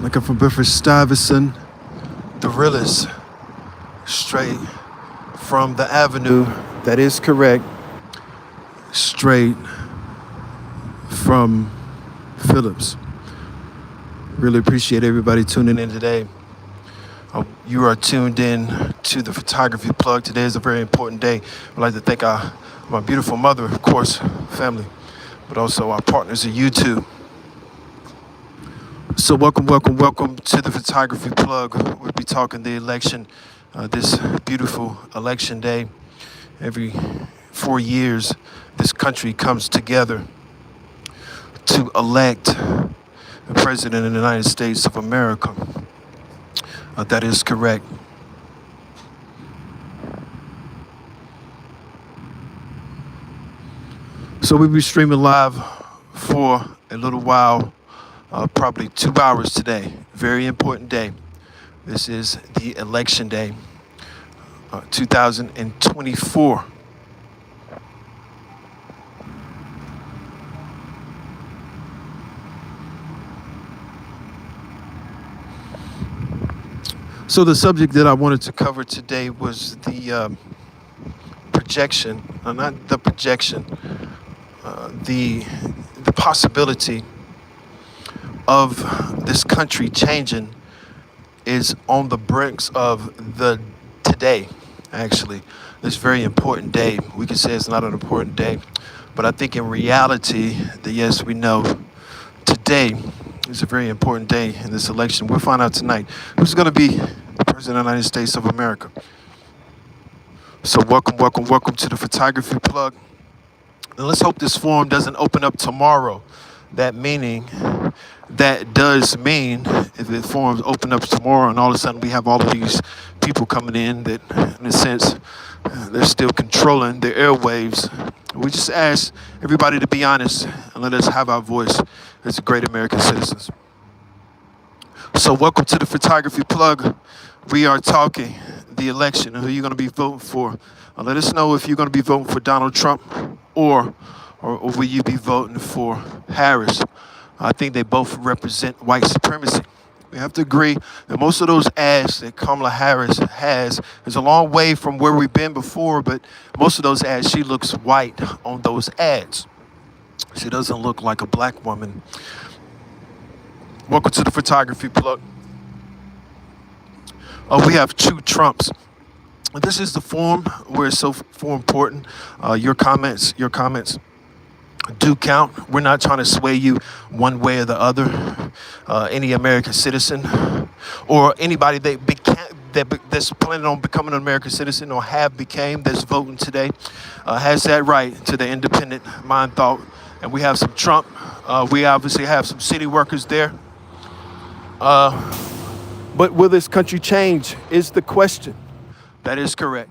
Looking for Buffer Stuyvesant, the realist, straight from the avenue. That is correct. Straight from Phillips. Really appreciate everybody tuning in today. You are tuned in to the Photography Plug. Today is a very important day. I'd like to thank my beautiful mother, of course, family, but also our partners at YouTube. So welcome to the Photography Plug. We'll be talking the election, this beautiful election day. Every 4 years, this country comes together to elect the President of the United States of America. That is correct. So we'll be streaming live for a little while. Probably 2 hours today. Very important day. This is the election day, 2024. So the subject that I wanted to cover today was the projection, not the projection, the possibility of this country changing is on the brinks of the today, actually. This very important day. We could say it's not an important day, but I think in reality, that yes, we know today is a very important day in this election. We'll find out tonight who's going to be the President of the United States of America. So welcome to the Photography Plug. And let's hope this forum doesn't open up tomorrow. That does mean if the forums open up tomorrow and all of a sudden we have all of these people coming in that, in a sense, they're still controlling the airwaves. We just ask everybody to be honest and let us have our voice as great American citizens. So welcome to the Photography Plug. We are talking the election and who you're going to be voting for. Let us know if you're going to be voting for Donald Trump or will you be voting for Harris. I think they both represent white supremacy. We have to agree that most of those ads that Kamala Harris has is a long way from where we've been before, but most of those ads, she looks white on those ads. She doesn't look like a black woman. Welcome to the Photography Plug. We have two Trumps. This is the forum where it's so important. Your comments do count. We're not trying to sway you one way or the other. Any American citizen or anybody that's planning on becoming an American citizen or became that's voting today has that right to the independent mind thought. And we have some Trump. We obviously have some city workers there. But will this country change is the question. That is correct.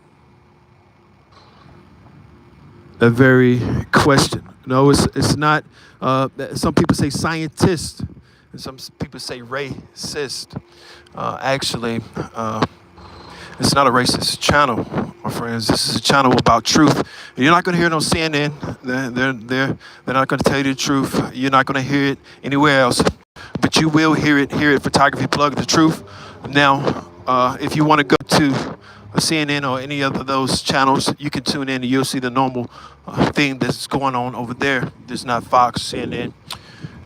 The very question. No, it's not. Some people say scientist, and some people say racist. Actually, it's not a racist channel, my friends. This is a channel about truth. And you're not going to hear it on CNN. They're not going to tell you the truth. You're not going to hear it anywhere else. But you will hear it here at Photography Plug, the truth. Now, if you want to go to CNN or any of those channels, you can tune in and you'll see the normal thing that's going on over there. There's not Fox, CNN,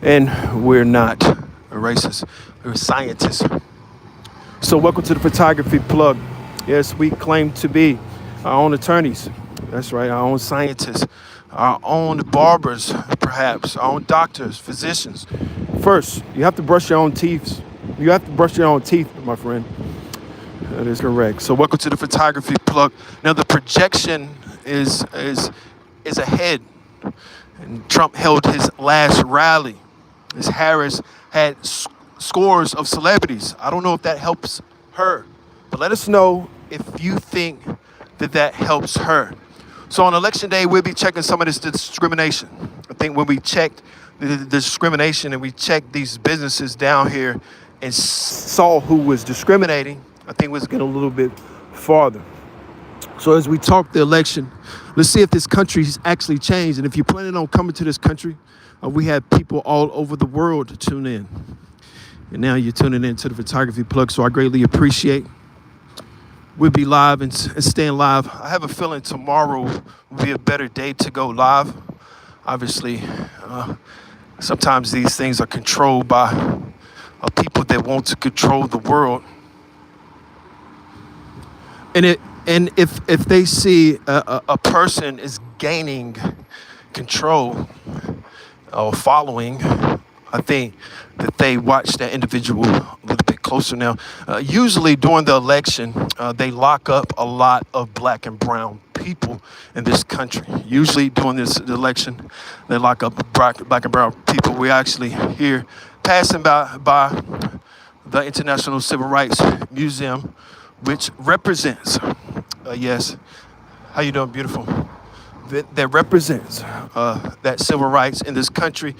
and we're not a racist. We're scientists. So welcome to the Photography Plug. Yes, we claim to be our own attorneys. That's right, our own scientists, our own barbers, perhaps, our own doctors, physicians. First, you have to brush your own teeth. You have to brush your own teeth, my friend. That is correct. So welcome to the Photography Plug. Now the projection is ahead. And Trump held his last rally. As Harris had scores of celebrities. I don't know if that helps her, but let us know if you think that helps her. So on election day, we'll be checking some of this discrimination. I think when we checked the discrimination and we checked these businesses down here and saw who was discriminating, I think we'll get a little bit farther. So as we talk the election, let's see if this country's actually changed. And if you're planning on coming to this country, we have people all over the world to tune in. And now you're tuning in to the Photography Plug, so I greatly appreciate. We'll be live and staying live. I have a feeling tomorrow will be a better day to go live. Obviously, sometimes these things are controlled by people that want to control the world. And if they see a person is gaining control or following, I think that they watch that individual a little bit closer now. Usually during the election, they lock up a lot of black and brown people in this country. Usually during this election, they lock up black and brown people. We're actually here passing by the International Civil Rights Museum, which represents, yes, how you doing, beautiful? That represents that civil rights in this country.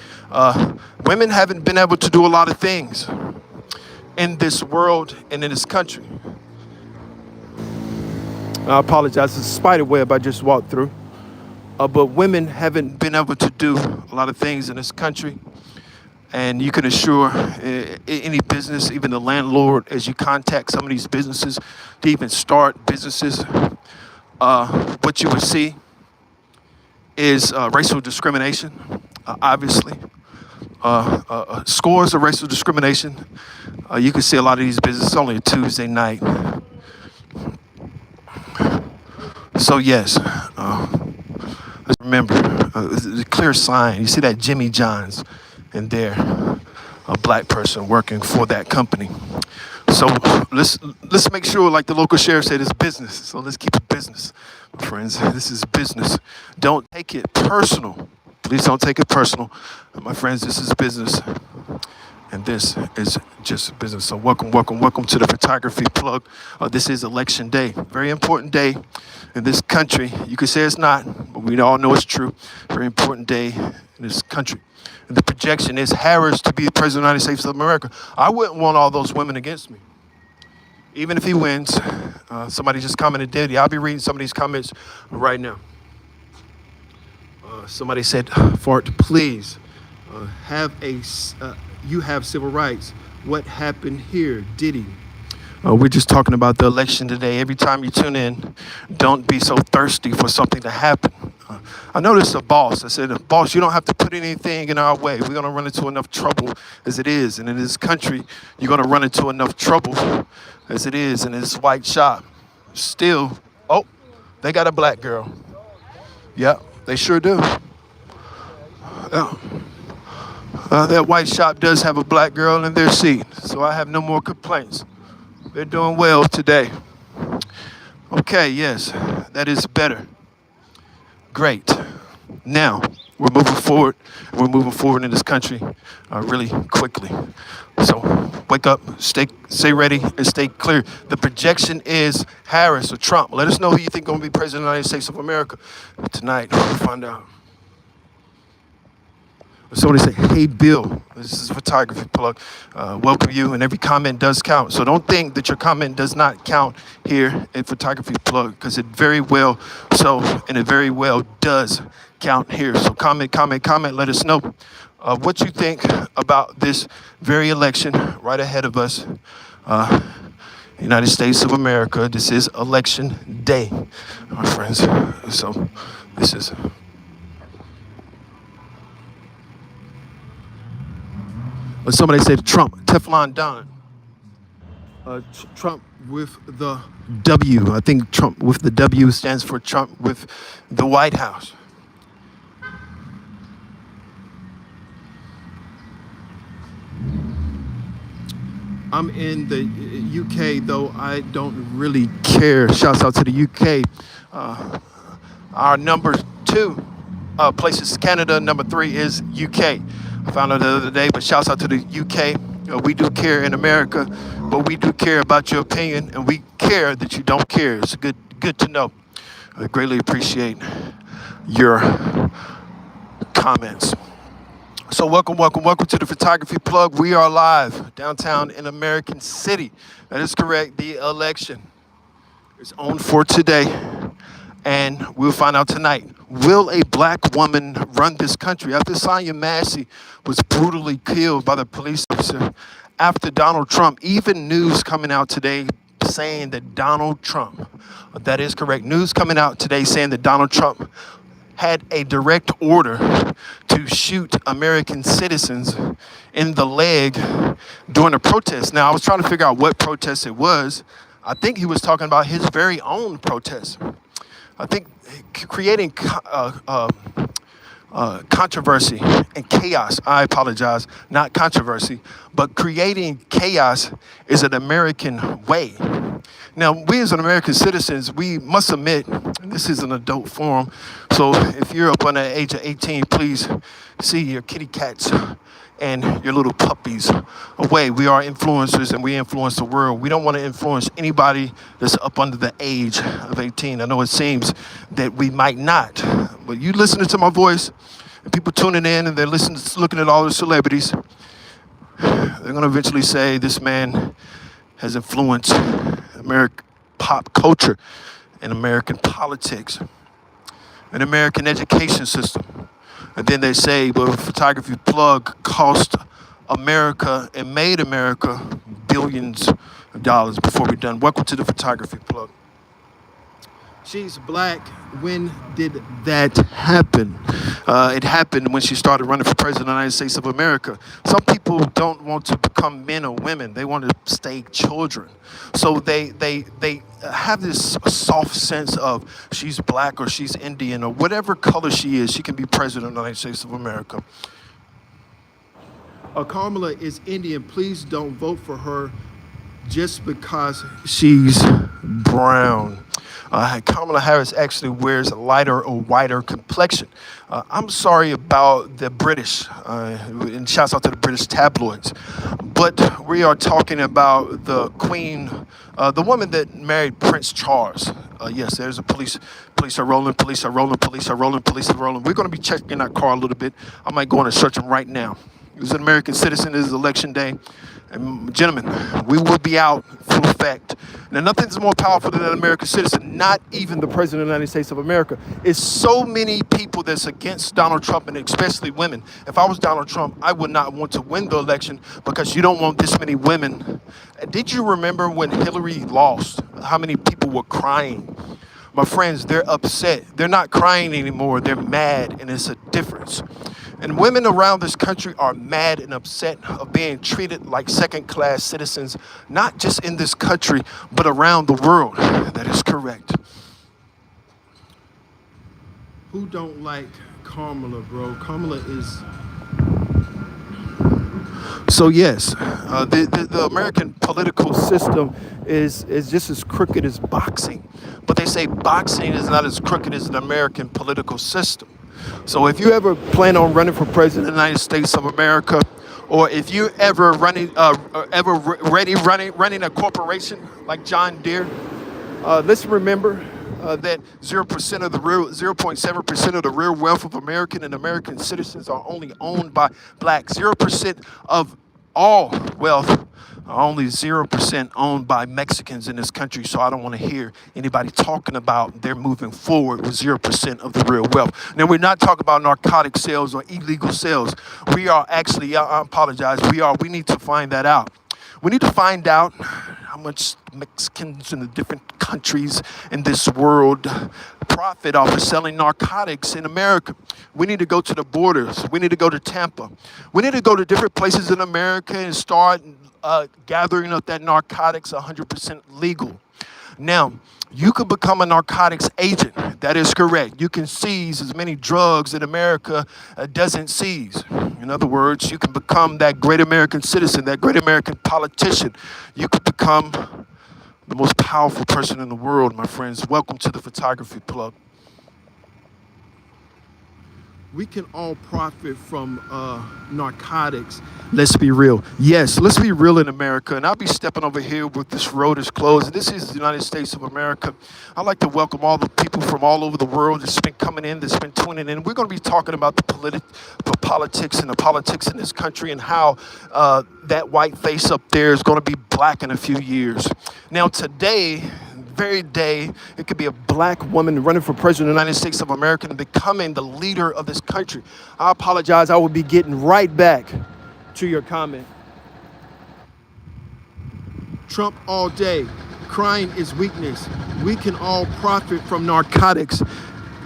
Women haven't been able to do a lot of things in this world and in this country. I apologize, it's a spider web I just walked through. But women haven't been able to do a lot of things in this country. And you can assure any business, even the landlord, as you contact some of these businesses to even start businesses, what you would see is racial discrimination, obviously. Scores of racial discrimination. You can see a lot of these businesses only a Tuesday night. So yes, let's remember, the clear sign. You see that Jimmy John's in there, a black person working for that company. So let's make sure, like the local sheriff said, it's business. So let's keep it business, my friends. This is business. Don't take it personal. Please don't take it personal. My friends, this is business. And this is just business. So welcome to the Photography Plug. This is election day. Very important day in this country. You could say it's not, but we all know it's true. Very important day in this country. And the projection is Harris to be the president of the United States of America. I wouldn't want all those women against me. Even if he wins, somebody just commented, Daddy, I'll be reading some of these comments right now. Somebody said, Fart, please you have civil rights. What happened here? Diddy. We're just talking about the election today. Every time you tune in, don't be so thirsty for something to happen. I noticed a boss. I said, boss, you don't have to put anything in our way. We're going to run into enough trouble as it is. And in this country, you're going to run into enough trouble as it is in this white shop. Still, oh, they got a black girl. Yeah, they sure do. That white shop does have a black girl in their seat. So I have no more complaints. They're doing well today. Okay, yes, that is better. Great. Now, we're moving forward. We're moving forward in this country really quickly. So wake up, stay ready, and stay clear. The projection is Harris or Trump. Let us know who you think is going to be president of the United States of America. Tonight, we'll find out. Somebody say, hey, Bill, this is a Photography Plug. Welcome you, and every comment does count. So don't think that your comment does not count here at Photography Plug, because it very well does count here. So comment, let us know what you think about this very election right ahead of us. United States of America, this is election day, my friends. So this is... Somebody said Trump, Teflon Don. Trump with the W. I think Trump with the W stands for Trump with the White House. I'm in the UK, though I don't really care. Shouts out to the UK. Our number 2 place is Canada. Number 3 is UK. I found out the other day, but shouts out to the UK. We do care in America, but we do care about your opinion, and we care that you don't care. It's good to know. I greatly appreciate your comments. So welcome to the Photography Plug. We are live downtown in American City. That is correct. The election is on for today. And we'll find out tonight. Will a black woman run this country? After Sonia Massey was brutally killed by the police officer, after Donald Trump, even news coming out today saying that Donald Trump, that is correct, news coming out today saying that Donald Trump had a direct order to shoot American citizens in the leg during a protest. Now, I was trying to figure out what protest it was. I think he was talking about his very own protest. I think creating controversy and chaos, I apologize, not controversy, but creating chaos is an American way. Now, we as American citizens, we must admit, and this is an adult forum, so if you're up under the age of 18, please see your kitty cats and your little puppies away. We are influencers and we influence the world. We don't want to influence anybody that's up under the age of 18. I know it seems that we might not, but you listening to my voice and people tuning in and they're looking at all the celebrities, they're going to eventually say this man has influenced American pop culture and American politics and American education system. And then they say, well, photography plug cost America and made America billions of dollars before we're done. Welcome to the photography plug. She's black. When did that happen? It happened when she started running for president of the United States of America. Some people don't want to become men or women. They want to stay children. So they have this soft sense of she's black or she's Indian or whatever color she is, she can be president of the United States of America. Kamala is Indian. Please don't vote for her just because she's brown. Kamala Harris actually wears a lighter or whiter complexion. I'm sorry about the British, and shouts out to the British tabloids, but we are talking about the Queen, the woman that married Prince Charles. Yes, there's a police are rolling, police are rolling, police are rolling, police are rolling. We're going to be checking that car a little bit. I might go in and search him right now. He's an American citizen. This is election day. And gentlemen, we will be out full effect. Now, nothing's more powerful than an American citizen, not even the President of the United States of America. It's so many people that's against Donald Trump, and especially women. If I was Donald Trump, I would not want to win the election because you don't want this many women. Did you remember when Hillary lost, how many people were crying? My friends, they're upset. They're not crying anymore. They're mad, and it's a difference. And women around this country are mad and upset of being treated like second-class citizens, not just in this country, but around the world. That is correct. Who don't like Kamala, bro? Kamala is... So yes, the American political system is just as crooked as boxing. But they say boxing is not as crooked as an American political system. So if you ever plan on running for president of the United States of America, or if you ever running a corporation like John Deere, let's remember that 0% of the real 0.7% of the real wealth of American and American citizens are only owned by blacks. 0% of all wealth are only 0% owned by Mexicans in this country. So I don't want to hear anybody talking about they're moving forward with 0% of the real wealth. Now, we're not talking about narcotic sales or illegal sales. We are actually, I apologize, we need to find that out. We need to find out how much Mexicans in the different countries in this world profit off of selling narcotics in America. We need to go to the borders. We need to go to Tampa. We need to go to different places in America and start gathering up that narcotics 100% legal. Now, you could become a narcotics agent. That is correct. You can seize as many drugs that America doesn't seize. In other words, you can become that great American citizen, that great American politician. You could become the most powerful person in the world, my friends. Welcome to the photography plug. We can all profit from narcotics. Let's be real. Yes, let's be real in America. And I'll be stepping over here with this road is closed. This is the United States of America. I'd like to welcome all the people from all over the world that's been coming in, that's been tuning in. We're going to be talking about the politics and the politics in this country and how that white face up there is going to be black in a few years. Now, today, very day, it could be a black woman running for president of the United States of America and becoming the leader of this country. I apologize. I will be getting right back to your comment. Trump all day. Crying is weakness. We can all profit from narcotics.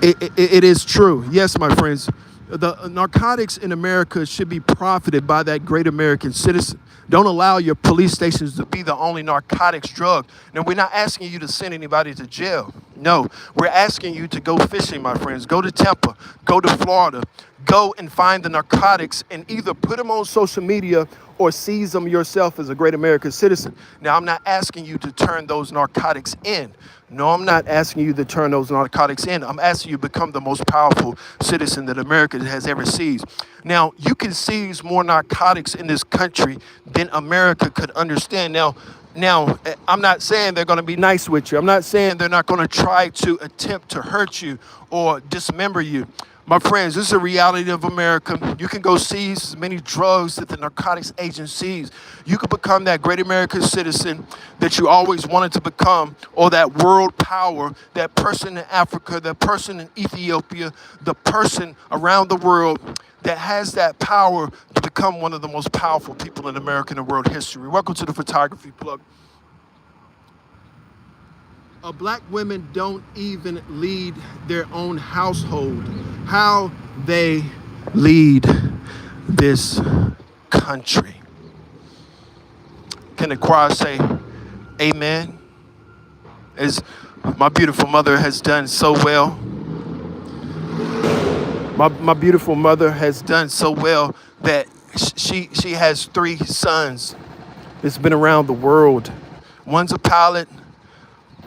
It is true. Yes, my friends. The narcotics in America should be profited by that great American citizen. Don't allow your police stations to be the only narcotics drug. Now, we're not asking you to send anybody to jail. No, we're asking you to go fishing, my friends. Go to Tampa, go to Florida, go and find the narcotics and either put them on social media or seize them yourself as a great American citizen. Now, I'm not asking you to turn those narcotics in. No, I'm not asking you to turn those narcotics in. I'm asking you to become the most powerful citizen that America has ever seized. Now, you can seize more narcotics in this country than America could understand. Now, I'm not saying they're going to be nice with you. I'm not saying they're not going to try to attempt to hurt you or dismember you. My friends, this is a reality of America. You can go seize as many drugs that the narcotics agent sees. You can become that great American citizen that you always wanted to become, or that world power, that person in Africa, that person in Ethiopia, the person around the world that has that power to become one of the most powerful people in American and world history. Welcome to the Photography Plug. Black women don't even lead their own household. How they lead this country. Can the choir say amen? As my beautiful mother has done so well. My beautiful mother has done so well that she has 3 sons that's been around the world. One's a pilot.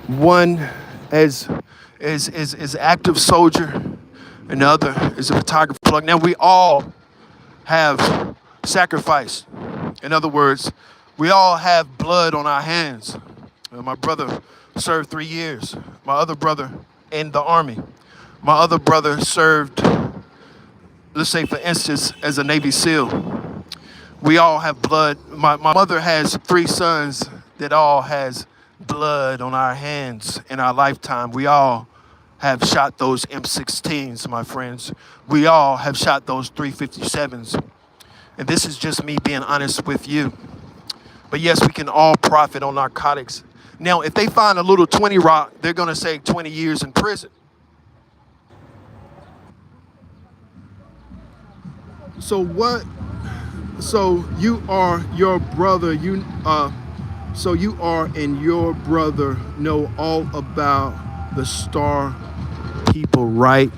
One is active soldier, and the other is a photographer plug. Now, we all have sacrifice. In other words, we all have blood on our hands. My brother served 3 years. My other brother in the Army. My other brother served, let's say, for instance, as a Navy SEAL. We all have blood. My mother has 3 sons that all has blood on our hands in our lifetime. We all have shot those M16s, my friends. We all have shot those 357s. And this is just me being honest with you. But yes, we can all profit on narcotics. Now, if they find a little 20 rock, they're going to say 20 years in prison. So what? So you are your brother. So you are and your brother know all about the star people, right?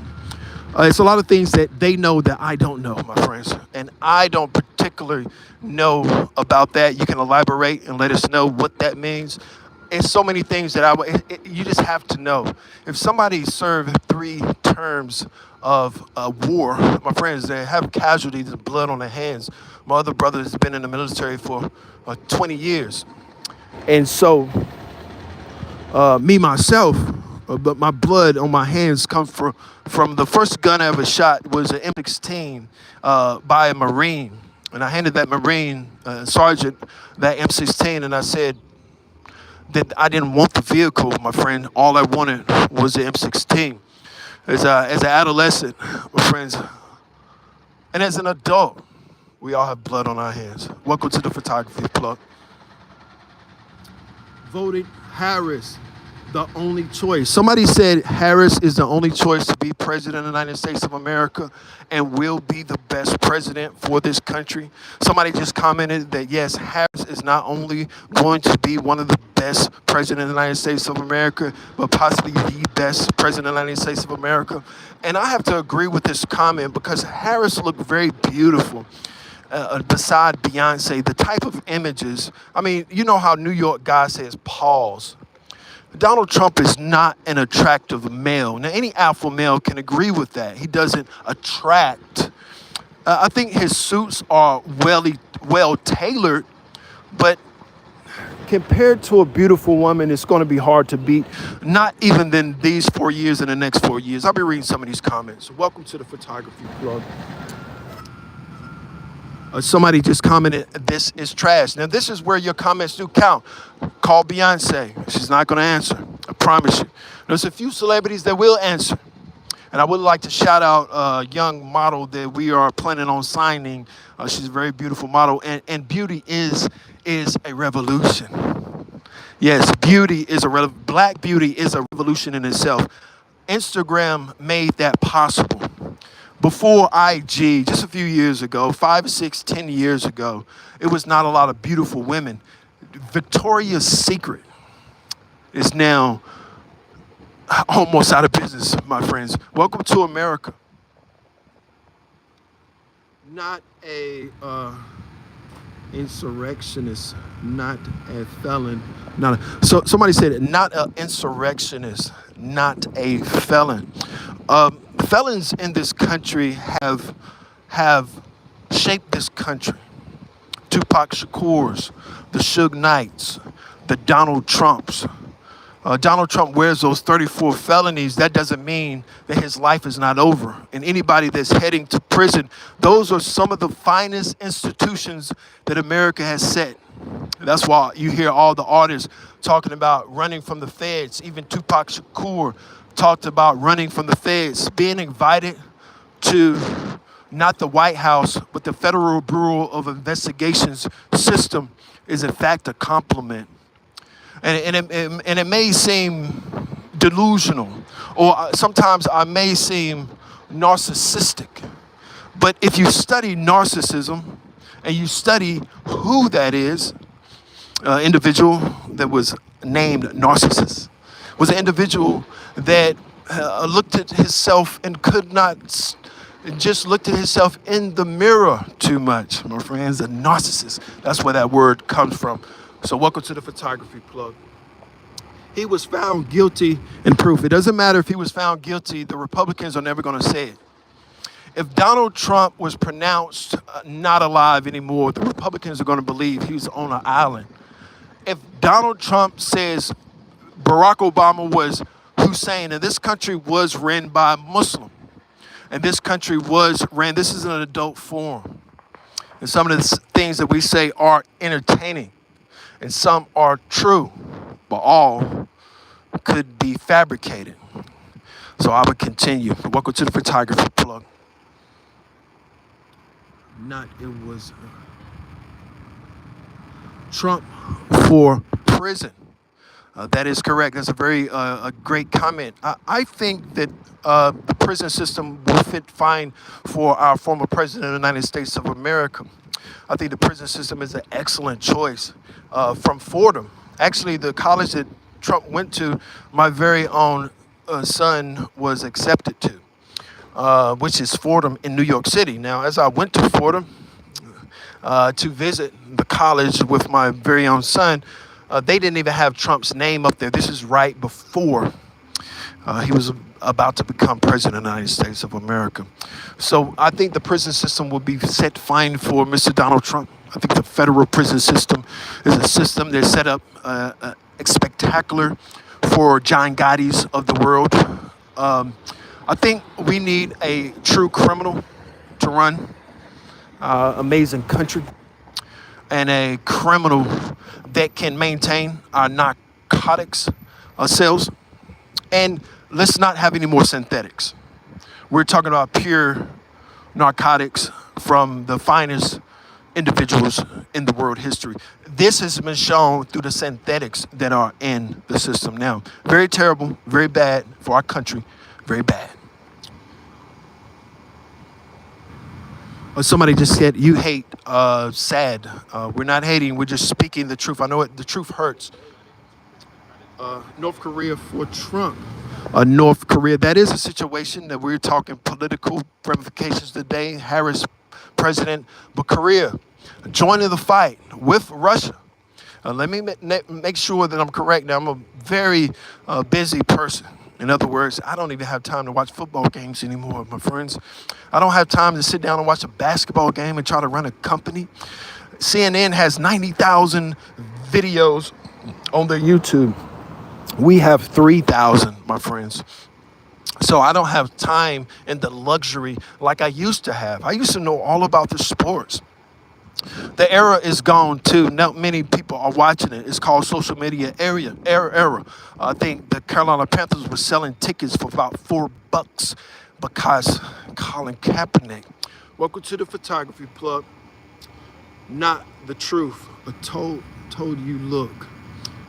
It's a lot of things that they know that I don't know, my friends. And I don't particularly know about that. You can elaborate and let us know what that means. It's so many things that you just have to know. If somebody served 3 terms of war, my friends, they have casualties and blood on their hands. My other brother has been in the military for 20 years. And so, me, myself, but my blood on my hands come from the first gun I ever shot was an M16 by a Marine. And I handed that Marine sergeant that M16, and I said that I didn't want the vehicle, my friend. All I wanted was the M16. As an adolescent, my friends, and as an adult, we all have blood on our hands. Welcome to the Photography Plug. Voted Harris the only choice. Somebody said Harris is the only choice to be president of the United States of America and will be the best president for this country. Somebody just commented that, yes, Harris is not only going to be one of the best presidents of the United States of America, but possibly the best president of the United States of America. And I have to agree with this comment because Harris looked very beautiful. Beside Beyonce, the type of images, I mean, you know how New York guy says pause. Donald Trump is not an attractive male. Now, any alpha male can agree with that. He doesn't attract. I think his suits are well tailored, but compared to a beautiful woman, it's going to be hard to beat. Not even than these 4 years and the next 4 years. I'll be reading some of these comments. Welcome to the Photography Plug. Somebody just commented, this is trash. Now, this is where your comments do count. Call Beyonce. She's not going to answer. I promise you. There's a few celebrities that will answer. And I would like to shout out a young model that we are planning on signing. She's a very beautiful model, and beauty is a revolution. Yes, black beauty is a revolution in itself. Instagram made that possible. Before IG, just a few years ago, 5, 6, 10 years ago, it was not a lot of beautiful women. Victoria's Secret is now almost out of business, my friends. Welcome to America. Not a insurrectionist, not a felon. So somebody said it, not an insurrectionist, not a felon. Felons in this country have shaped this country. Tupac Shakur's, the Suge Knights, the Donald Trumps. Donald Trump wears those 34 felonies. That doesn't mean that his life is not over. And anybody that's heading to prison, those are some of the finest institutions that America has set. That's why you hear all the artists talking about running from the feds. Even Tupac Shakur talked about running from the feds, being invited to not the White House, but the Federal Bureau of Investigations system is in fact a compliment. And it may seem delusional, or sometimes I may seem narcissistic. But if you study narcissism and you study who that is, individual that was named narcissist was an individual that looked at himself and could not just looked at himself in the mirror too much. My friends, a narcissist. That's where that word comes from. So welcome to the photography plug. He was found guilty in proof. It doesn't matter if he was found guilty. The Republicans are never going to say it. If Donald Trump was pronounced not alive anymore, the Republicans are going to believe he was on an island. If Donald Trump says Barack Obama was Hussein, and this country was ran by a Muslim, and this country was ran, this is an adult forum. And some of the things that we say are entertaining, and some are true, but all could be fabricated. So I would continue. Welcome to the photography plug. It was Trump for prison. That is correct. That's a very a great comment. I think that the prison system will fit fine for our former president of the United States of America. I think the prison system is an excellent choice from Fordham. Actually, the college that Trump went to, my very own son was accepted to, which is Fordham in New York City. Now, as I went to Fordham to visit the college with my very own son, they didn't even have Trump's name up there. This is right before he was about to become president of the United States of America. So I think the prison system will be set fine for Mr. Donald Trump. I think the federal prison system is a system that's set up spectacular for John Gotti's of the world. I think we need a true criminal to run amazing country, and a criminal that can maintain our narcotics sales. And let's not have any more synthetics. We're talking about pure narcotics from the finest individuals in the world history. This has been shown through the synthetics that are in the system now. Very terrible, very bad for our country, very bad. Somebody just said, you hate, sad. We're not hating, we're just speaking the truth. I know the truth hurts. North Korea for Trump. North Korea, that is a situation that we're talking political ramifications today. Harris president, but Korea joining the fight with Russia. Let me make sure that I'm correct. Now, I'm a very busy person. In other words, I don't even have time to watch football games anymore, my friends. I don't have time to sit down and watch a basketball game and try to run a company. CNN has 90,000 videos on their YouTube. We have 3,000, my friends. So I don't have time and the luxury like I used to have. I used to know all about the sports. The era is gone too. Not many people are watching it. It's called social media era. I think the Carolina Panthers were selling tickets for about $4 because Colin Kaepernick. Welcome to the photography plug. Not the truth, but told you look.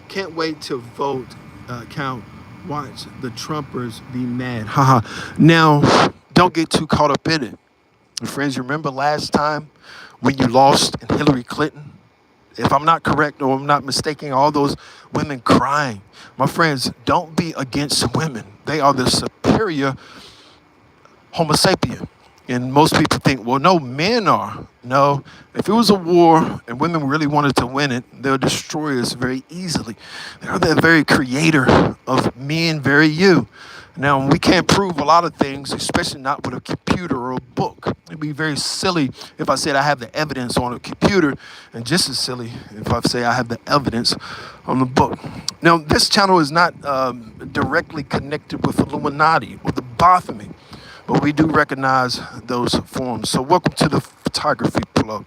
Can't wait to vote count. Watch the Trumpers be mad. Haha. Now, don't get too caught up in it. Friends, remember last time when you lost in Hillary Clinton? If I'm not correct or I'm not mistaken, all those women crying. My friends, don't be against women. They are the superior Homo sapien. And most people think, well, no, men are. No, if it was a war and women really wanted to win it, they'll destroy us very easily. They're the very creator of me and very you. Now, we can't prove a lot of things, especially not with a computer or a book. It'd be very silly if I said I have the evidence on a computer, and just as silly if I say I have the evidence on the book. Now, this channel is not directly connected with Illuminati or the Baphomet, but we do recognize those forms. So welcome to the photography plug.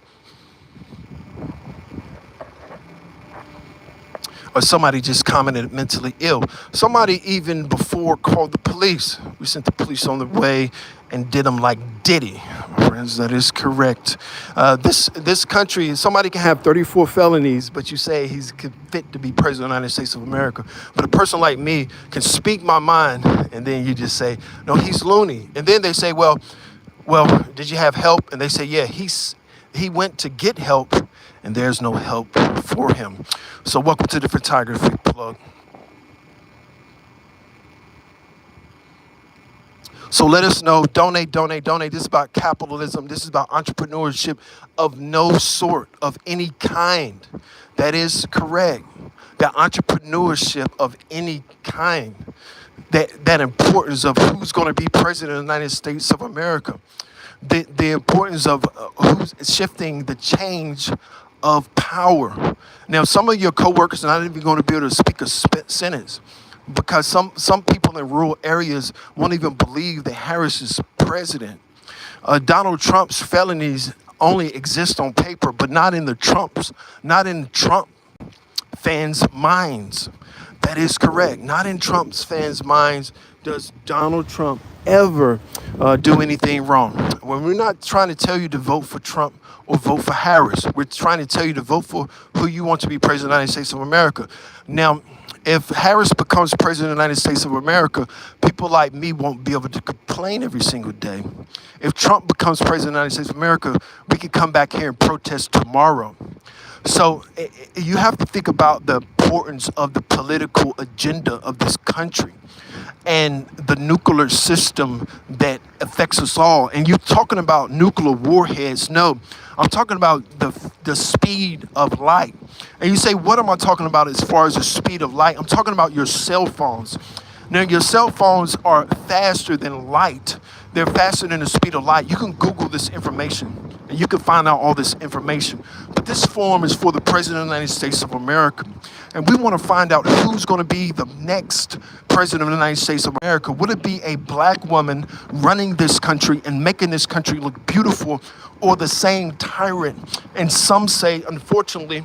Or somebody just commented mentally ill. Somebody even before called the police. We sent the police on the way and did them like Diddy. My friends, that is correct. This country, somebody can have 34 felonies, but you say he's fit to be president of the United States of America. But a person like me can speak my mind, and then you just say, no, he's loony. And then they say, well, did you have help? And they say, yeah, he went to get help, and there's no help for him. So welcome to the photography plug. So let us know, donate. This is about capitalism. This is about entrepreneurship of no sort, of any kind. That is correct. That entrepreneurship of any kind. That importance of who's going to be president of the United States of America. The importance of who's shifting the change of power. Now, some of your coworkers are not even going to be able to speak a sentence because some people in rural areas won't even believe that Harris is president. Donald Trump's felonies only exist on paper, but not in Trump fans' minds. That is correct. Not in Trump's fans' minds does Donald Trump ever do anything wrong. When we're not trying to tell you to vote for Trump or vote for Harris, we're trying to tell you to vote for who you want to be president of the United States of America. Now, if Harris becomes president of the United States of America, people like me won't be able to complain every single day. If Trump becomes president of the United States of America, we can come back here and protest tomorrow. So you have to think about the importance of the political agenda of this country and the nuclear system that affects us all. And you're talking about nuclear warheads. No, I'm talking about the speed of light. And you say, what am I talking about as far as the speed of light? I'm talking about your cell phones. Now, your cell phones are faster than light. They're faster than the speed of light. You can Google this information, and you can find out all this information. But this form is for the President of the United States of America. And we want to find out who's going to be the next President of the United States of America. Would it be a black woman running this country and making this country look beautiful, or the same tyrant? And some say, unfortunately,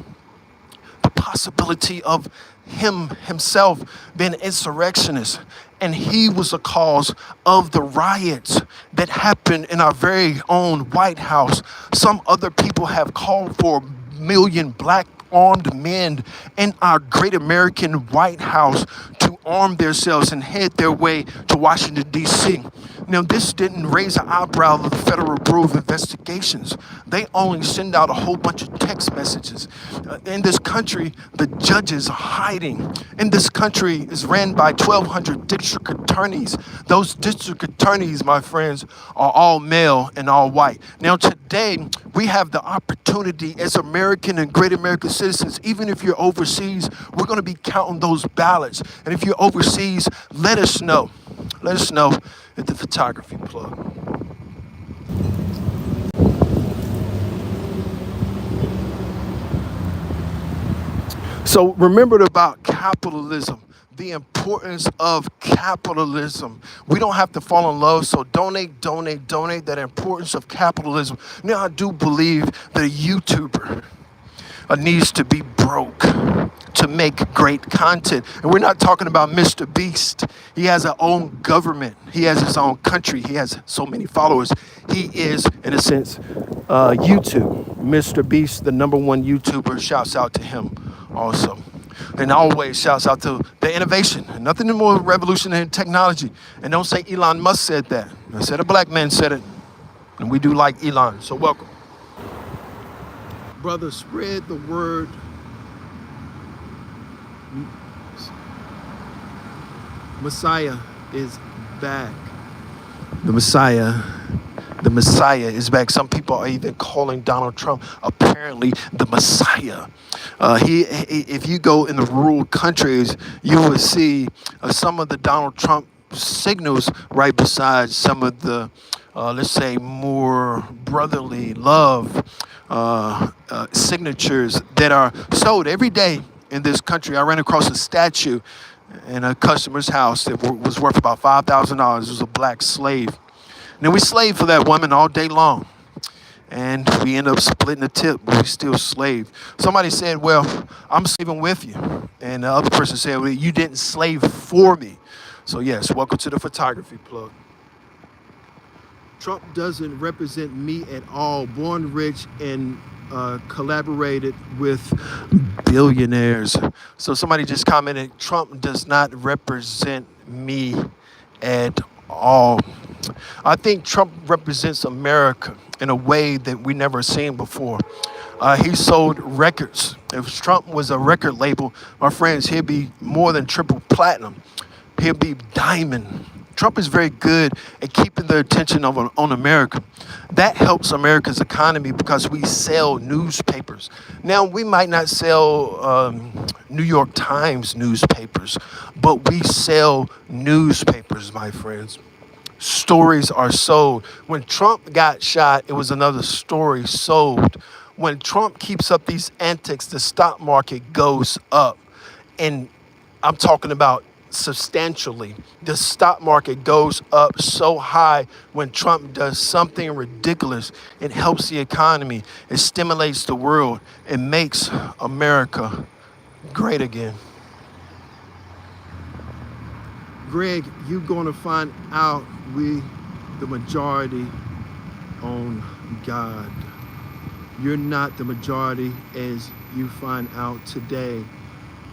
the possibility of himself being an insurrectionist, and he was the cause of the riots that happened in our very own White House. Some other people have called for a million black armed men in our great American White House to arm themselves and head their way to Washington, D.C. Now, this didn't raise an eyebrow of the Federal Bureau of Investigations. They only send out a whole bunch of text messages. In this country, the judges are hiding. In this country is ran by 1,200 district attorneys. Those district attorneys, my friends, are all male and all white. Now, today, we have the opportunity as American and great American citizens, even if you're overseas, we're going to be counting those ballots. And if you're overseas, let us know. Let us know at the photography plug. So remember about capitalism. the importance of capitalism. We don't have to fall in love, so donate, donate, donate. That importance of capitalism. Now, I do believe that a YouTuber needs to be broke to make great content. And we're not talking about Mr. Beast. He has his own government. He has his own country. He has so many followers. He is, in a sense, YouTube. Mr. Beast, the #1 YouTuber. Shouts out to him also. And always shouts out to the innovation. Nothing more revolutionary in technology. And don't say Elon Musk said that. I said a black man said it. And we do like Elon. So welcome. Brother, spread the word. Messiah is back. The Messiah is back. Some people are even calling Donald Trump apparently the Messiah. If you go in the rural countries, you will see some of the Donald Trump signals right beside some of the, let's say, more brotherly love signatures that are sold every day in this country. I ran across a statue in a customer's house that was worth about $5,000. It was a black slave. And then we slaved for that woman all day long. And we ended up splitting the tip, but we still slaved. Somebody said, well, I'm slaving with you. And the other person said, well, you didn't slave for me. So yes, welcome to the photography plug. Trump doesn't represent me at all. Born rich and collaborated with billionaires. So somebody just commented, Trump does not represent me at all. I think Trump represents America in a way that we never seen before. He sold records. If Trump was a record label, my friends, he'd be more than triple platinum. He'll be diamond. Trump is very good at keeping the attention on America. That helps America's economy because we sell newspapers. Now, we might not sell New York Times newspapers, but we sell newspapers, my friends. Stories are sold. When Trump got shot, it was another story sold. When Trump keeps up these antics, the stock market goes up. And I'm talking about substantially. The stock market goes up so high when Trump does something ridiculous. It helps the economy. It stimulates the world. It makes America great again. Greg, you're going to find out we, the majority, own God. You're not the majority, as you find out today.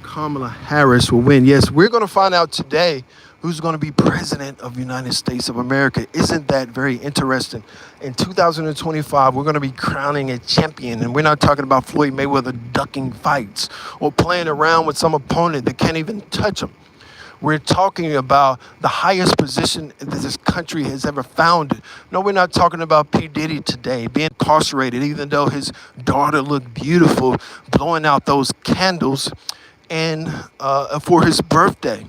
Kamala Harris will win. Yes, we're going to find out today who's going to be president of the United States of America. Isn't that very interesting? In 2025, we're going to be crowning a champion. And we're not talking about Floyd Mayweather ducking fights or playing around with some opponent that can't even touch him. We're talking about the highest position that this country has ever founded. No, we're not talking about P. Diddy today being incarcerated, even though his daughter looked beautiful, blowing out those candles and for his birthday.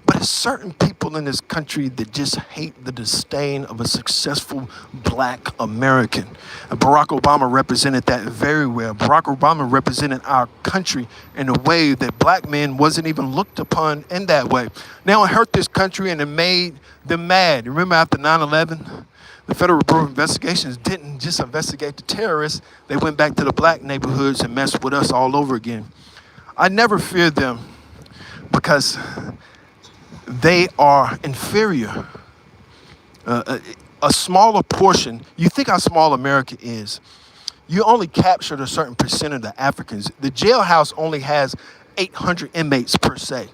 But it's certain people in this country that just hate the disdain of a successful black American. Barack Obama represented that very well. Barack Obama represented our country in a way that black men wasn't even looked upon in that way. Now it hurt this country and it made them mad. Remember after 9/11? The Federal Bureau of Investigations didn't just investigate the terrorists. They went back to the black neighborhoods and messed with us all over again. I never feared them because they are inferior. A smaller portion, you think how small America is. You only captured a certain percent of the Africans. The jailhouse only has 800 inmates per se.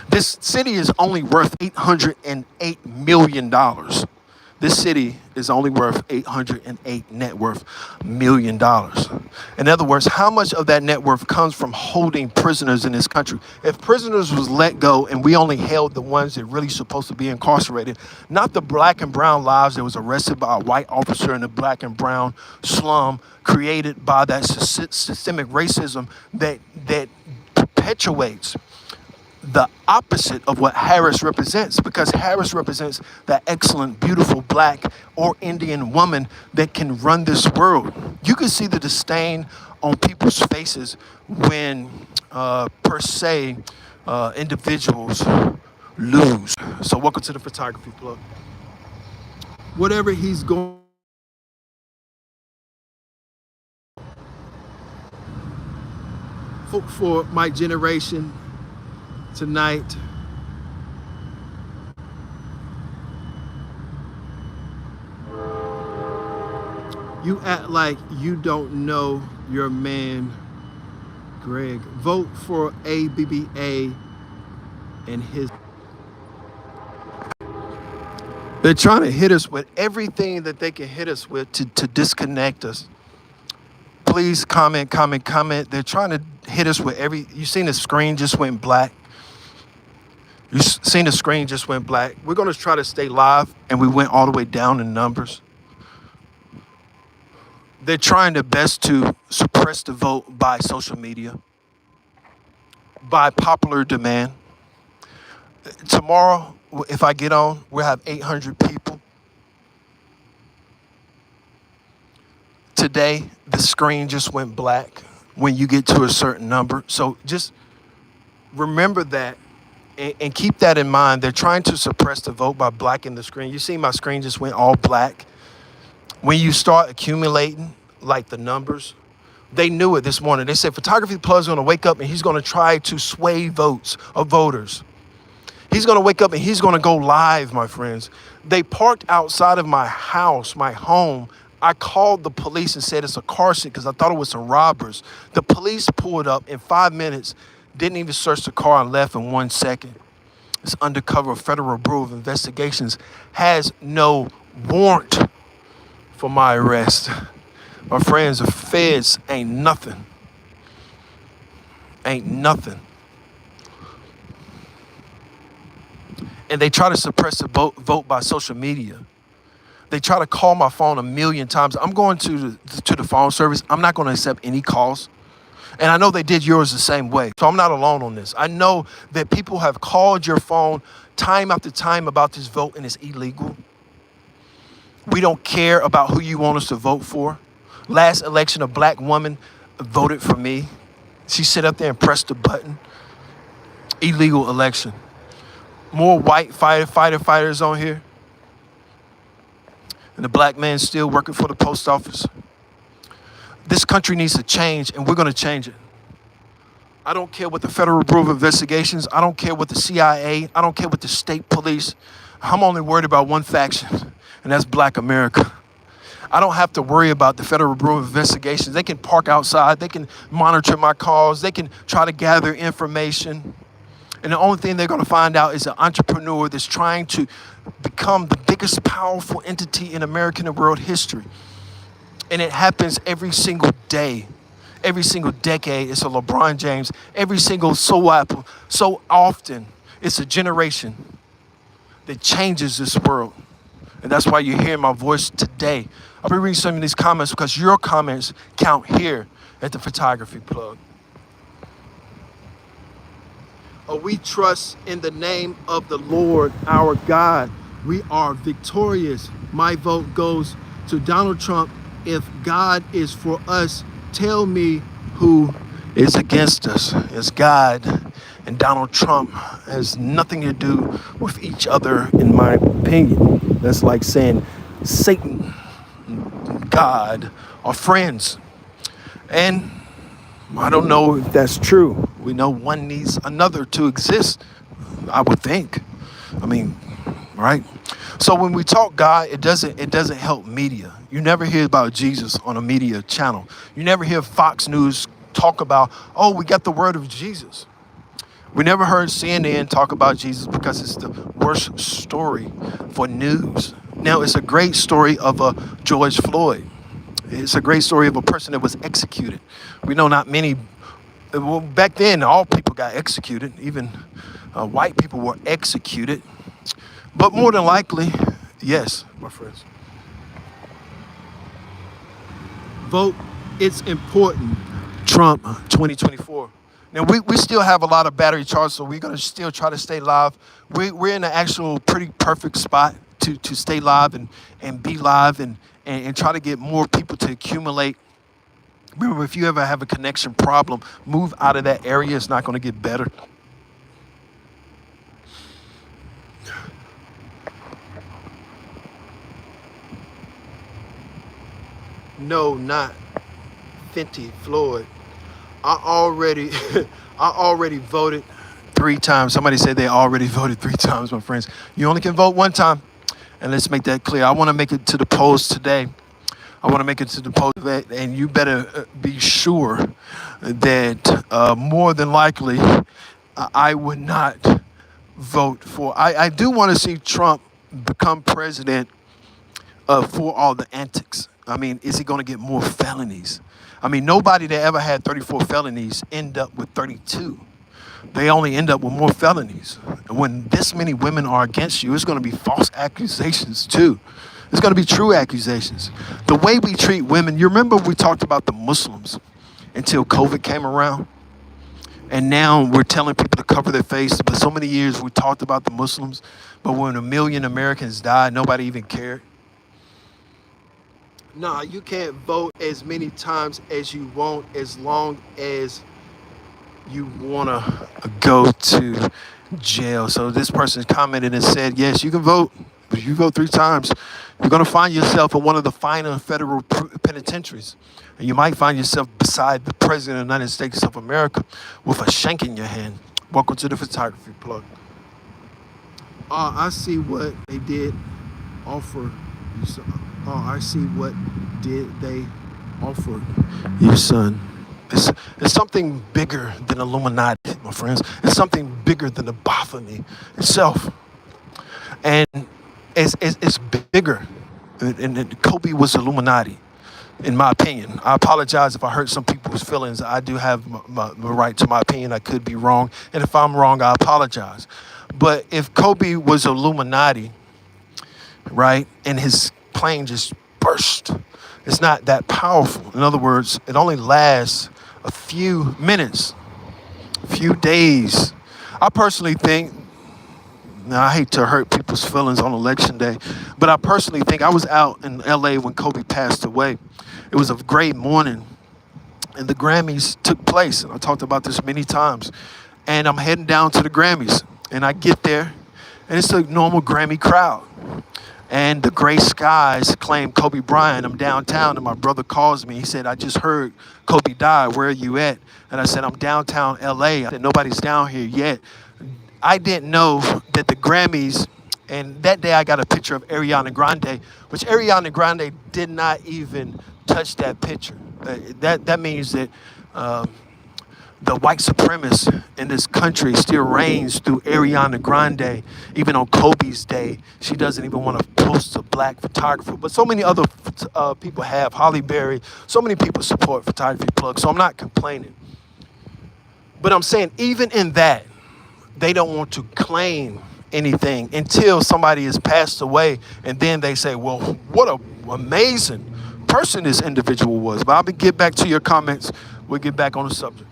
This city is only worth $808 million. This city is only worth 808 net worth $1 million. In other words, how much of that net worth comes from holding prisoners in this country? If prisoners was let go and we only held the ones that really supposed to be incarcerated, not the black and brown lives that was arrested by a white officer in the black and brown slum created by that systemic racism that perpetuates the opposite of what Harris represents, because Harris represents that excellent, beautiful black or Indian woman that can run this world. You can see the disdain on people's faces when, per se, individuals lose. So welcome to the Photography Plug. Whatever he's going for my generation tonight, you act like you don't know your man, Greg. Vote for ABBA and his. They're trying to hit us with everything that they can hit us with to disconnect us. Please comment. They're trying to hit us with you seen the screen just went black. You seen the screen just went black. We're going to try to stay live, and we went all the way down in numbers. They're trying their best to suppress the vote by social media, by popular demand. Tomorrow, if I get on, we'll have 800 people. Today, the screen just went black when you get to a certain number. So just remember that and keep that in mind. They're trying to suppress the vote by blacking the screen. You see my screen just went all black. When you start accumulating like the numbers, they knew it this morning. They said Photography Plus is going to wake up and he's going to try to sway votes of voters. He's going to wake up and he's going to go live, my friends. They parked outside of my house, my home. I called the police and said it's a car seat because I thought it was some robbers. The police pulled up in 5 minutes, didn't even search the car, and left in 1 second. This undercover Federal Bureau of Investigations has no warrant for my arrest. My friends, the feds ain't nothing. Ain't nothing. And they try to suppress the vote by social media. They try to call my phone 1,000,000 times. I'm going to the phone service. I'm not going to accept any calls. And I know they did yours the same way. So I'm not alone on this. I know that people have called your phone time after time about this vote, and it's illegal. We don't care about who you want us to vote for. Last election, a black woman voted for me. She sat up there and pressed the button. Illegal election. More white fighters on here. And the black man still working for the post office. This country needs to change, and we're going to change it. I don't care what the Federal Bureau of Investigations. I don't care what the CIA. I don't care what the state police. I'm only worried about one faction, and that's Black America. I don't have to worry about the Federal Bureau of Investigations. They can park outside. They can monitor my calls. They can try to gather information. And the only thing they're going to find out is an entrepreneur that's trying to become the biggest powerful entity in American and world history. And it happens every single day, every single decade. It's a LeBron James. Every single so often, it's a generation that changes this world. And that's why you're hearing my voice today. I'll be reading some of these comments because your comments count here at the Photography Plug. We trust in the name of the Lord our God. We are victorious. My vote goes to Donald Trump. If God is for us, tell me who is against us. It's God, and Donald Trump has nothing to do with each other, in my opinion. That's like saying Satan, God are friends. And I don't know if that's true. We know one needs another to exist, I would think. I mean, right? So when we talk God, it doesn't help media. You never hear about Jesus on a media channel. You never hear Fox News talk about, oh, we got the word of Jesus. We never heard CNN talk about Jesus because it's the worst story for news. Now, it's a great story of George Floyd. It's a great story of a person that was executed. We know not many. Well, back then, all people got executed. Even white people were executed. But more than likely, yes, my friends. Vote. It's important. Trump 2024. Now, we still have a lot of battery charge, so we're going to still try to stay live. We're in an actual pretty perfect spot to stay live and be live and try to get more people to accumulate. Remember, if you ever have a connection problem, move out of that area. It's not going to get better. No, not Fenty Floyd. I already, I already voted 3 times. Somebody said they already voted 3 times, my friends. You only can vote 1 time. And let's make that clear. I want to make it to the polls today. I want to make it to the polls, and you better be sure that more than likely I would not vote for. I do want to see Trump become president for all the antics. I mean, is he going to get more felonies? I mean, nobody that ever had 34 felonies end up with 32. They only end up with more felonies. And when this many women are against you, it's going to be false accusations too. It's going to be true accusations. The way we treat women, you remember we talked about the Muslims until COVID came around? And now we're telling people to cover their face. But so many years we talked about the Muslims, but when 1 million Americans died, nobody even cared. Nah, you can't vote as many times as you want as long as you want to go to jail. So this person commented and said, yes, you can vote, but if you vote 3 times, you're going to find yourself in one of the final federal penitentiaries. And you might find yourself beside the President of the United States of America with a shank in your hand. Welcome to the photography plug. I see what they did offer you, son. I see what did they offer you, son. It's something bigger than Illuminati, my friends. It's something bigger than the Baphomet itself. And it's bigger. And Kobe was Illuminati, in my opinion. I apologize if I hurt some people's feelings. I do have the right to my opinion. I could be wrong. And if I'm wrong, I apologize. But if Kobe was Illuminati, right, and his plane just burst, it's not that powerful. In other words, it only lasts a few minutes, a few days. I personally think, now I hate to hurt people's feelings on election day, but I personally think I was out in LA when Kobe passed away. It was a great morning, and the Grammys took place. And I talked about this many times. And I'm heading down to the Grammys, and I get there, and it's a normal Grammy crowd. And the gray skies claim Kobe Bryant. I'm downtown, and my brother calls me. He said, I just heard Kobe died. Where are you at? And I said, I'm downtown LA. I said, nobody's down here yet. I didn't know that the Grammys, and that day I got a picture of Ariana Grande, which Ariana Grande did not even touch that picture. That means that the white supremacist in this country still reigns through Ariana Grande. Even on Kobe's day, she doesn't even want to post a black photographer. But so many other people have. Holly Berry, so many people support Photography Plug, so I'm not complaining. But I'm saying even in that, they don't want to claim anything until somebody has passed away, and then they say, well, what an amazing person this individual was. But I'll get back to your comments. We'll get back on the subject.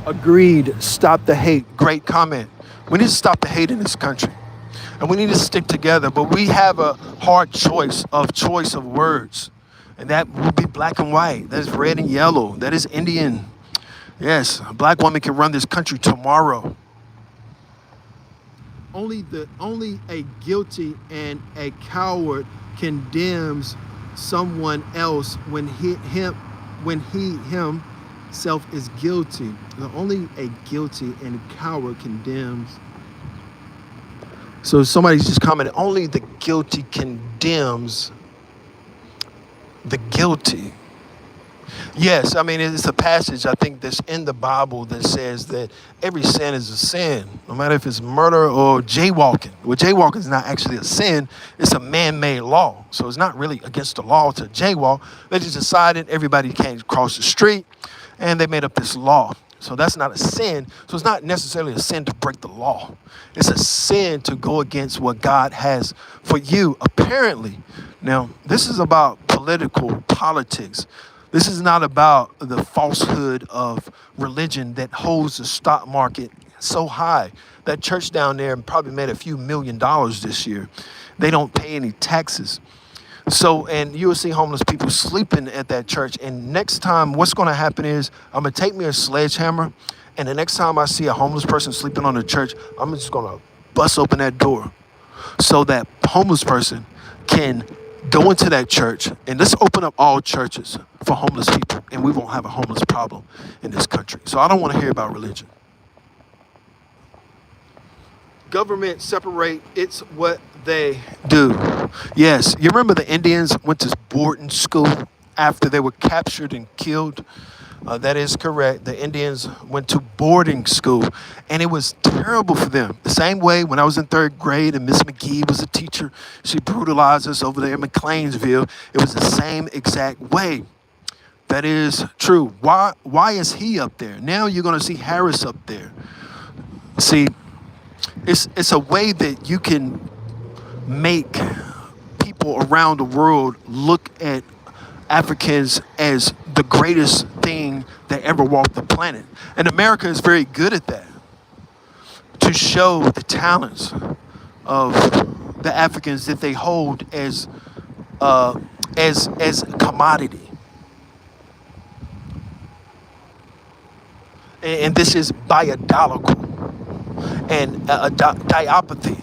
Agreed. Stop the hate. Great comment. We need to stop the hate in this country. And we need to stick together. But we have a hard choice of words. And that will be black and white. That is red and yellow. That is Indian. Yes, a black woman can run this country tomorrow. Only a guilty and a coward condemns someone else when he himself is guilty. Only a guilty and coward condemns. So somebody's just commented, only the guilty condemns the guilty. Yes, I mean, it's a passage, I think, that's in the Bible that says that every sin is a sin, no matter if it's murder or jaywalking. Well, jaywalking is not actually a sin. It's a man-made law. So it's not really against the law to jaywalk. They just decided everybody can't cross the street, and they made up this law. So that's not a sin. So it's not necessarily a sin to break the law. It's a sin to go against what God has for you, apparently. Now, this is about politics. This is not about the falsehood of religion that holds the stock market so high. That church down there probably made a few $1 million this year. They don't pay any taxes. So, and you'll see homeless people sleeping at that church. And next time, what's going to happen is I'm going to take me a sledgehammer. And the next time I see a homeless person sleeping on the church, I'm just going to bust open that door so that homeless person can Go into that church and let's open up all churches for homeless people, and we won't have a homeless problem in this country. So I don't want to hear about religion. Government separate, it's what they do. Yes, you remember the Indians went to boarding school after they were captured and killed? That is correct. The Indians went to boarding school, and it was terrible for them. The same way when I was in third grade and Miss McGee was a teacher, she brutalized us over there in McLeansville. It was the same exact way. That is true. Why is he up there? Now you're going to see Harris up there. See, it's a way that you can make people around the world look at Africans as the greatest thing that ever walked the planet. And America is very good at that, to show the talents of the Africans that they hold as commodity. And this is diabolical and diopathy.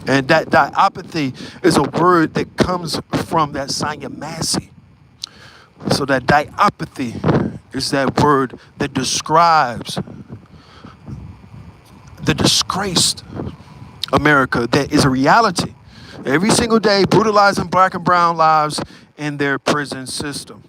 And that diopathy is a word that comes from that Sayamasi. So that diopathy is that word that describes the disgraced America that is a reality. Every single day, brutalizing black and brown lives in their prison system.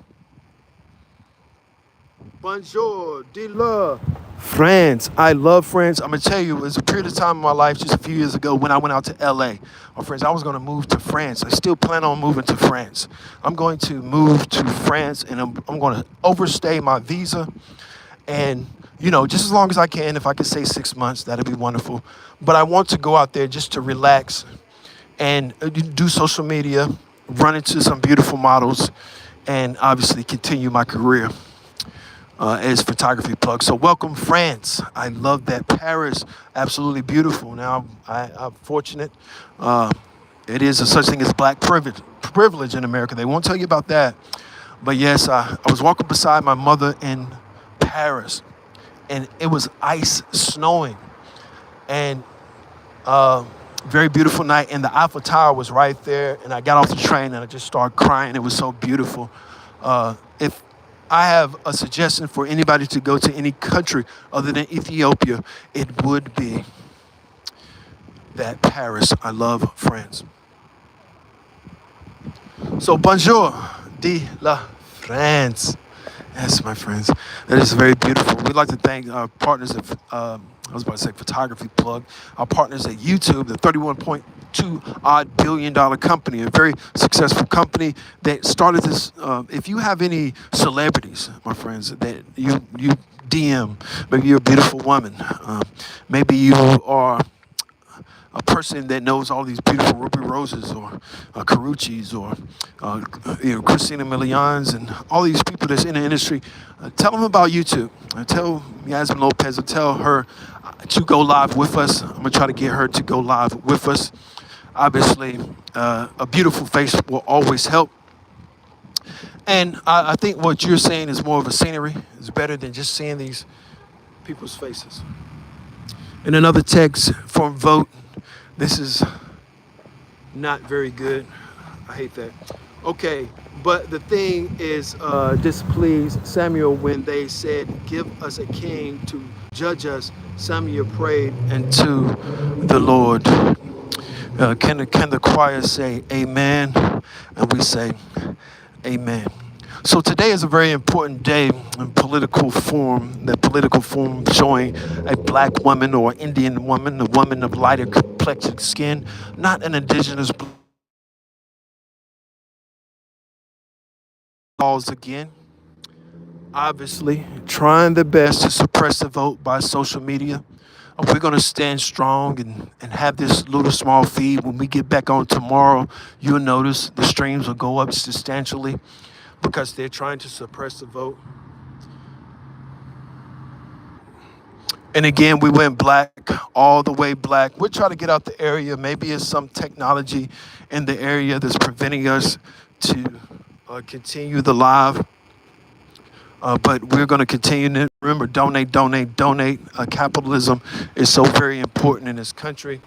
Bonjour, de la France. I love France. I'm going to tell you, it was a period of time in my life just a few years ago when I went out to LA. My friends, I was going to move to France. I still plan on moving to France. I'm going to move to France, and I'm going to overstay my visa. And, you know, just as long as I can, if I could say 6 months, that'd be wonderful. But I want to go out there just to relax and do social media, run into some beautiful models, and obviously continue my career as photography plug. So welcome, France. I love that. Paris, absolutely beautiful. Now, I'm fortunate. It is a such thing as black privilege in America. They won't tell you about that. But yes, I was walking beside my mother in Paris, and it was ice snowing. And very beautiful night, and the Eiffel Tower was right there, and I got off the train, and I just started crying. It was so beautiful. If I have a suggestion for anybody to go to any country other than Ethiopia, it would be that Paris. I love France. So bonjour de la France. Yes, my friends. That is very beautiful. We'd like to thank our partners at, I was about to say photography plug, our partners at YouTube, the 31.2 odd billion dollar company, a very successful company that started this. If you have any celebrities, my friends, that you DM, maybe you're a beautiful woman, maybe you are a person that knows all these beautiful Ruby Roses or Carucci's or Christina Milians and all these people that's in the industry, tell them about YouTube. Tell Yasmin Lopez, tell her to go live with us. I'm going to try to get her to go live with us. Obviously, a beautiful face will always help. And I think what you're saying is more of a scenery. It's better than just seeing these people's faces. And another text from Vote. This is not very good. I hate that. Okay, but the thing is, displeased Samuel when they said, "Give us a king to judge us." Samuel prayed unto the Lord. Can the choir say amen? And we say amen. So today is a very important day in political form, the political form showing a black woman or Indian woman, a woman of lighter complexion skin, not an indigenous laws again. Obviously, trying their best to suppress the vote by social media. We're going to stand strong and have this little small feed. When we get back on tomorrow, you'll notice the streams will go up substantially because they're trying to suppress the vote. And again, we went black, all the way black. We'll try to get out the area. Maybe it's some technology in the area that's preventing us to continue the live. But we're going to continue to remember, donate. Capitalism is so very important in this country.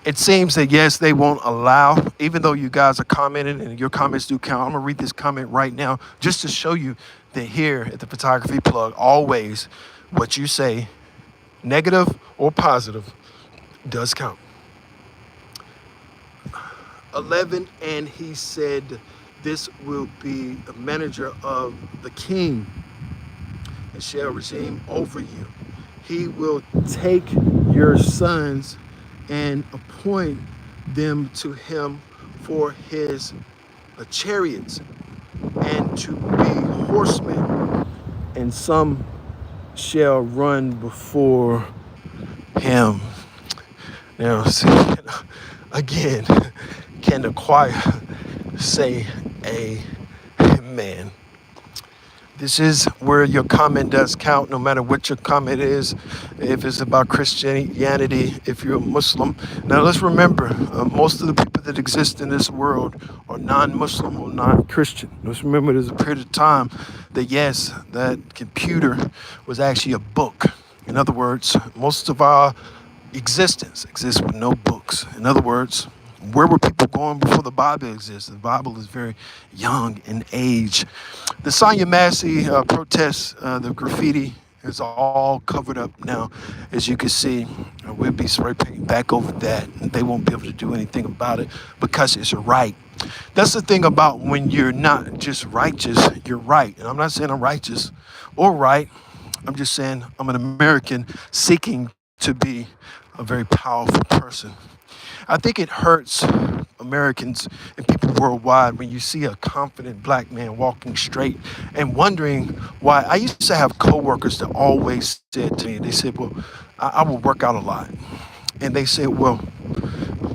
It seems that, yes, they won't allow, even though you guys are commenting and your comments do count. I'm going to read this comment right now just to show you that here at the Photography Plug, always what you say, negative or positive, does count. 11, and he said, this will be a manager of the king and shall regime over you. He will take your sons and appoint them to him for his chariots and to be horsemen, and some shall run before him. Now, see, again, can the choir say amen? This is where your comment does count, no matter what your comment is. If it's about Christianity, if you're a Muslim. Now let's remember, most of the people that exist in this world are non-Muslim or non-Christian. Let's remember there's a period of time that, yes, that computer was actually a book. In other words, most of our existence exists with no books. In other words, where were people going before the Bible existed? The Bible is very young in age. The Sonia Massey protests, the graffiti is all covered up now. As you can see, we'll be spray painting back over that. And they won't be able to do anything about it because it's right. That's the thing about when you're not just righteous, you're right. And I'm not saying I'm righteous or right. I'm just saying I'm an American seeking to be a very powerful person. I think it hurts Americans and people worldwide when you see a confident black man walking straight and wondering why. I used to have coworkers that always said to me, they said, well, I will work out a lot. And they said, well,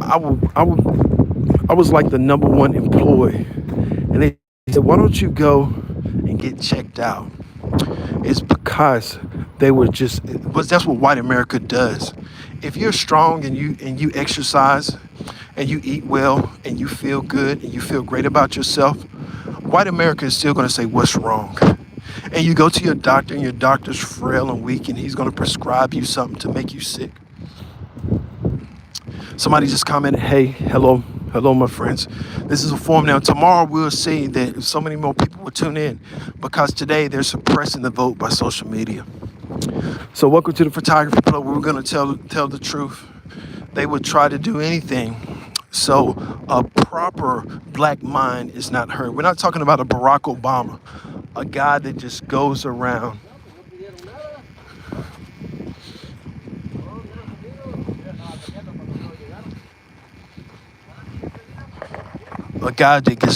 I was like the number one employee. And they said, why don't you go and get checked out? It's because they were just, that's what white America does. If you're strong and you exercise and you eat well and you feel good and you feel great about yourself, white America is still going to say what's wrong. And you go to your doctor and your doctor's frail and weak and he's going to prescribe you something to make you sick. Somebody just commented, hey, hello, my friends. This is a forum now. Tomorrow we'll see that so many more people will tune in because today they're suppressing the vote by social media. So welcome to the Photography Club. We're going to tell the truth. They would try to do anything so a proper black mind is not heard. We're not talking about a Barack Obama, a guy that just goes around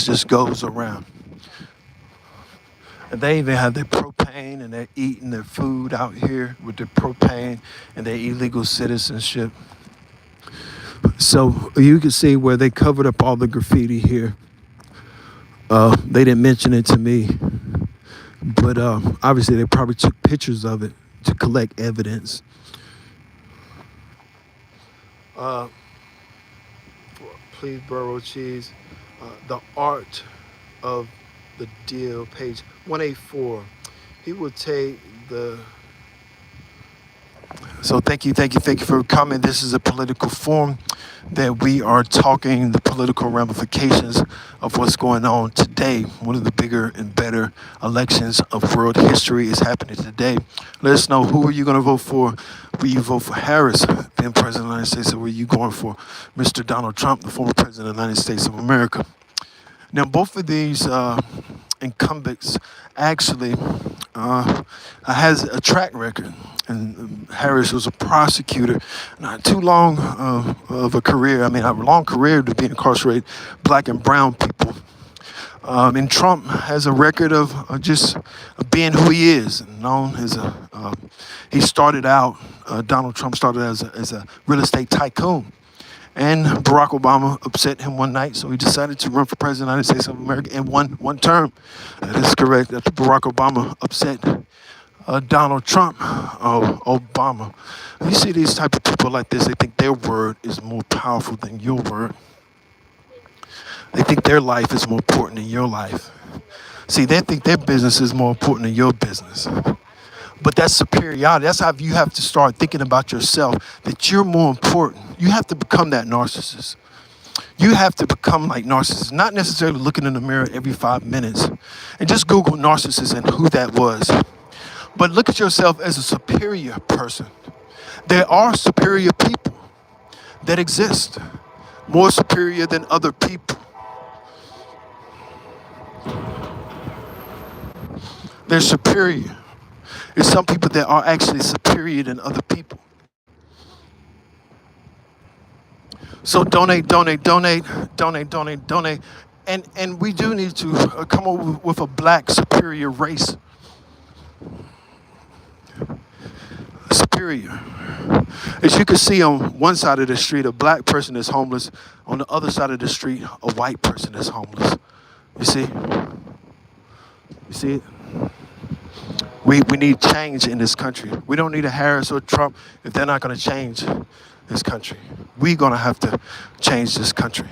just goes around. And they even have their propane and they're eating their food out here with their propane and their illegal citizenship. So you can see where they covered up all the graffiti here. They didn't mention it to me, but obviously they probably took pictures of it to collect evidence. Please, Burrow Cheese. The art of the deal, page 184. He will take the. So thank you for coming. This is a political forum that we are talking the political ramifications of what's going on today. One of the bigger and better elections of world history is happening today. Let us know, who are you going to vote for? Will you vote for Harris, then President of the United States, or were you going for Mr. Donald Trump, the former President of the United States of America? Now, both of these incumbents actually has a track record. And Harris was a prosecutor, not too long of a career. I mean, a long career to be incarcerated black and brown people. And Trump has a record of just being who he is, known as he started out, Donald Trump started as a real estate tycoon. And Barack Obama upset him one night, so he decided to run for president of the United States of America in one term. That is correct. After Barack Obama upset Donald Trump, Obama. You see these type of people like this, they think their word is more powerful than your word. They think their life is more important than your life. See, they think their business is more important than your business. But that's superiority. That's how you have to start thinking about yourself, that you're more important. You have to become that narcissist. You have to become like narcissists, not necessarily looking in the mirror every 5 minutes. And just Google narcissist and who that was. But look at yourself as a superior person. There are superior people that exist, more superior than other people. They're superior. There's some people that are actually superior than other people. So donate, donate, donate, donate, donate, donate. And we do need to come up with a black superior race. Superior. As you can see on one side of the street, a black person is homeless. On the other side of the street, a white person is homeless. You see? You see it? We need change in this country. We don't need a Harris or Trump if they're not going to change this country. We're going to have to change this country.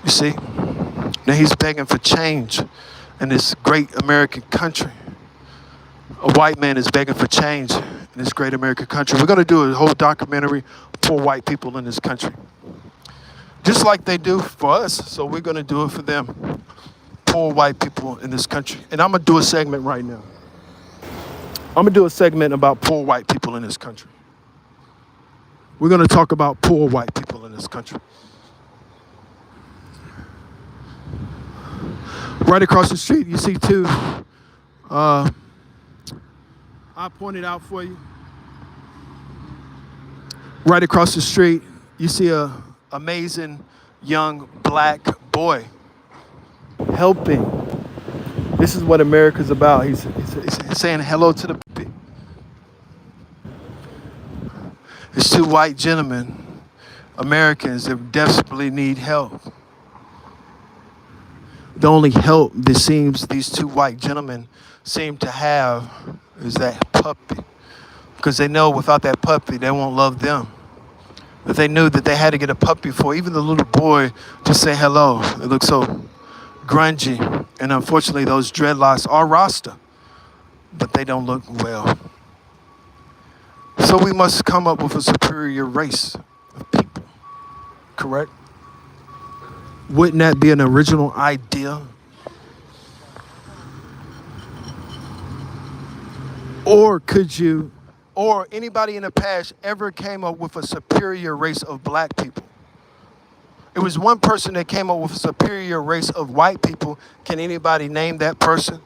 You see? Now he's begging for change in this great American country. A white man is begging for change in this great American country. We're going to do a whole documentary for white people in this country. Just like they do for us, so we're going to do it for them. Poor white people in this country. And I'm going to do a segment right now. I'm going to do a segment about poor white people in this country. We're going to talk about poor white people in this country. Right across the street, you see two. I pointed out for you. Right across the street, you see a amazing young black boy helping. This is what America's about. He's saying hello to the people. It's two white gentlemen, Americans, that desperately need help. The only help that seems these two white gentlemen seem to have is that puppy. Because they know without that puppy, they won't love them. But they knew that they had to get a puppy for even the little boy to say hello. It looks so grungy. And unfortunately, those dreadlocks are Rasta. But they don't look well. So we must come up with a superior race of people. Correct? Wouldn't that be an original idea? Or could you, or anybody in the past ever came up with a superior race of black people? It was one person that came up with a superior race of white people. Can anybody name that person?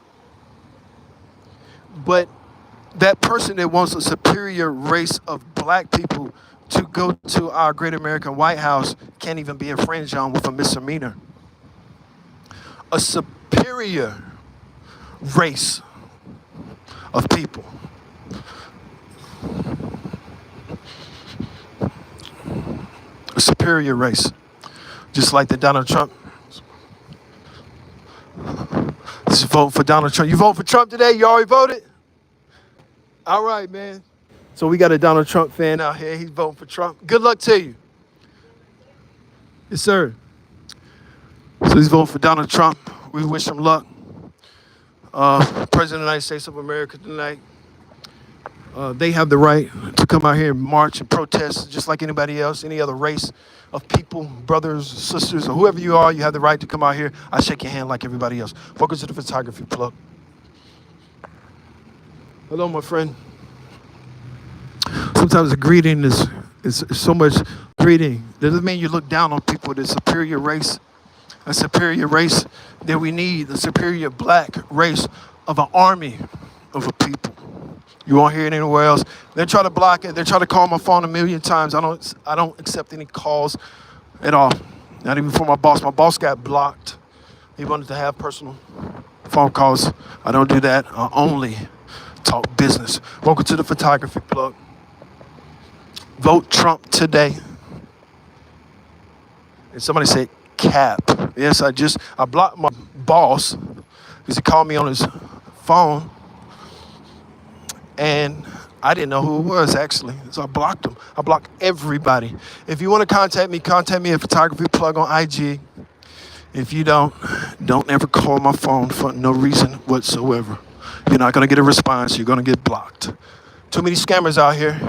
But that person that wants a superior race of black people to go to our great American White House can't even be infringed on with a misdemeanor. A superior race of people. A superior race. Just like the Donald Trump. Just vote for Donald Trump. You vote for Trump today? You already voted? All right, man. So we got a Donald Trump fan out here. He's voting for Trump. Good luck to you. Yes, sir. So he's voting for Donald Trump. We wish him luck. President of the United States of America tonight. They have the right to come out here and march and protest just like anybody else, any other race of people, brothers, sisters, or whoever you are. You have the right to come out here. I shake your hand like everybody else. Welcome to the Photography Plug. Hello, my friend. Sometimes a greeting is so much greeting. Doesn't mean you look down on people with a superior race that we need, a superior black race of an army of a people. You won't hear it anywhere else. They try to block it. They try to call my phone a million times. I don't accept any calls at all. Not even for my boss. My boss got blocked. He wanted to have personal phone calls. I don't do that. I only talk business. Welcome to the Photography Plug. Vote Trump today. And somebody said Cap. Yes, I blocked my boss because he called me on his phone. And I didn't know who it was, actually. So I blocked him. I blocked everybody. If you want to contact me at Photography Plug on IG. If you don't, Don't ever call my phone for no reason whatsoever. You're not going to get a response. You're going to get blocked. Too many scammers out here.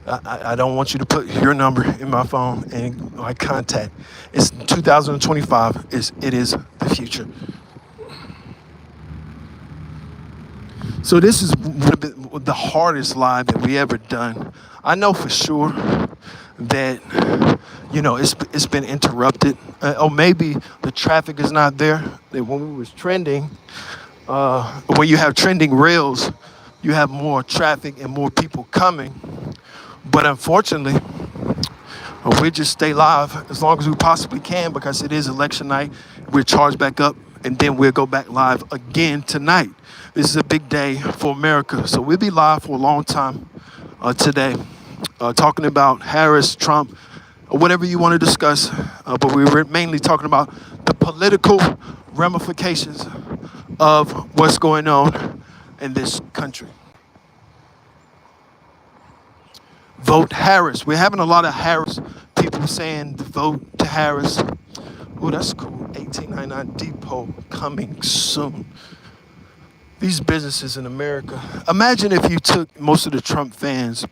I don't want you to put your number in my phone and my contact. It's 2025. It is the future. So this is the hardest lie that we ever done. I know for sure that it's been interrupted, or maybe the traffic is not there. That when we was trending, when you have trending reels, you have more traffic and more people coming. But unfortunately, we just stay live as long as we possibly can because it is election night. We're charged back up, and then we'll go back live again tonight. This is a big day for America. So we'll be live for a long time today, talking about Harris, Trump, or whatever you want to discuss. But we're mainly talking about the political ramifications of what's going on in this country. Vote Harris. We're having a lot of Harris people saying vote to Harris. Oh, that's cool. 1899 Depot coming soon. These businesses in America. Imagine if you took most of the Trump fans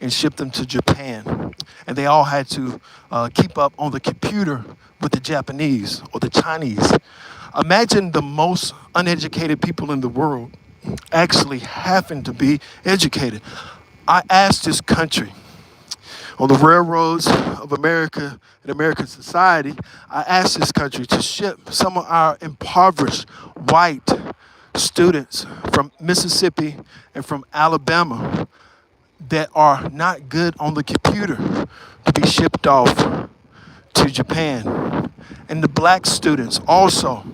and shipped them to Japan, and they all had to keep up on the computer with the Japanese or the Chinese. Imagine the most uneducated people in the world actually having to be educated. I asked this country, on the railroads of America and American society, I asked this country to ship some of our impoverished white students from Mississippi and from Alabama that are not good on the computer to be shipped off to Japan. And the black students also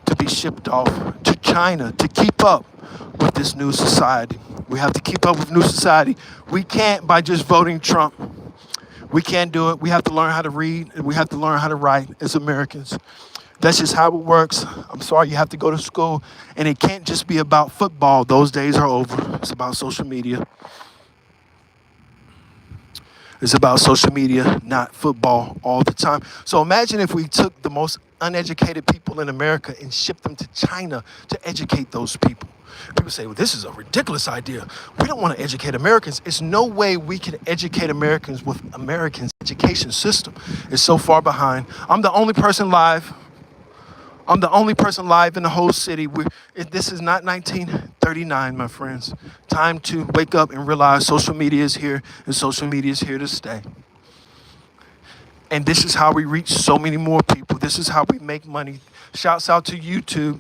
to be shipped off to China to keep up with this new society. We have to keep up with new society. We can't by just voting Trump. We can't do it. We have to learn how to read and we have to learn how to write as Americans. That's just how it works. I'm sorry, you have to go to school. And it can't just be about football. Those days are over. It's about social media. It's about social media, not football all the time. So imagine if we took the most uneducated people in America and shipped them to China to educate those people. People say, well, this is a ridiculous idea. We don't want to educate Americans. It's no way we can educate Americans with Americans' education system. It's so far behind. I'm the only person live. I'm the only person live in the whole city. This is not 1939, my friends. Time to wake up and realize social media is here and social media is here to stay. And this is how we reach so many more people. This is how we make money. Shouts out to YouTube.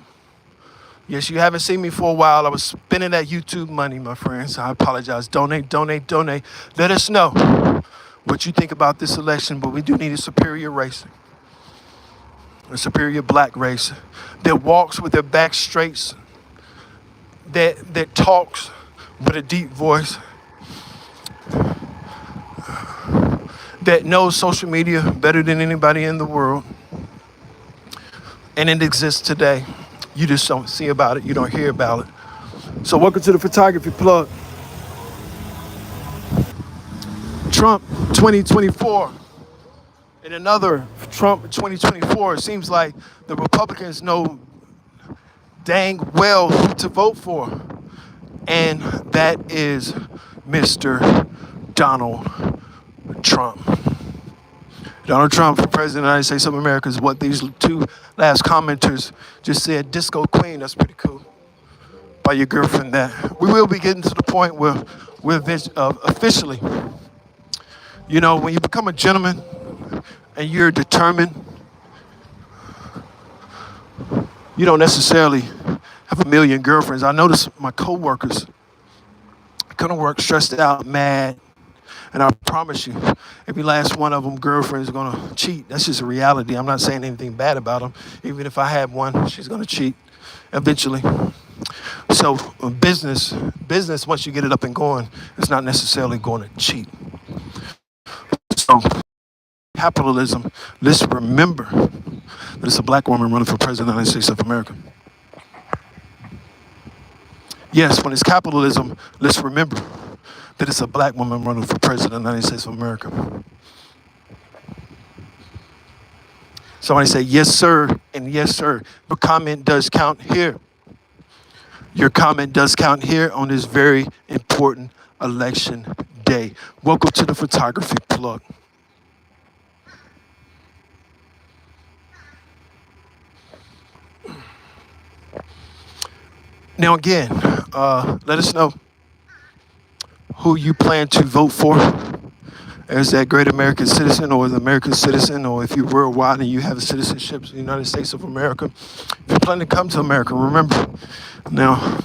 Yes, you haven't seen me for a while. I was spending that YouTube money, my friends. I apologize. Donate, donate, donate. Let us know what you think about this election, but we do need a superior race. A superior black race that walks with their back straight, that talks with a deep voice, that knows social media better than anybody in the world. And it exists today. You just don't see about it. You don't hear about it. So welcome to the Photography Plug. Trump 2024. And another Trump 2024, it seems like the Republicans know dang well who to vote for. And that is Mr. Donald Trump. Donald Trump for President of the United States of America is what these two last commenters just said. Disco Queen, that's pretty cool. By your girlfriend that. We will be getting to the point where we're officially, when you become a gentleman, and you're determined, you don't necessarily have a million girlfriends. I notice my coworkers come to work stressed out, mad, and I promise you, every last one of them girlfriends are gonna cheat. That's just a reality. I'm not saying anything bad about them. Even if I had one, she's gonna cheat eventually. So business, once you get it up and going, it's not necessarily going to cheat. So capitalism, let's remember that it's a black woman running for president of the United States of America. Yes, when it's capitalism, let's remember that it's a black woman running for president of the United States of America. Somebody say yes, sir, and yes, sir. Your comment does count here. Your comment does count here on this very important election day. Welcome to the Photography Plug. Now again, let us know who you plan to vote for as that great American citizen or the American citizen, or if you're worldwide and you have a citizenship in the United States of America. If you plan to come to America, remember, now,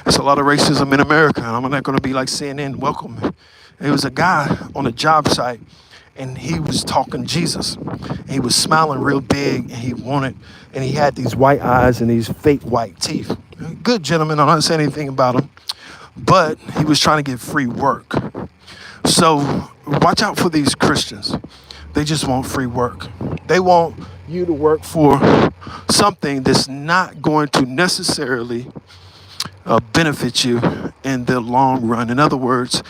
there's a lot of racism in America, and I'm not going to be like CNN, welcome. There was a guy on a job site, and he was talking Jesus. And he was smiling real big, and he had these white eyes and these fake white teeth. Good gentleman, I'm not saying anything about him, but he was trying to get free work. So watch out for these Christians. They just want free work. They want you to work for something that's not going to necessarily benefit you in the long run. In other words,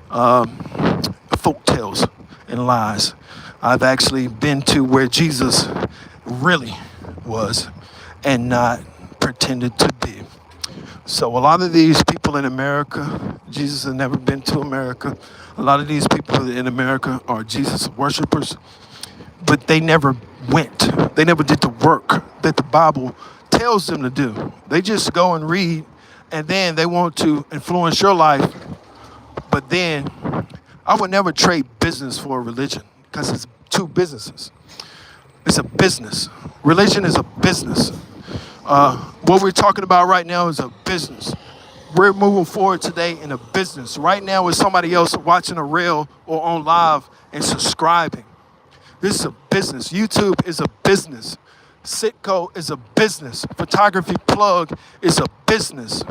folk tales and lies. I've actually been to where Jesus really was and not pretended to be. So a lot of these people in America, Jesus has never been to America. A lot of these people in America are Jesus worshipers, but they never went. They never did the work that the Bible tells them to do. They just go and read, and then they want to influence your life. But then I would never trade business for a religion, because it's two businesses. It's a business. Religion is a business. What we're talking about right now is a business. We're moving forward today in a business. Right now with somebody else watching a reel or on live and subscribing. This is a business. YouTube is a business. Sitco is a business. Photography Plug is a business.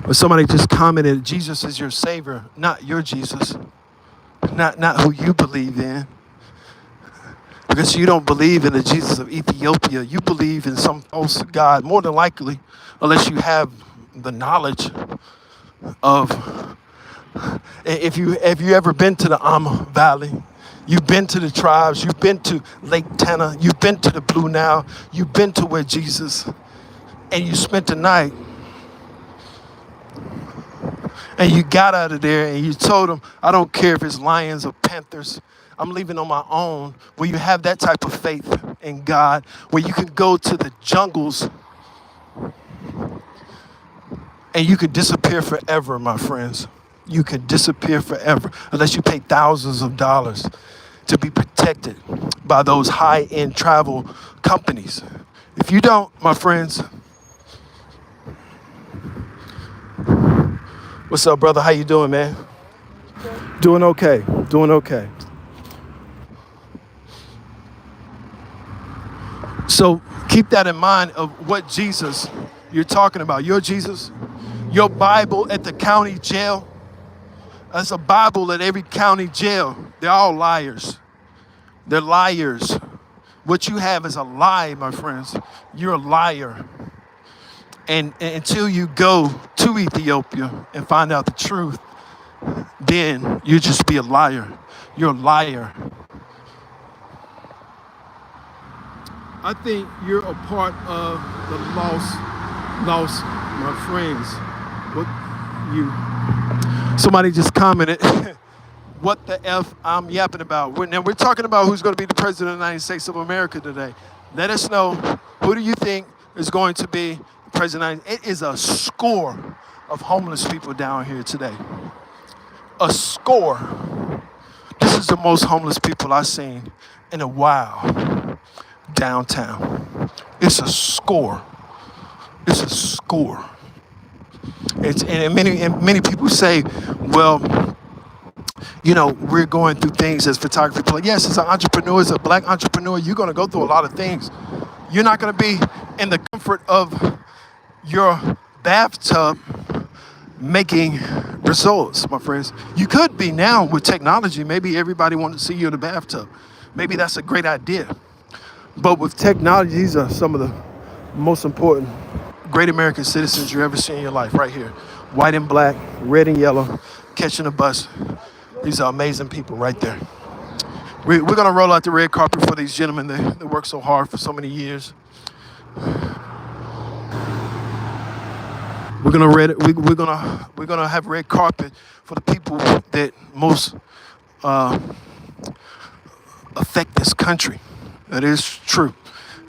But somebody just commented, Jesus is your savior, not your Jesus. Not who you believe in. Because you don't believe in the Jesus of Ethiopia. You believe in some false God, more than likely, unless you have the knowledge of. If you ever been to the Amma Valley, you've been to the tribes, you've been to Lake Tana, you've been to the Blue Nile, you've been to where Jesus, and you spent the night, and you got out of there and you told them, I don't care if it's lions or panthers, I'm leaving on my own. Where you have that type of faith in God, where you can go to the jungles and you could disappear forever, my friends. You could disappear forever unless you pay thousands of dollars to be protected by those high-end travel companies. If you don't, my friends, what's up, brother? How you doing, man? Doing okay. Doing okay. So keep that in mind of what Jesus you're talking about. Your Jesus, your Bible at the county jail. That's a Bible at every county jail. They're all liars. They're liars. What you have is a lie, my friends. You're a liar. And until you go to Ethiopia and find out the truth, then you just be a liar. You're a liar. I think you're a part of the lost, my friends. What you? Somebody just commented, what the F I'm yapping about. We're talking about who's going to be the president of the United States of America today. Let us know, who do you think is going to be the president? It is a score of homeless people down here today. A score. This is the most homeless people I've seen in a while downtown. It's a score. It's a score. And many people say, well, you know, we're going through things as photography people. Yes, as an entrepreneur, as a black entrepreneur, you're going to go through a lot of things. You're not going to be in the comfort of your bathtub making results, my friends. You could be now with technology. Maybe everybody wants to see you in the bathtub. Maybe that's a great idea. But with technology, these are some of the most important great American citizens you ever see in your life, right here. White and black, red and yellow, catching a bus. These are amazing people right there. We're going to roll out the red carpet for these gentlemen that worked so hard for so many years. We're gonna have red carpet for the people that most affect this country. That is true.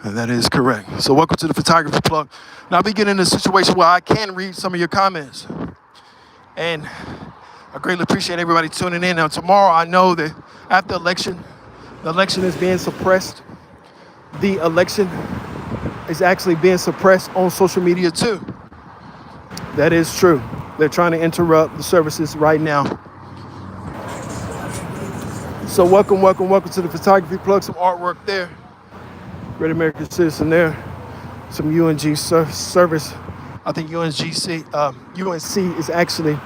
And that is correct. So welcome to the Photography Plug. Now we get in a situation where I can read some of your comments. And I greatly appreciate everybody tuning in. Now tomorrow I know that after the election is being suppressed. The election is actually being suppressed on social media too. That is true. They're trying to interrupt the services right now. So welcome to the Photography Plug. Some artwork there. Great American Citizen there. Some UNG service. I think UNC is actually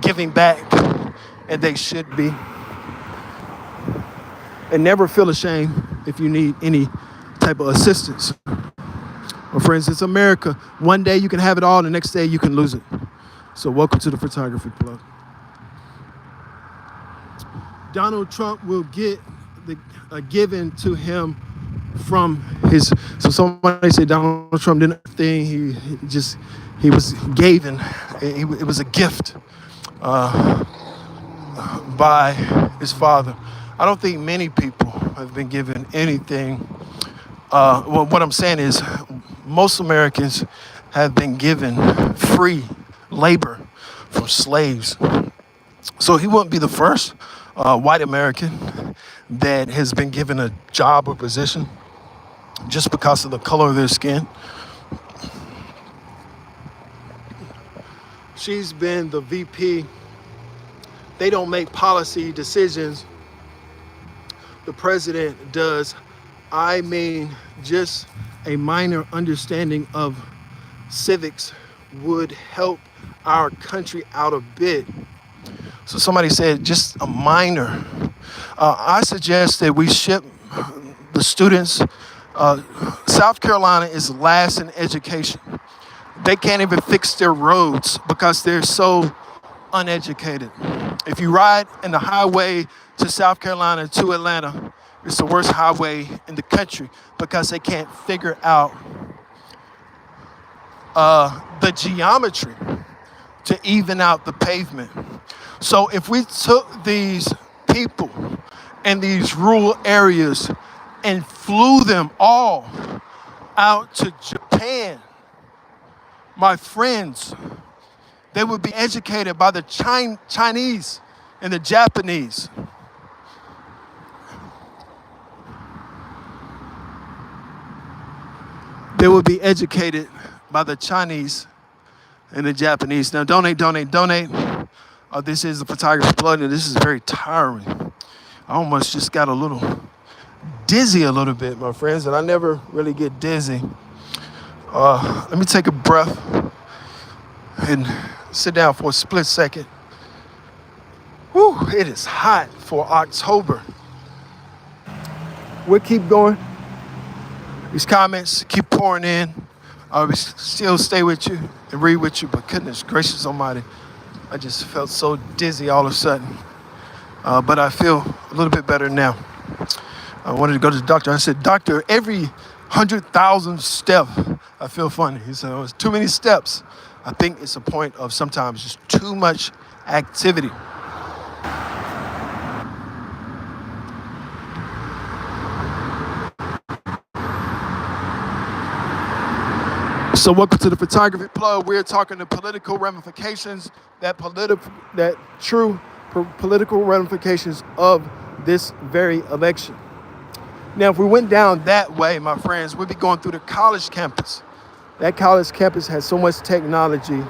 giving back, and they should be. And never feel ashamed if you need any type of assistance. Well, friends, it's America. One day you can have it all, the next day you can lose it. So welcome to the Photography Plug. Donald Trump will get given to him from his. So somebody said Donald Trump didn't thing. He was given. It was a gift by his father. I don't think many people have been given anything. Well, what I'm saying is most Americans have been given free labor from slaves. So he wouldn't be the first white American that has been given a job or position just because of the color of their skin. She's been the VP. They don't make policy decisions. The president does. I mean, just a minor understanding of civics would help our country out a bit. So somebody said just a minor. I suggest that we ship the students. South Carolina is last in education. They can't even fix their roads because they're so uneducated. If you ride in the highway to South Carolina to Atlanta, it's the worst highway in the country because they can't figure out the geometry to even out the pavement. So if we took these people in these rural areas and flew them all out to Japan, my friends, they would be educated by the Chinese and the Japanese. They would be educated by the Chinese and the Japanese. Now, donate. This is the Photography Plug, and this is very tiring. I almost just got a little dizzy a little bit, my friends, and I never really get dizzy. Let me take a breath and sit down for a split second. Whew, it is hot for October. We'll keep going. These comments keep pouring in. I will still stay with you and read with you, but goodness gracious almighty, I just felt so dizzy all of a sudden. But I feel a little bit better now. I wanted to go to the doctor. I said, doctor, every 100,000 steps, I feel funny. He said, oh, it's too many steps. I think it's a point of sometimes just too much activity. So welcome to the Photography Plug. We're talking the political ramifications, political ramifications of this very election. Now, if we went down that way, my friends, we'd be going through the college campus. That college campus has so much technology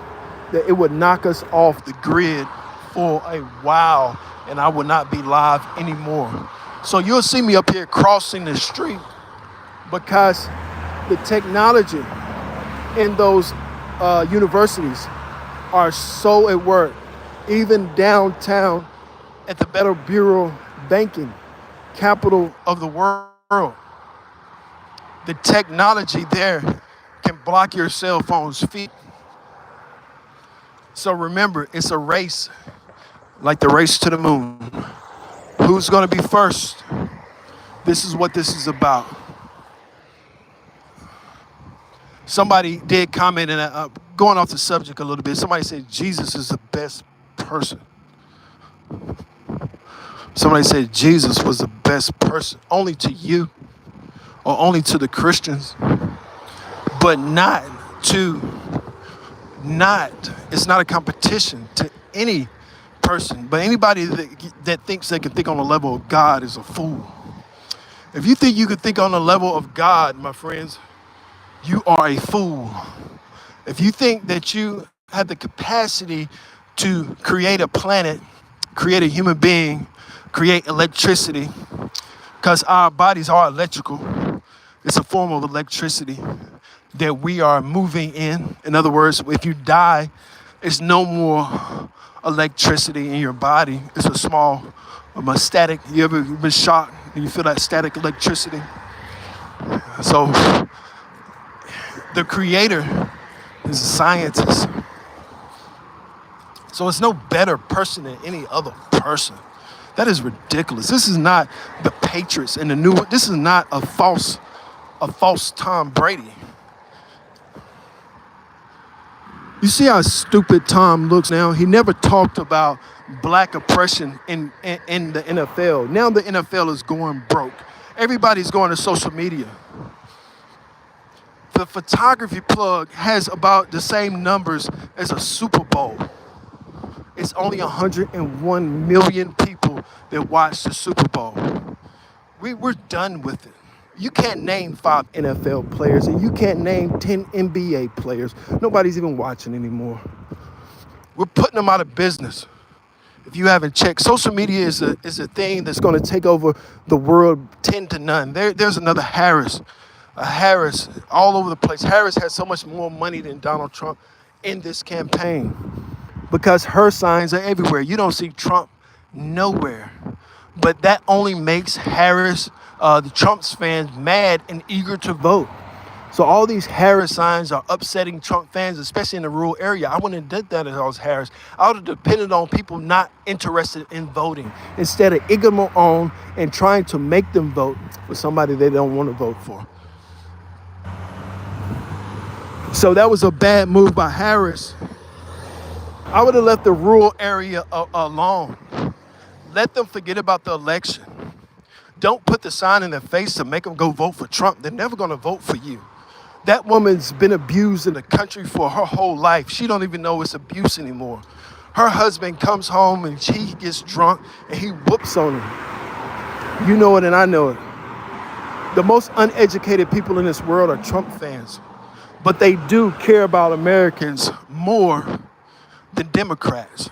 that it would knock us off the grid for a while, and I would not be live anymore. So you'll see me up here crossing the street because the technology in those universities are so at work. Even downtown at the Better Bureau Banking, capital of the world, the technology there can block your cell phone's feet. So remember, it's a race like the race to the moon. Who's going to be first? This is what this is about. Somebody did comment, and going off the subject a little bit, somebody said Jesus is the best person. Somebody said Jesus was the best person only to you or only to the Christians, but it's not a competition to any person, but anybody that thinks they can think on the level of God is a fool. If you think you can think on the level of God, my friends, you are a fool. If you think that you have the capacity to create a planet, create a human being, create electricity, because our bodies are electrical. It's a form of electricity that we are moving in. In other words, if you die, it's no more electricity in your body. It's a small, static. You ever been shocked and you feel that static electricity? So the creator is a scientist. So it's no better person than any other person. That is ridiculous. This is not the Patriots and the new. This is not a false Tom Brady. You see how stupid Tom looks now? He never talked about black oppression in the NFL. Now the NFL is going broke. Everybody's going to social media. The photography plug has about the same numbers as a Super Bowl. It's only 101 million people that watch the Super Bowl. We're done with it. You can't name 5 NFL players, and you can't name 10 NBA players. Nobody's even watching anymore. We're putting them out of business. If you haven't checked, social media is a thing that's going to take over the world 10 to none. There's another Harris. Harris all over the place. Harris has so much more money than Donald Trump in this campaign because her signs are everywhere. You don't see Trump nowhere. But that only makes Harris, the Trump's fans, mad and eager to vote. So all these Harris signs are upsetting Trump fans, especially in the rural area. I wouldn't have did that if I was Harris. I would have depended on people not interested in voting instead of egging them on and trying to make them vote for somebody they don't want to vote for. So that was a bad move by Harris. I would have left the rural area alone. Let them forget about the election. Don't put the sign in their face to make them go vote for Trump. They're never going to vote for you. That woman's been abused in the country for her whole life. She don't even know it's abuse anymore. Her husband comes home and she gets drunk and he whoops on her. You know it and I know it. The most uneducated people in this world are Trump fans. But they do care about Americans more than Democrats.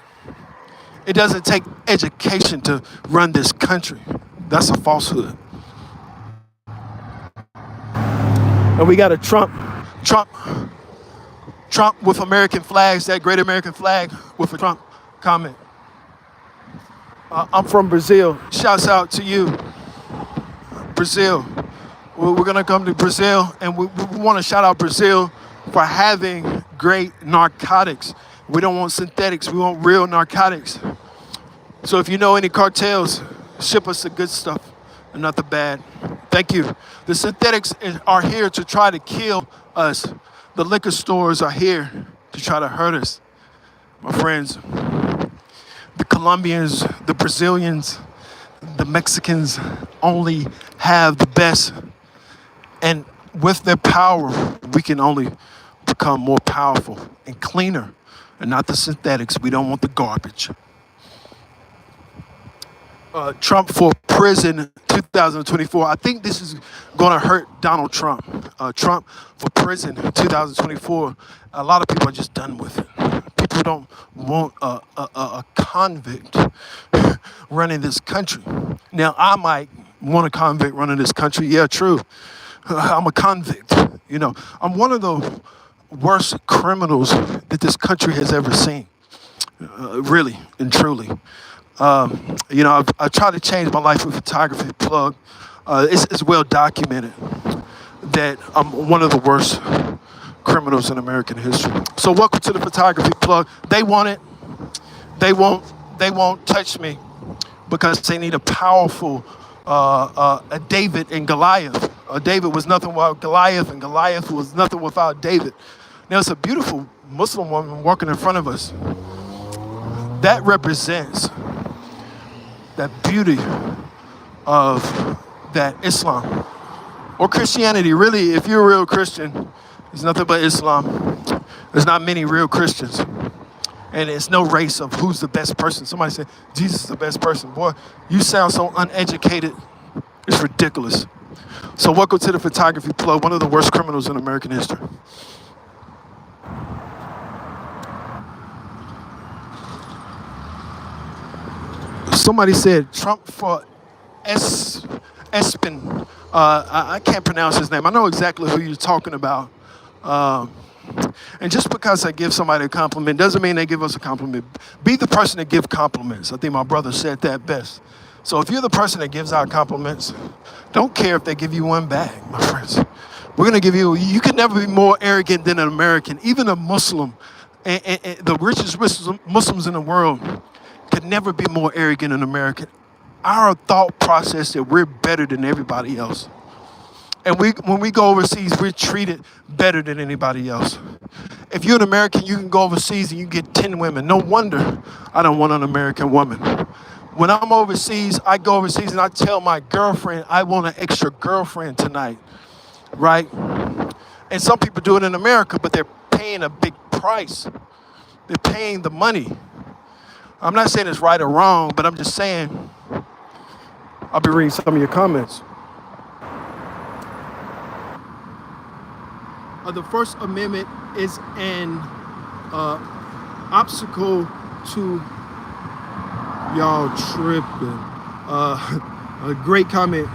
It doesn't take education to run this country. That's a falsehood. And we got a Trump with American flags, that great American flag with a Trump comment. I'm from Brazil. Shouts out to you, Brazil. We're going to come to Brazil, and we want to shout out Brazil for having great narcotics. We don't want synthetics. We want real narcotics. So if you know any cartels, ship us the good stuff and not the bad. Thank you. The synthetics are here to try to kill us. The liquor stores are here to try to hurt us. My friends, the Colombians, the Brazilians, the Mexicans only have the best. And with their power, we can only become more powerful and cleaner and not the synthetics. We don't want the garbage. Trump for prison 2024. I think this is going to hurt Donald Trump. Trump for prison 2024. A lot of people are just done with it. People don't want a convict running this country. Now, I might want a convict running this country. Yeah, true. I'm a convict. You know, I'm one of the worst criminals that this country has ever seen. Really and truly. You know, I've tried to change my life with photography plug. It's well documented that I'm one of the worst criminals in American history. So welcome to the photography plug. They want it. They want they won't touch me because they need a powerful a David and Goliath. David was nothing without Goliath, and Goliath was nothing without David. Now, it's a beautiful Muslim woman walking in front of us. That represents that beauty of that Islam or Christianity. Really, if you're a real Christian, there's nothing but Islam. There's not many real Christians. And it's no race of who's the best person. Somebody said, Jesus is the best person. Boy, you sound so uneducated. It's ridiculous. So welcome to the photography plug, one of the worst criminals in American history. Somebody said Trump for Espen. I can't pronounce his name. I know exactly who you're talking about. And just because I give somebody a compliment doesn't mean they give us a compliment. Be the person that gives compliments. I think my brother said that best. So if you're the person that gives out compliments, don't care if they give you one back, my friends. We're going to give you can never be more arrogant than an American. Even a Muslim, and the richest Muslims in the world could never be more arrogant than an American. Our thought process that we're better than everybody else. And when we go overseas, we're treated better than anybody else. If you're an American, you can go overseas and you get 10 women. No wonder I don't want an American woman. When I'm overseas, I go overseas and I tell my girlfriend, I want an extra girlfriend tonight, right? And some people do it in America, but they're paying a big price. They're paying the money. I'm not saying it's right or wrong, but I'm just saying, I'll be reading some of your comments. The First Amendment is an obstacle to y'all tripping. A great comment.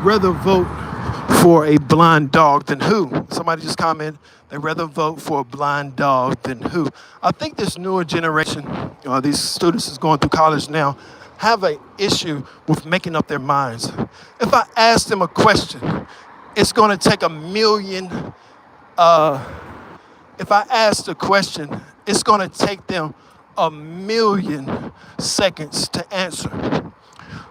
Rather vote for a blind dog than who? Somebody just commented, they'd rather vote for a blind dog than who? I think this newer generation, these students is going through college now, have an issue with making up their minds. If I ask them a question, it's going to take a million. If I ask the question, it's going to take them a million seconds to answer.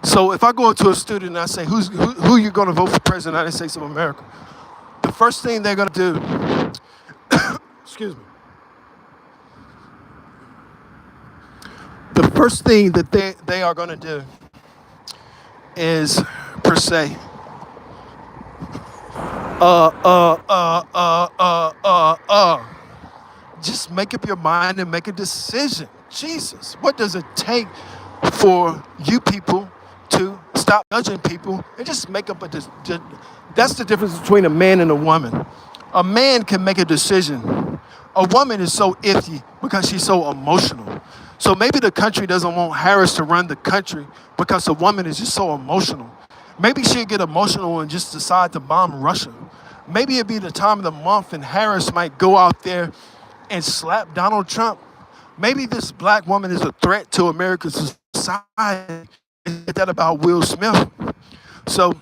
So if I go to a student and I say, who you going to vote for president of the United States of America? The first thing they're going to do, excuse me. The first thing that they are going to do is, per se, just make up your mind and make a decision. Jesus, what does it take for you people to stop judging people and just make up a decision? That's the difference between a man and a woman. A man can make a decision. A woman is so iffy because she's so emotional. So maybe the country doesn't want Harris to run the country because a woman is just so emotional. Maybe she'll get emotional and just decide to bomb Russia. Maybe it'd be the time of the month and Harris might go out there and slap Donald Trump. Maybe this black woman is a threat to America's society. Is that about Will Smith? So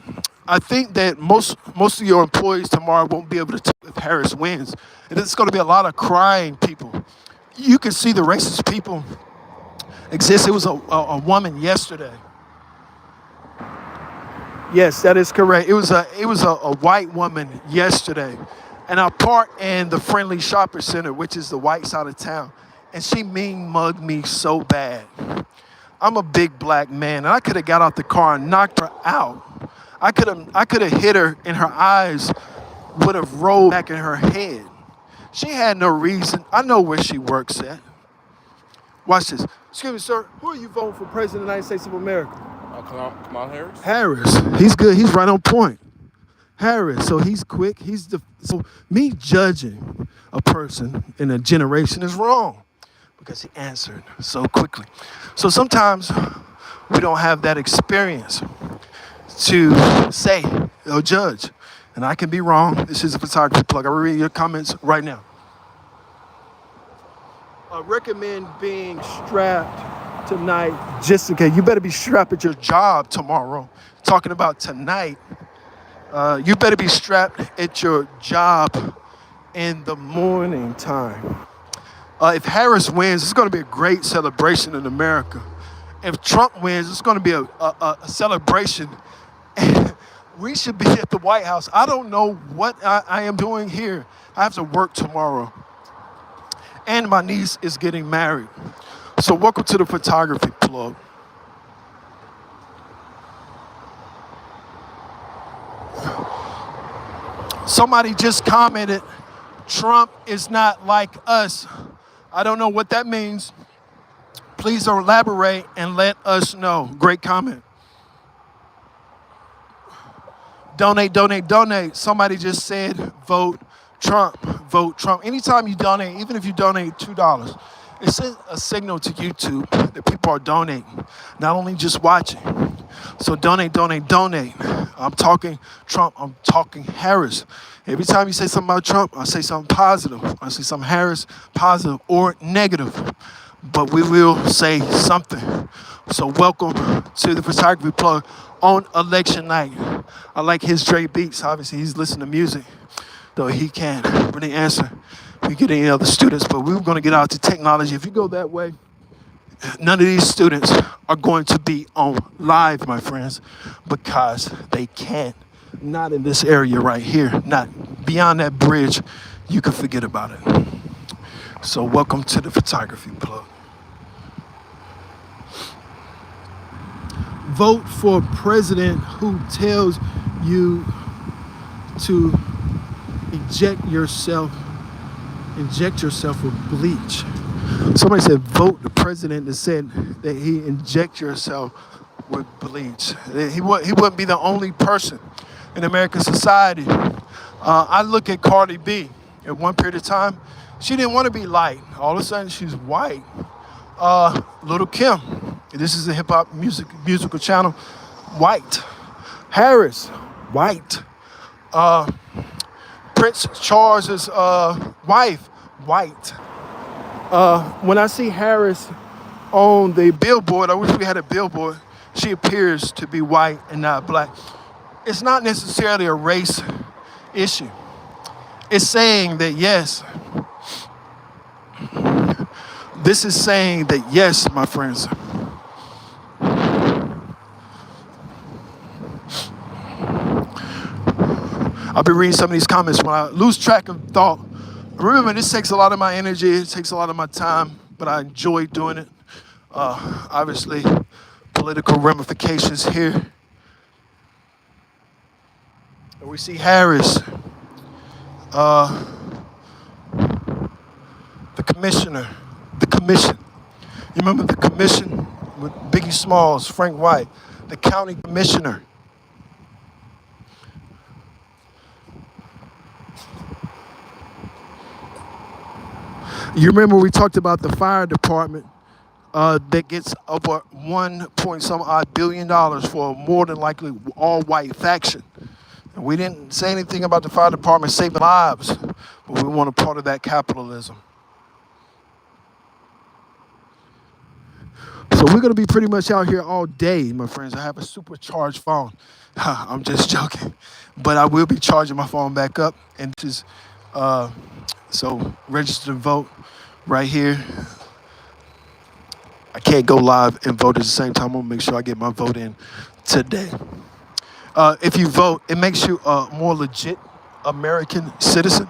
I think that most of your employees tomorrow won't be able to tell if Harris wins. And it's going to be a lot of crying people. You can see the racist people exist. It was a woman yesterday. Yes, that is correct. It was a white woman yesterday, and I parked in the Friendly Shopping Center, which is the white side of town, and she mean mugged me so bad. I'm a big black man, and I could have got out the car and knocked her out. I could have hit her, and her eyes would have rolled back in her head. She had no reason. I know where she works at. Watch this. Excuse me, sir. Who are you voting for president of the United States of America? Kamala Harris? Harris. He's good. He's right on point. Harris. So he's quick. So me judging a person in a generation is wrong because he answered so quickly. So sometimes we don't have that experience to say or judge. And I can be wrong. This is a photography plug. I will read your comments right now. I recommend being strapped tonight just in case. You better be strapped at your job tomorrow. Talking about tonight. You better be strapped at your job in the morning time. If Harris wins, it's going to be a great celebration in America. If Trump wins, it's going to be a celebration. We should be at the White House. I don't know what I am doing here. I have to work tomorrow. And my niece is getting married. So welcome to the photography plug. Somebody just commented, Trump is not like us. I don't know what that means. Please elaborate and let us know. Great comment. Donate, donate, donate. Somebody just said, vote Trump, vote Trump. Anytime you donate, even if you donate $2, it's a signal to YouTube that people are donating, not only just watching. So donate, donate, donate. I'm talking Trump, I'm talking Harris. Every time you say something about Trump, I say something positive. I say something Harris, positive or negative. But we will say something. So welcome to the photography plug on election night. I like his Dre beats. Obviously, he's listening to music, though he can't really answer if you get any other students. But we're going to get out to technology. If you go that way, none of these students are going to be on live, my friends, because they can't. Not in this area right here. Not beyond that bridge. You can forget about it. So welcome to the photography plug. Vote for a president who tells you to inject yourself with bleach. Somebody said vote the president that said that he inject yourself with bleach. He wouldn't be the only person in American society. I look at Cardi B. At one period of time, she didn't want to be light. All of a sudden, she's white. Little Kim. This is a hip-hop musical channel. White. Harris. White. Prince Charles's wife. White. When I see Harris on the billboard, I wish we had a billboard. She appears to be white and not black. It's not necessarily a race issue. It's saying that, yes, this is saying that, yes, my friends, I'll be reading some of these comments when I lose track of thought. Remember, this takes a lot of my energy. It takes a lot of my time, but I enjoy doing it. Obviously, political ramifications here. And we see Harris, the commissioner, the commission. You remember the commission with Biggie Smalls, Frank White, the county commissioner. You remember we talked about the fire department that gets over $1.some billion for a more than likely all-white faction. And we didn't say anything about the fire department saving lives, but we want a part of that capitalism. So we're going to be pretty much out here all day, my friends. I have a supercharged phone. I'm just joking. But I will be charging my phone back up. And just so register to vote right here. I can't go live and vote at the same time. I'm going to make sure I get my vote in today. If you vote, it makes you a more legit American citizen.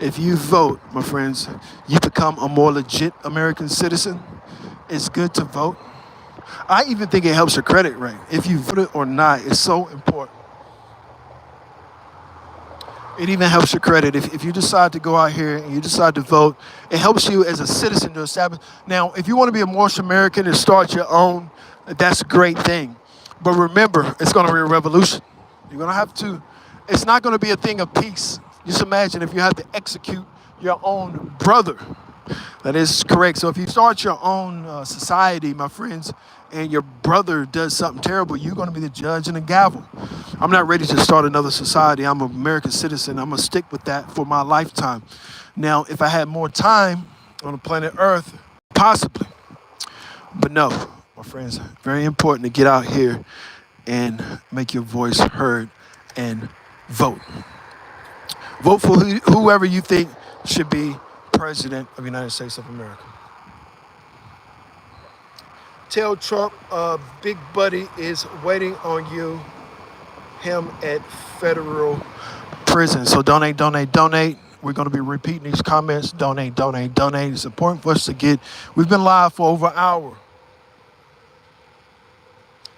If you vote, my friends, you become a more legit American citizen. It's good to vote. I even think it helps your credit rate. If you voted or not, it's so important. It even helps your credit. If you decide to go out here and you decide to vote, it helps you as a citizen to establish. Now, if you want to be a more American and start your own, that's a great thing. But remember, it's going to be a revolution. You're going to have to, it's not going to be a thing of peace. Just imagine if you have to execute your own brother. That is correct. So if you start your own society, my friends, and your brother does something terrible, you're going to be the judge and the gavel. I'm not ready to start another society. I'm an American citizen. I'm going to stick with that for my lifetime. Now, if I had more time on the planet Earth, possibly. But no, my friends, very important to get out here and make your voice heard and vote. Vote for whoever you think should be president of the United States of America. Tell Trump, Big Buddy is waiting on you, him at federal prison. So donate, donate, donate. We're going to be repeating these comments. Donate, donate, donate. It's important for us to get. We've been live for over an hour.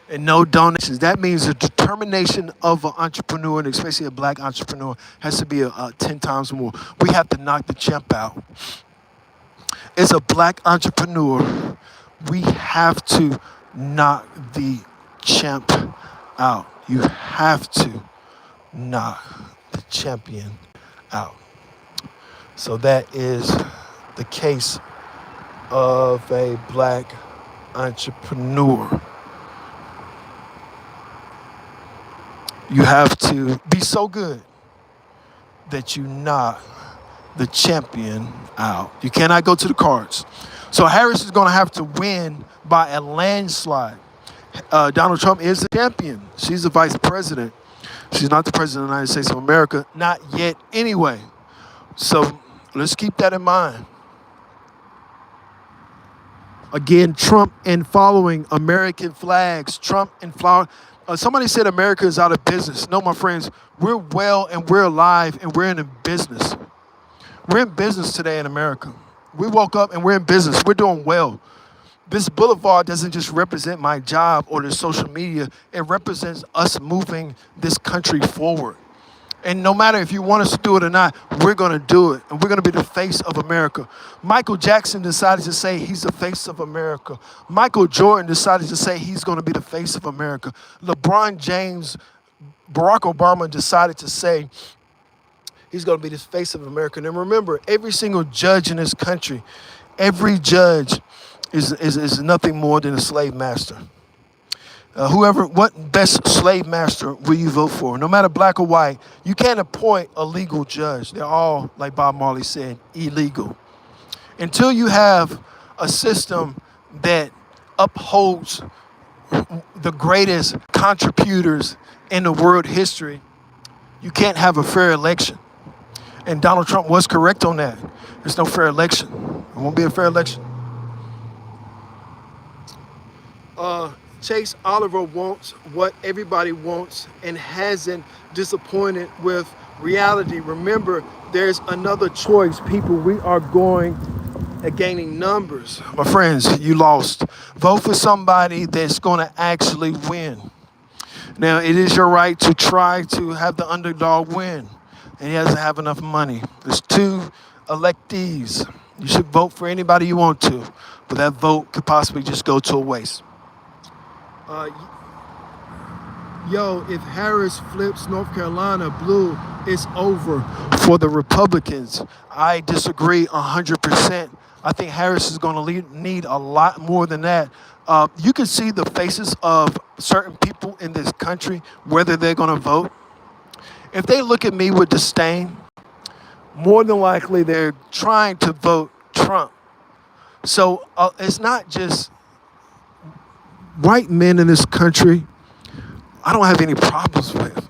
And no donations. That means the determination of an entrepreneur, and especially a black entrepreneur, has to be 10 times more. We have to knock the chimp out. As a black entrepreneur, we have to knock the chimp out. You have to knock the champion out. So that is the case of a black entrepreneur. You have to be so good that you knock the champion out. You cannot go to the cards. So Harris is going to have to win by a landslide. Donald Trump is the champion. She's the vice president. She's not the president of the United States of America. Not yet anyway. So let's keep that in mind. Again, Trump and following American flags. Trump and following. Somebody said America is out of business. No, my friends, we're well and we're alive and we're in business. We're in business today in America. We woke up and we're in business. We're doing well. This boulevard doesn't just represent my job or the social media. It represents us moving this country forward. And no matter if you want us to do it or not, we're going to do it. And we're going to be the face of America. Michael Jackson decided to say he's the face of America. Michael Jordan decided to say he's going to be the face of America. LeBron James, Barack Obama decided to say he's going to be the face of America. And remember, every single judge in this country, every judge is nothing more than a slave master. What best slave master will you vote for? No matter black or white, you can't appoint a legal judge. They're all, like Bob Marley said, illegal. Until you have a system that upholds the greatest contributors in the world history, you can't have a fair election. And Donald Trump was correct on that. There's no fair election. It won't be a fair election. Chase Oliver wants what everybody wants and hasn't disappointed with reality. Remember, there's another choice. People, we are gaining numbers. My friends, you lost. Vote for somebody that's going to actually win. Now, it is your right to try to have the underdog win, and he doesn't have enough money. There's 2 electees. You should vote for anybody you want to, but that vote could possibly just go to a waste. If Harris flips North Carolina blue, it's over for the Republicans. I disagree 100%. I think Harris is going to need a lot more than that. You can see the faces of certain people in this country, whether they're going to vote. If they look at me with disdain, more than likely they're trying to vote Trump. So it's not just white men in this country. I don't have any problems with.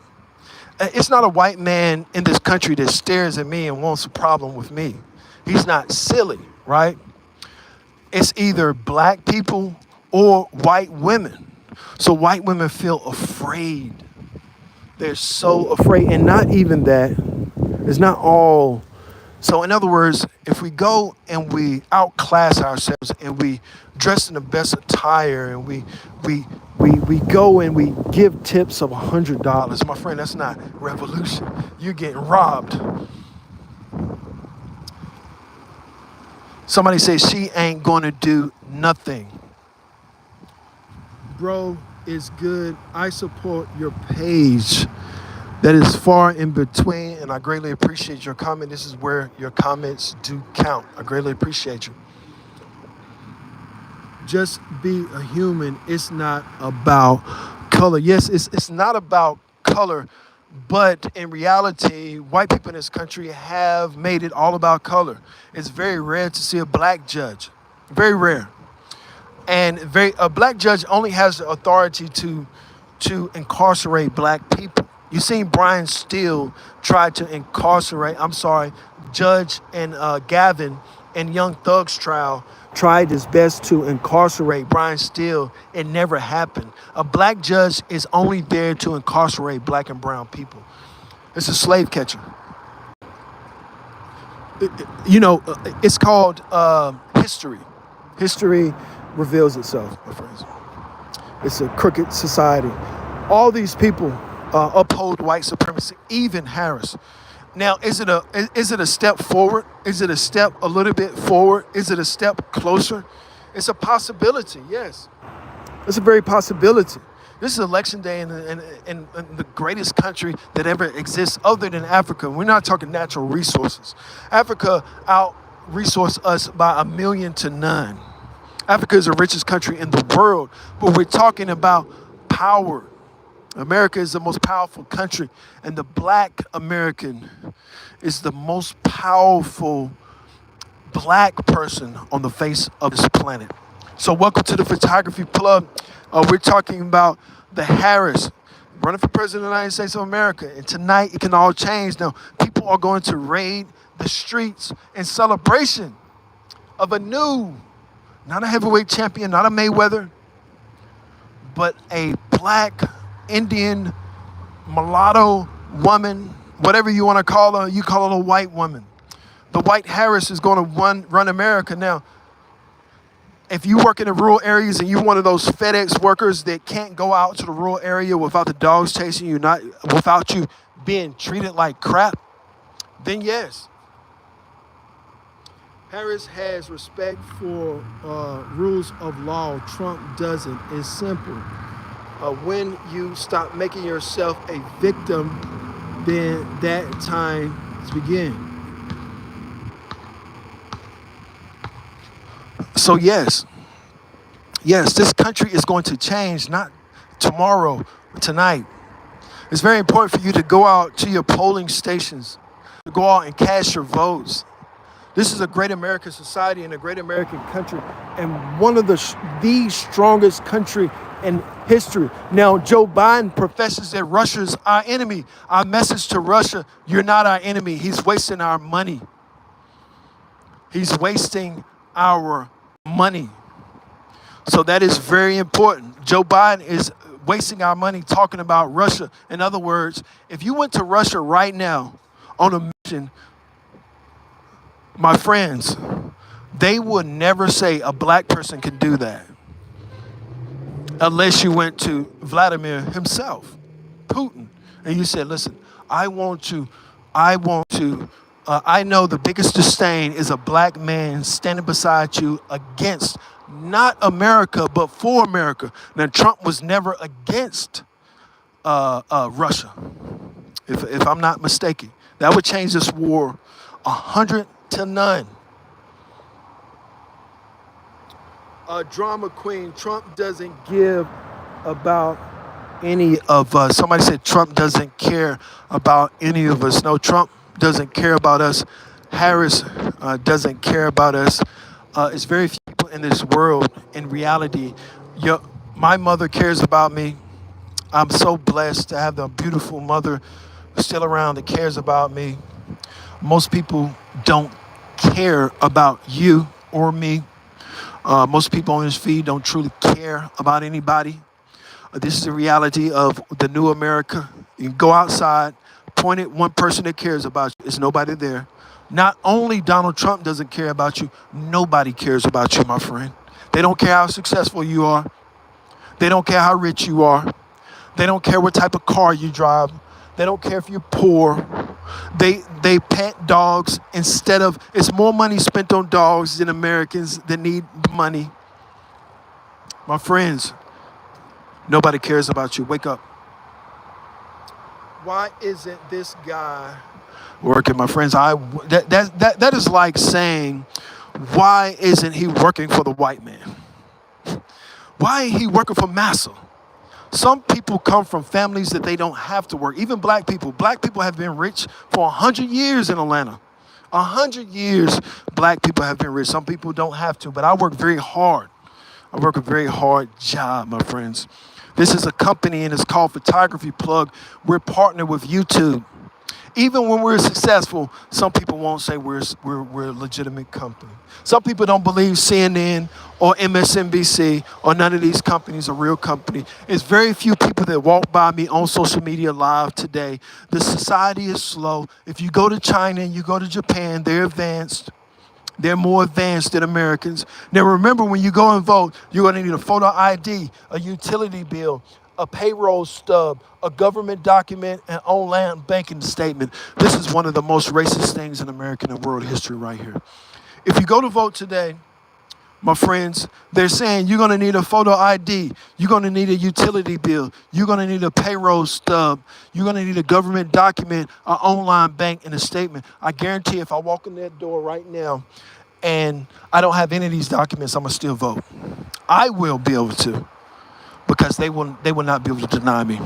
It's not a white man in this country that stares at me and wants a problem with me. He's not silly, right? It's either black people or white women. So white women feel afraid. They're so afraid. And not even that. It's not all. So in other words, if we go and we outclass ourselves and we dress in the best attire and we go and we give tips of $100, my friend, that's not revolution. You're getting robbed. Somebody says she ain't going to do nothing. Bro, it's good. I support your page. That is far in between, and I greatly appreciate your comment. This is where your comments do count. I greatly appreciate you. Just be a human. It's not about color. Yes, it's not about color, but in reality, white people in this country have made it all about color. It's very rare to see a black judge. Very rare. And a black judge only has the authority to incarcerate black people. You seen Brian Steele try to incarcerate, Judge and Gavin in Young Thug's trial tried his best to incarcerate Brian Steele. It never happened. A black judge is only there to incarcerate black and brown people. It's a slave catcher. It's called history. History reveals itself, my friends. It's a crooked society. All these people uphold white supremacy, even Harris. Now, is it a step forward? Is it a step a little bit forward? Is it a step closer? It's a possibility, yes. It's a very possibility. This is election day in the greatest country that ever exists other than Africa. We're not talking natural resources. Africa out-resourced us by 1,000,000 to none. Africa is the richest country in the world, but we're talking about power. America is the most powerful country, and the black American is the most powerful black person on the face of this planet. So welcome to the Photography Club. We're talking about the Harris running for president of the United States of America. And tonight it can all change. Now, people are going to raid the streets in celebration of a new, not a heavyweight champion, not a Mayweather, but a black Indian mulatto woman, whatever you want to call her, you call her a white woman. The white Harris is going to run America. Now, if you work in the rural areas and you're one of those FedEx workers that can't go out to the rural area without the dogs chasing you, without you being treated like crap, then yes. Harris has respect for rules of law. Trump doesn't. It's simple. When you stop making yourself a victim, then that time begins. So yes, this country is going to change, not tomorrow, tonight. It's very important for you to go out to your polling stations, to go out and cast your votes. This is a great American society and a great American country, and one of the strongest country in history. Now, Joe Biden professes that Russia's our enemy. Our message to Russia: you're not our enemy. He's wasting our money. He's wasting our money. So that is very important. Joe Biden is wasting our money talking about Russia. In other words, if you went to Russia right now on a mission, my friends, they would never say a black person can do that unless you went to Vladimir himself, Putin, and you said, listen, I know the biggest disdain is a black man standing beside you against not America, but for America. Now, Trump was never against Russia, if I'm not mistaken. That would change this war 100 to none. Drama queen, Trump doesn't give about any of us. Somebody said Trump doesn't care about any of us. No, Trump doesn't care about us. Harris doesn't care about us. It's very few people in this world. In reality, my mother cares about me. I'm so blessed to have a beautiful mother still around that cares about me. Most people don't care about you or me. Most people on this feed don't truly care about anybody. This is the reality of the new America. You can go outside, point at one person that cares about you. There's nobody there. Not only Donald Trump doesn't care about you, nobody cares about you, my friend. They don't care how successful you are. They don't care how rich you are. They don't care what type of car you drive. They don't care if you're poor. They pet dogs instead of, it's more money spent on dogs than Americans that need money. My friends, nobody cares about you. Wake up. Why isn't this guy working, my friends? That is like saying, why isn't he working for the white man? Why ain't he working for massa? Some people come from families that they don't have to work. Even black people. Black people have been rich for 100 years in Atlanta. 100 years, black people have been rich. Some people don't have to, but I work very hard. I work a very hard job, my friends. This is a company and it's called Photography Plug. We're partnered with YouTube. Even when we're successful, some people won't say we're a legitimate company. Some people don't believe CNN or MSNBC or none of these companies are real company. It's very few people that walk by me on social media live today. The society is slow. If you go to China and you go to Japan, they're advanced. They're more advanced than Americans. Now remember, when you go and vote, you're going to need a photo ID, a utility bill, a payroll stub, a government document, and online banking statement. This is one of the most racist things in American and world history right here. If you go to vote today, my friends, they're saying you're going to need a photo ID, you're going to need a utility bill, you're going to need a payroll stub, you're going to need a government document, an online bank, and a statement. I guarantee if I walk in that door right now and I don't have any of these documents, I'm going to still vote. I will be able to, because they will not be able to deny me.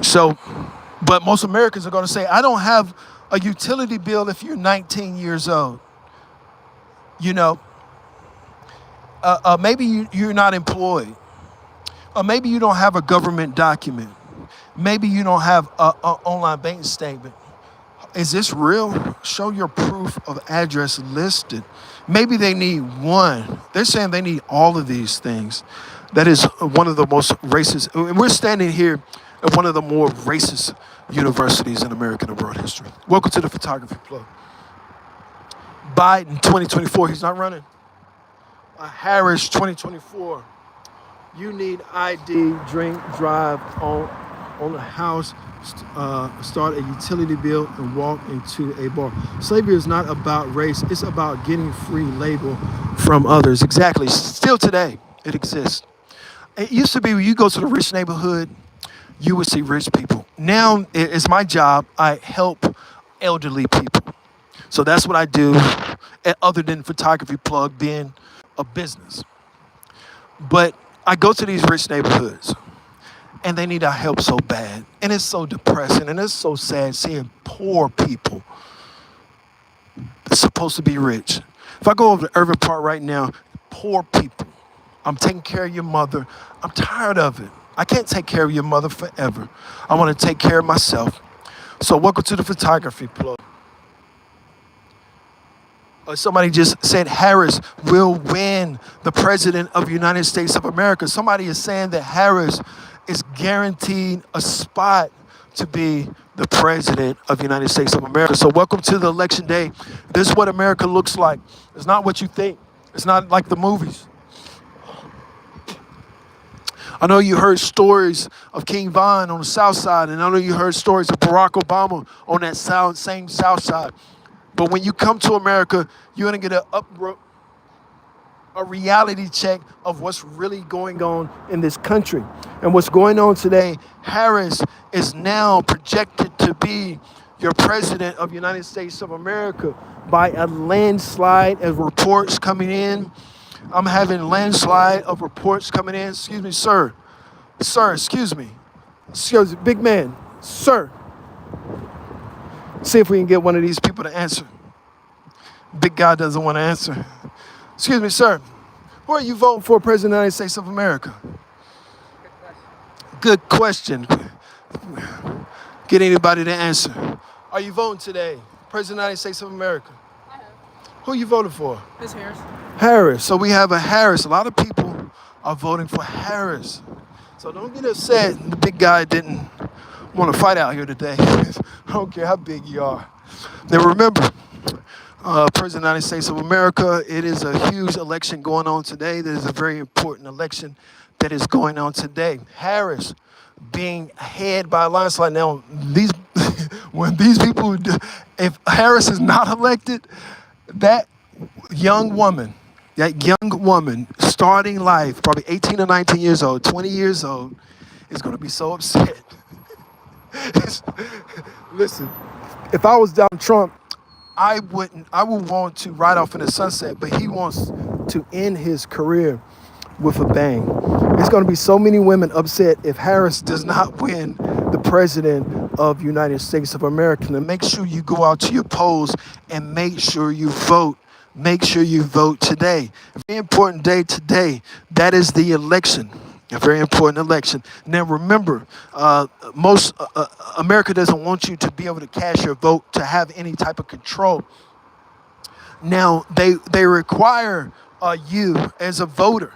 So, but most Americans are going to say, I don't have a utility bill if you're 19 years old. You know, maybe you're not employed. Or maybe you don't have a government document. Maybe you don't have an online bank statement. Is this real? Show your proof of address listed. Maybe they need one. They're saying they need all of these things. That is one of the most racist, and we're standing here at one of the more racist universities in American and world history. Welcome to the Photography Plug. Biden 2024, he's not running. Harris 2024, you need ID, drink, drive, own a house, start a utility bill, and walk into a bar. Slavery is not about race, it's about getting free labor from others. Exactly, still today, it exists. It used to be when you go to the rich neighborhood, you would see rich people. Now, it's my job, I help elderly people. So that's what I do, other than Photography Plug being a business. But I go to these rich neighborhoods, and they need our help so bad. And it's so depressing, and it's so sad seeing poor people that's supposed to be rich. If I go over to Irving Park right now, poor people, I'm taking care of your mother. I'm tired of it. I can't take care of your mother forever. I want to take care of myself. So welcome to the Photography Plug. Somebody just said Harris will win the president of the United States of America. Somebody is saying that Harris is guaranteed a spot to be the president of the United States of America. So welcome to the election day. This is what America looks like. It's not what you think. It's not like the movies. I know you heard stories of King Von on the South Side, and I know you heard stories of Barack Obama on that same South Side. But when you come to America, you're going to get a reality check of what's really going on in this country. And what's going on today, Harris is now projected to be your president of the United States of America by a landslide of reports coming in. I'm having landslide of reports coming in. Excuse me, sir. Sir, excuse me. Excuse me, big man. Sir. See if we can get one of these people to answer. Big guy doesn't want to answer. Excuse me, sir. Who are you voting for, President of the United States of America? Good question. Get anybody to answer. Are you voting today, President of the United States of America? I have. Who are you voting for? Ms. Harris. Harris. So we have a Harris. A lot of people are voting for Harris. So don't get upset. The big guy didn't want to fight out here today. I don't care how big you are. Now remember, President of the United States of America, it is a huge election going on today. There is a very important election that is going on today. Harris being ahead by a landslide. Now, when these people, if Harris is not elected, that young woman starting life, probably 18 or 19 years old, 20 years old, is going to be so upset. Listen, if I was Donald Trump, I would want to ride off in the sunset, but he wants to end his career with a bang. There's going to be so many women upset if Harris does not win the president of the United States of America. And make sure you go out to your polls and make sure you vote. Make sure you vote today. Very important day today. That is the election. A very important election. Now remember, most America doesn't want you to be able to cast your vote to have any type of control. Now they require you as a voter.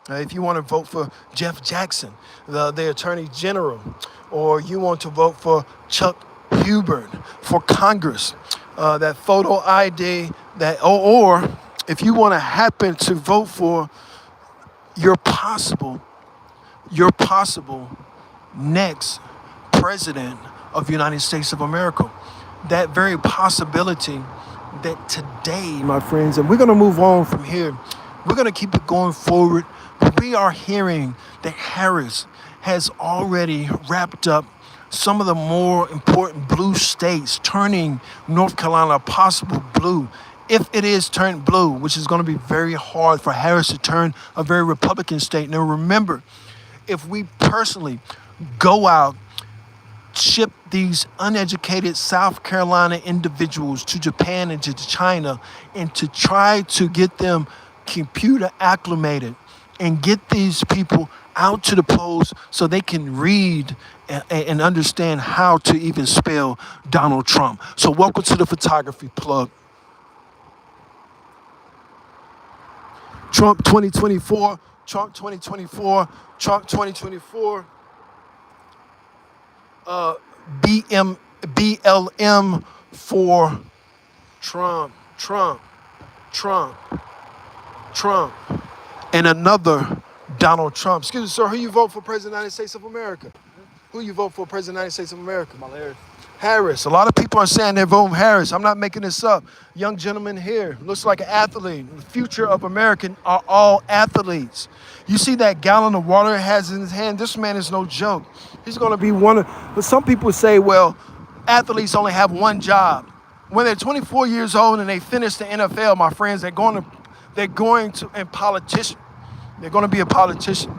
If you want to vote for Jeff Jackson, the Attorney General, or you want to vote for Chuck Hubert for Congress, that photo ID, or if you want to happen to vote for your possible next president of the United States of America, that very possibility that today, my friends, and we're going to move on from here. We're going to keep it going forward. But we are hearing that Harris has already wrapped up some of the more important blue states, turning North Carolina possible blue. If it is turned blue, which is going to be very hard for Harris to turn a very Republican state. Now remember, if we personally go out, ship these uneducated South Carolina individuals to Japan and to China, and to try to get them computer acclimated and get these people out to the polls so they can read and understand how to even spell Donald Trump. So welcome to the photography plug. Trump 2024, Trump 2024, Trump 2024. BLM for Trump, and another Donald Trump. Excuse me, sir, who you vote for President of the United States of America? Who you vote for President of the United States of America? Kamala Harris. Harris. A lot of people are saying they're voting Harris. I'm not making this up. Young gentleman here, looks like an athlete. The future of America are all athletes. You see that gallon of water he has in his hand? This man is no joke. He's going to be one of, but some people say, well, athletes only have one job. When they're 24 years old and they finish the NFL, my friends, they're going to, and politician. They're going to be a politician.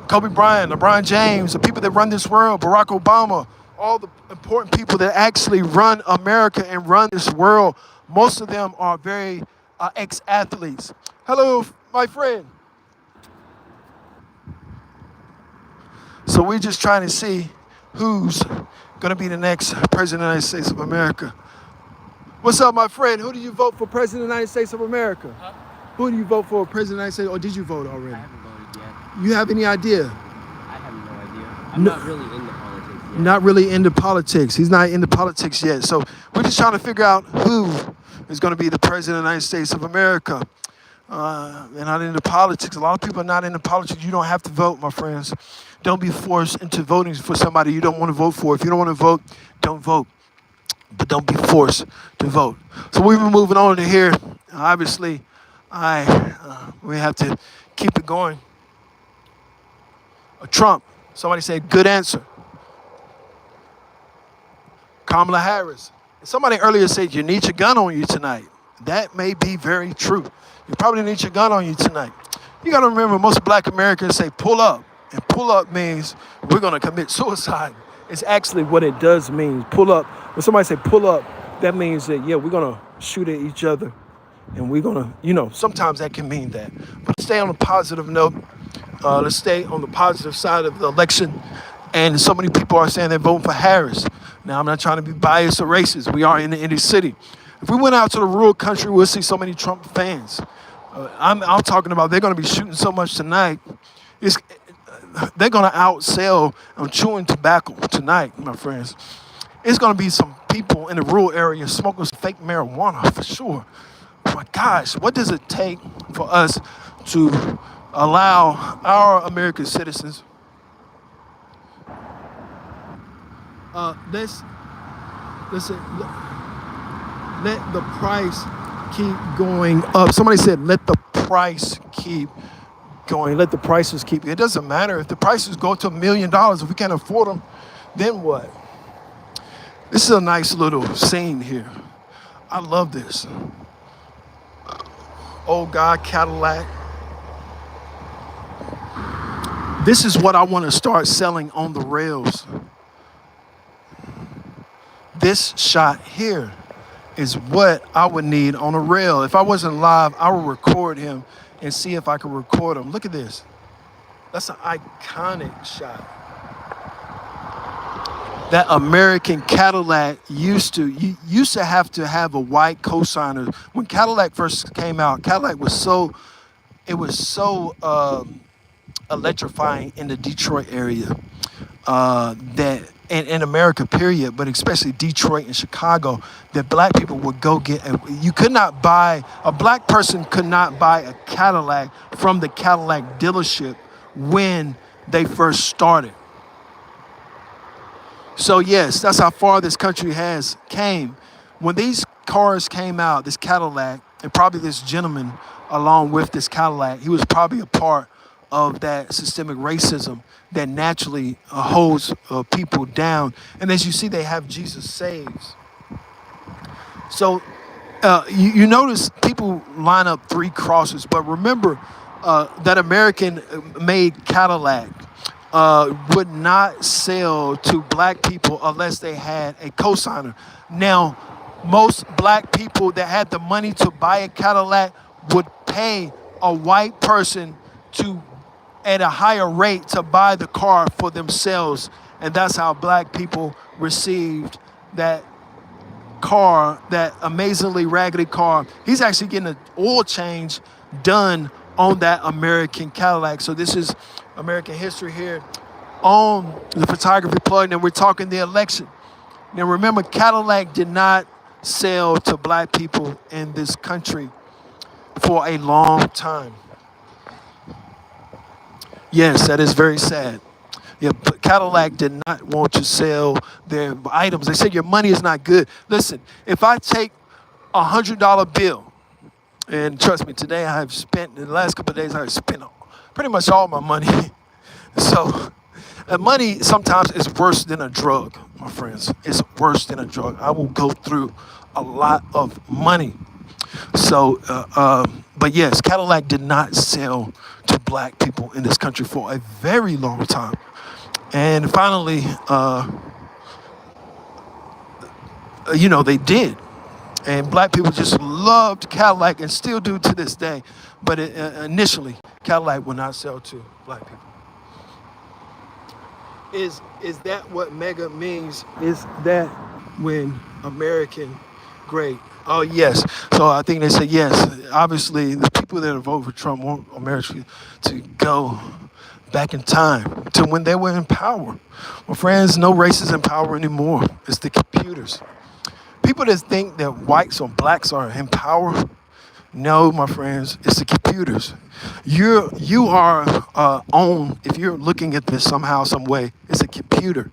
Kobe Bryant, LeBron James, the people that run this world, Barack Obama, all the important people that actually run America and run this world, most of them are very ex-athletes. Hello, my friend. So we're just trying to see who's going to be the next president of the United States of America. What's up, my friend? Who do you vote for president of the United States of America? Huh? Who do you vote for president of the United States? Or did you vote already? I haven't voted yet. You have any idea? I have no idea. I'm not really into politics yet. Not really into politics. He's not into politics yet. So we're just trying to figure out who is going to be the president of the United States of America. They're not into politics. A lot of people are not into politics. You don't have to vote, my friends. Don't be forced into voting for somebody you don't want to vote for. If you don't want to vote, don't vote. But don't be forced to vote. So we've been moving on to here. Obviously, we have to keep it going. Trump. Somebody said, good answer. Kamala Harris. Somebody earlier said, you need your gun on you tonight. That may be very true. You probably need your gun on you tonight. You got to remember, most black Americans say pull up. And pull up means we're going to commit suicide. It's actually what it does mean. Pull up. When somebody say pull up, that means that, yeah, we're going to shoot at each other. And we're going to, sometimes that can mean that. But stay on a positive note. Let's stay on the positive side of the election. And so many people are saying they're voting for Harris. Now, I'm not trying to be biased or racist. We are in the inner city. If we went out to the rural country, we'll see so many Trump fans. I'm talking about they're going to be shooting so much tonight. They're going to outsell chewing tobacco tonight, my friends. It's going to be some people in the rural area smoking some fake marijuana for sure. Oh my gosh, what does it take for us to allow our American citizens let the price keep going up. Somebody said, let the price keep going. Let the prices keep. It doesn't matter if the prices go to $1 million. If we can't afford them, then what? This is a nice little scene here. I love this. Old guy Cadillac. This is what I want to start selling on the rails. This shot here is what I would need on a rail. If I wasn't live, I would record him and see if I could record him. Look at this. That's an iconic shot. That American Cadillac you used to have a white cosigner. When Cadillac first came out, Cadillac was so electrifying in the Detroit area, that in America period, but especially Detroit and Chicago, that black people would go get. A black person could not buy a Cadillac from the Cadillac dealership when they first started. So yes, that's how far this country has came. When these cars came out, this Cadillac, and probably this gentleman along with this Cadillac, he was probably a part of that systemic racism that naturally holds people down. And as you see, they have Jesus Saves. So you notice people line up three crosses, but remember that American-made Cadillac would not sell to black people unless they had a cosigner. Now, most black people that had the money to buy a Cadillac would pay a white person at a higher rate to buy the car for themselves, and that's how black people received that car, that amazingly raggedy car. He's actually getting an oil change done on that American Cadillac. So this is American history here on the photography plug, and we're talking the election. Now remember, Cadillac did not sell to black people in this country for a long time. Yes, that is very sad. Yeah, but Cadillac did not want to sell their items. They said your money is not good. Listen, if I take $100 bill, and trust me, today I have spent, in the last couple of days, I have spent pretty much all my money. So, money sometimes is worse than a drug, my friends. It's worse than a drug. I will go through a lot of money. So, but yes, Cadillac did not sell to black people in this country for a very long time. And finally, they did. And black people just loved Cadillac and still do to this day. But initially, Cadillac will not sell to black people. Is that what mega means? Is that when American great? Oh, yes. So I think they say yes. Obviously, the people that vote for Trump want America to go back in time to when they were in power. Well, friends, no race is in power anymore. It's the computers. People that think that whites or blacks are in power, no, my friends, it's the computers. You are if you're looking at this somehow, some way, it's a computer.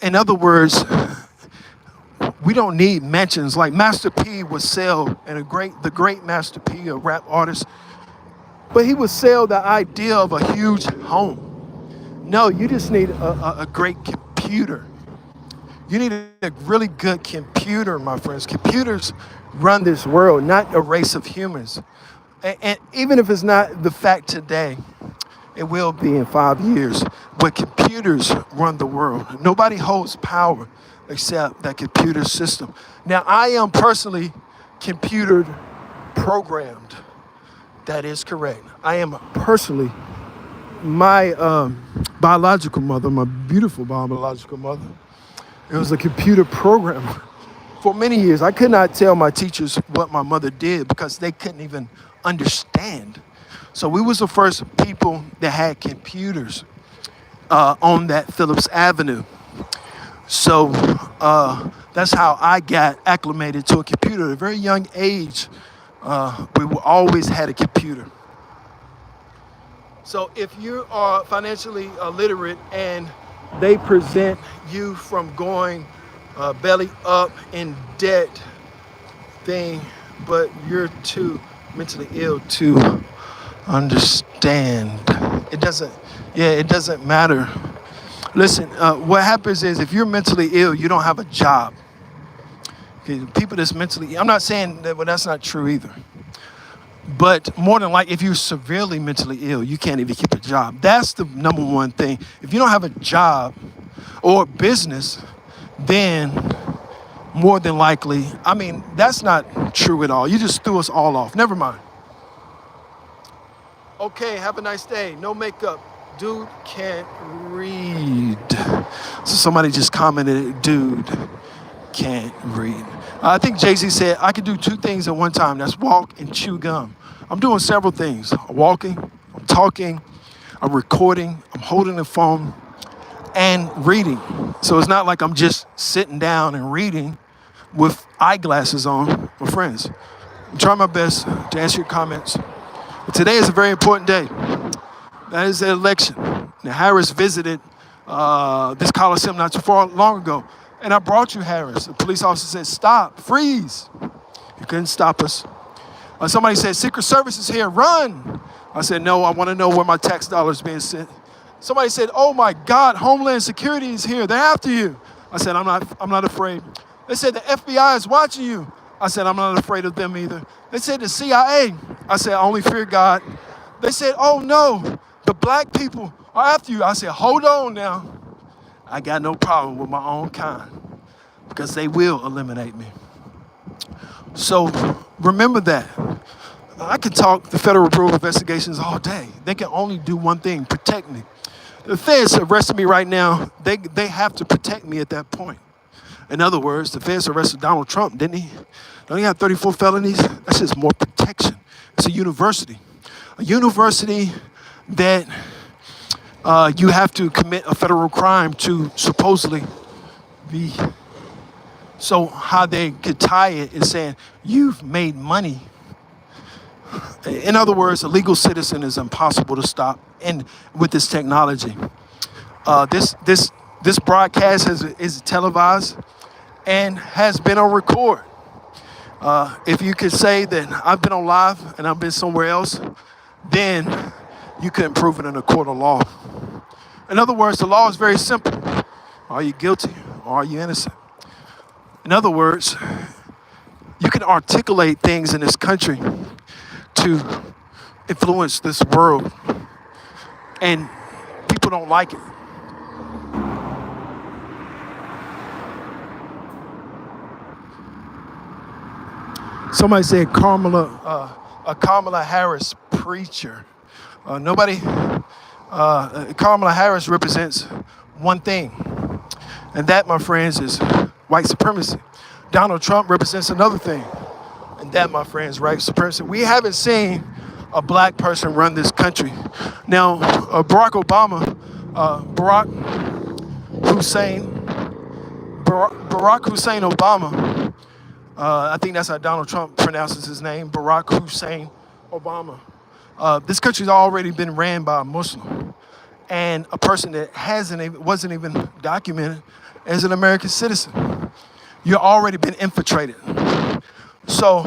In other words, we don't need mentions. Like Master P would sell, and the great Master P, a rap artist, but he would sell the idea of a huge home. No, you just need a great computer. You need a really good computer, my friends. Computers run this world, not a race of humans. And even if it's not the fact today, it will be in 5 years. But computers run the world. Nobody holds power except that computer system. Now, I am personally computer programmed. That is correct. I am personally, my biological mother, my beautiful biological mother, it was a computer program. For many years, I could not tell my teachers what my mother did because they couldn't even understand. So we was the first people that had computers on that Phillips Avenue. So that's how I got acclimated to a computer at a very young age. We always had a computer. So if you are financially illiterate and they present you from going belly up in debt thing, but you're too mentally ill to understand. It doesn't matter. Listen, what happens is if you're mentally ill, you don't have a job. Okay, people that's mentally, I'm not saying that, well, that's not true either. But more than likely, if you're severely mentally ill, you can't even keep a job. That's the number one thing. If you don't have a job or business, then more than likely, that's not true at all. You just threw us all off. Never mind. Okay, have a nice day. No makeup. Dude can't read. So somebody just commented, dude can't read. I think Jay-Z said, I can do two things at one time. That's walk and chew gum. I'm doing several things. I'm walking, I'm talking, I'm recording, I'm holding the phone, and reading. So it's not like I'm just sitting down and reading with eyeglasses on, my friends. I'm trying my best to answer your comments. But today is a very important day. That is the election. Now, Harris visited this Coliseum not too far long ago. And I brought you Harris. The police officer said, stop, freeze. You couldn't stop us. Somebody said, Secret Service is here, run. I said, no, I want to know where my tax dollars being sent. Somebody said, oh my God, Homeland Security is here. They're after you. I said, I'm not afraid. They said the FBI is watching you. I said, I'm not afraid of them either. They said the CIA. I said, I only fear God. They said, oh no, the black people are after you. I said, hold on now. I got no problem with my own kind because they will eliminate me. So remember that. I can talk the Federal Bureau of Investigations all day. They can only do one thing, protect me. The feds arrested me right now. They have to protect me at that point. In other words, the feds arrested Donald Trump, didn't he? Don't he have 34 felonies? That's just more protection. It's a university. A university that you have to commit a federal crime to supposedly be. So how they could tie it is saying, you've made money. In other words, a legal citizen is impossible to stop and with this technology. This broadcast is televised and has been on record. If you could say that I've been on live and I've been somewhere else, then you couldn't prove it in a court of law. In other words, the law is very simple. Are you guilty or are you innocent? In other words, you can articulate things in this country to influence this world, and people don't like it. Somebody said a Kamala Harris preacher. Kamala Harris represents one thing, and that, my friends, is white supremacy. Donald Trump represents another thing, and that, my friends, white supremacy. We haven't seen a black person run this country. Now, Barack Hussein Obama, I think that's how Donald Trump pronounces his name, Barack Hussein Obama. This country's already been ran by a Muslim and a person that wasn't even documented as an American citizen. You've already been infiltrated. So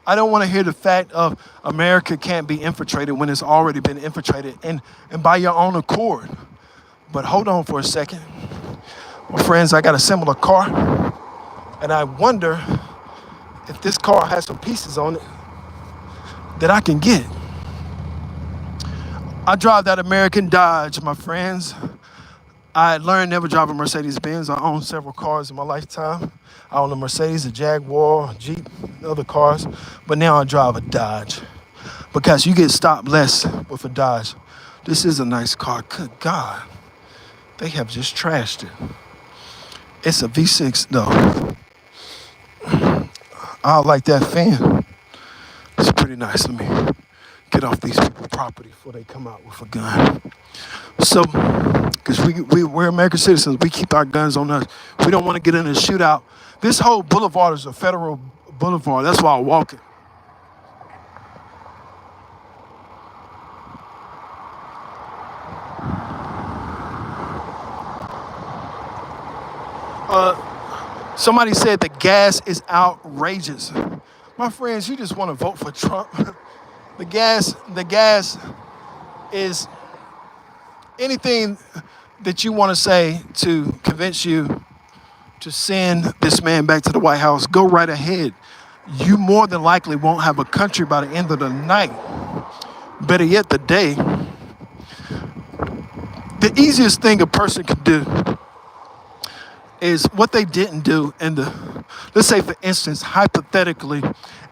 I don't want to hear the fact of America can't be infiltrated when it's already been infiltrated and by your own accord. But hold on for a second. Well, friends, I got a similar car, and I wonder if this car has some pieces on it that I can get. I drive that American Dodge, my friends. I learned never drive a Mercedes-Benz. I own several cars in my lifetime. I own a Mercedes, a Jaguar, a Jeep, other cars. But now I drive a Dodge because you get stopped less with a Dodge. This is a nice car. Good God. They have just trashed it. It's a V6 though. I like that fan. It's pretty nice. Let me get off these people's property before they come out with a gun. So, because we're American citizens, we keep our guns on us. We don't want to get in a shootout. This whole boulevard is a federal boulevard. That's why I walk it. Somebody said the gas is outrageous. My friends, you just want to vote for Trump. The gas is anything that you want to say to convince you to send this man back to the White House. Go right ahead. You more than likely won't have a country by the end of the night. Better yet, the day. The easiest thing a person can do is what they didn't do in let's say for instance, hypothetically,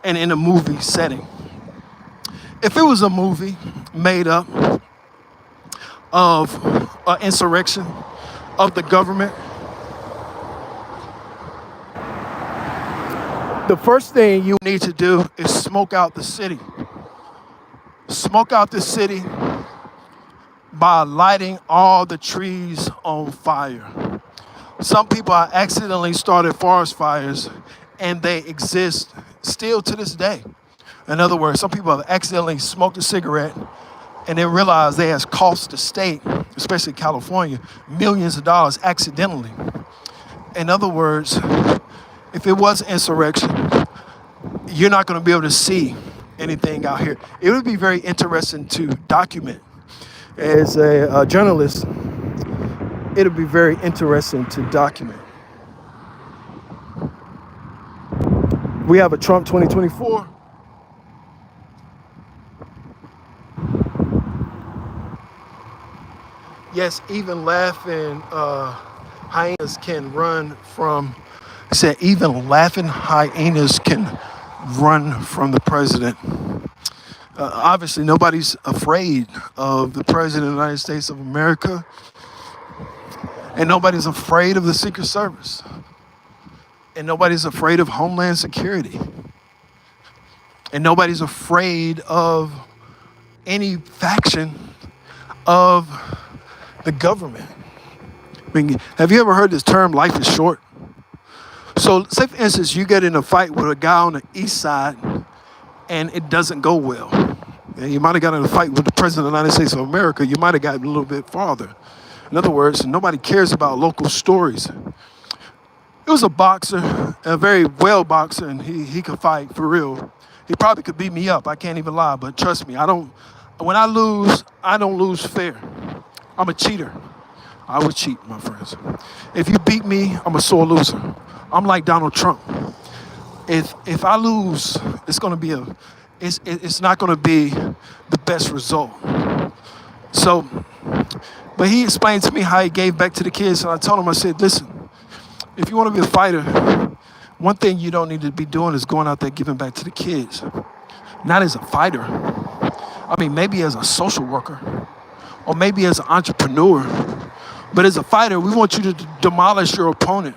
and in a movie setting. If it was a movie made up of insurrection of the government. The first thing you need to do is smoke out the city. Smoke out the city by lighting all the trees on fire. Some people have accidentally started forest fires and they exist still to this day. In other words, some people have accidentally smoked a cigarette and then realized they has cost the state, especially California, millions of dollars accidentally. In other words, if it was insurrection, you're not going to be able to see anything out here. It would be very interesting to document. As a journalist, it would be very interesting to document. We have a Trump 2024. Yes, even laughing hyenas can run from, said even laughing hyenas can run from the president. Obviously, nobody's afraid of the president of the United States of America, and nobody's afraid of the Secret Service, and nobody's afraid of Homeland Security, and nobody's afraid of any faction of the government. I mean, have you ever heard this term, life is short? So say for instance, you get in a fight with a guy on the east side and it doesn't go well. And you might have got in a fight with the president of the United States of America, you might have gotten a little bit farther. In other words, nobody cares about local stories. It was a boxer, a very well boxer, and he could fight for real. He probably could beat me up, I can't even lie, but trust me, when I lose, I don't lose fair. I'm a cheater. I would cheat, my friends. If you beat me, I'm a sore loser. I'm like Donald Trump. If I lose, it's not gonna be the best result. So, but he explained to me how he gave back to the kids, and I told him, I said, listen, if you want to be a fighter, one thing you don't need to be doing is going out there giving back to the kids. Not as a fighter. I mean, maybe as a social worker, or maybe as an entrepreneur. But as a fighter, we want you to demolish your opponent.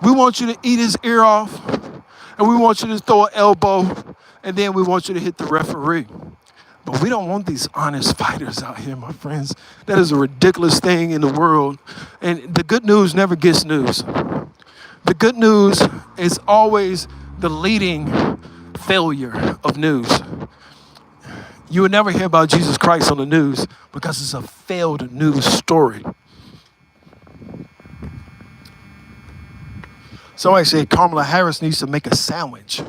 We want you to eat his ear off, and we want you to throw an elbow, and then we want you to hit the referee. But we don't want these honest fighters out here, my friends. That is a ridiculous thing in the world. And the good news never gets news. The good news is always the leading failure of news. You would never hear about Jesus Christ on the news because it's a failed news story. Somebody said Kamala Harris needs to make a sandwich.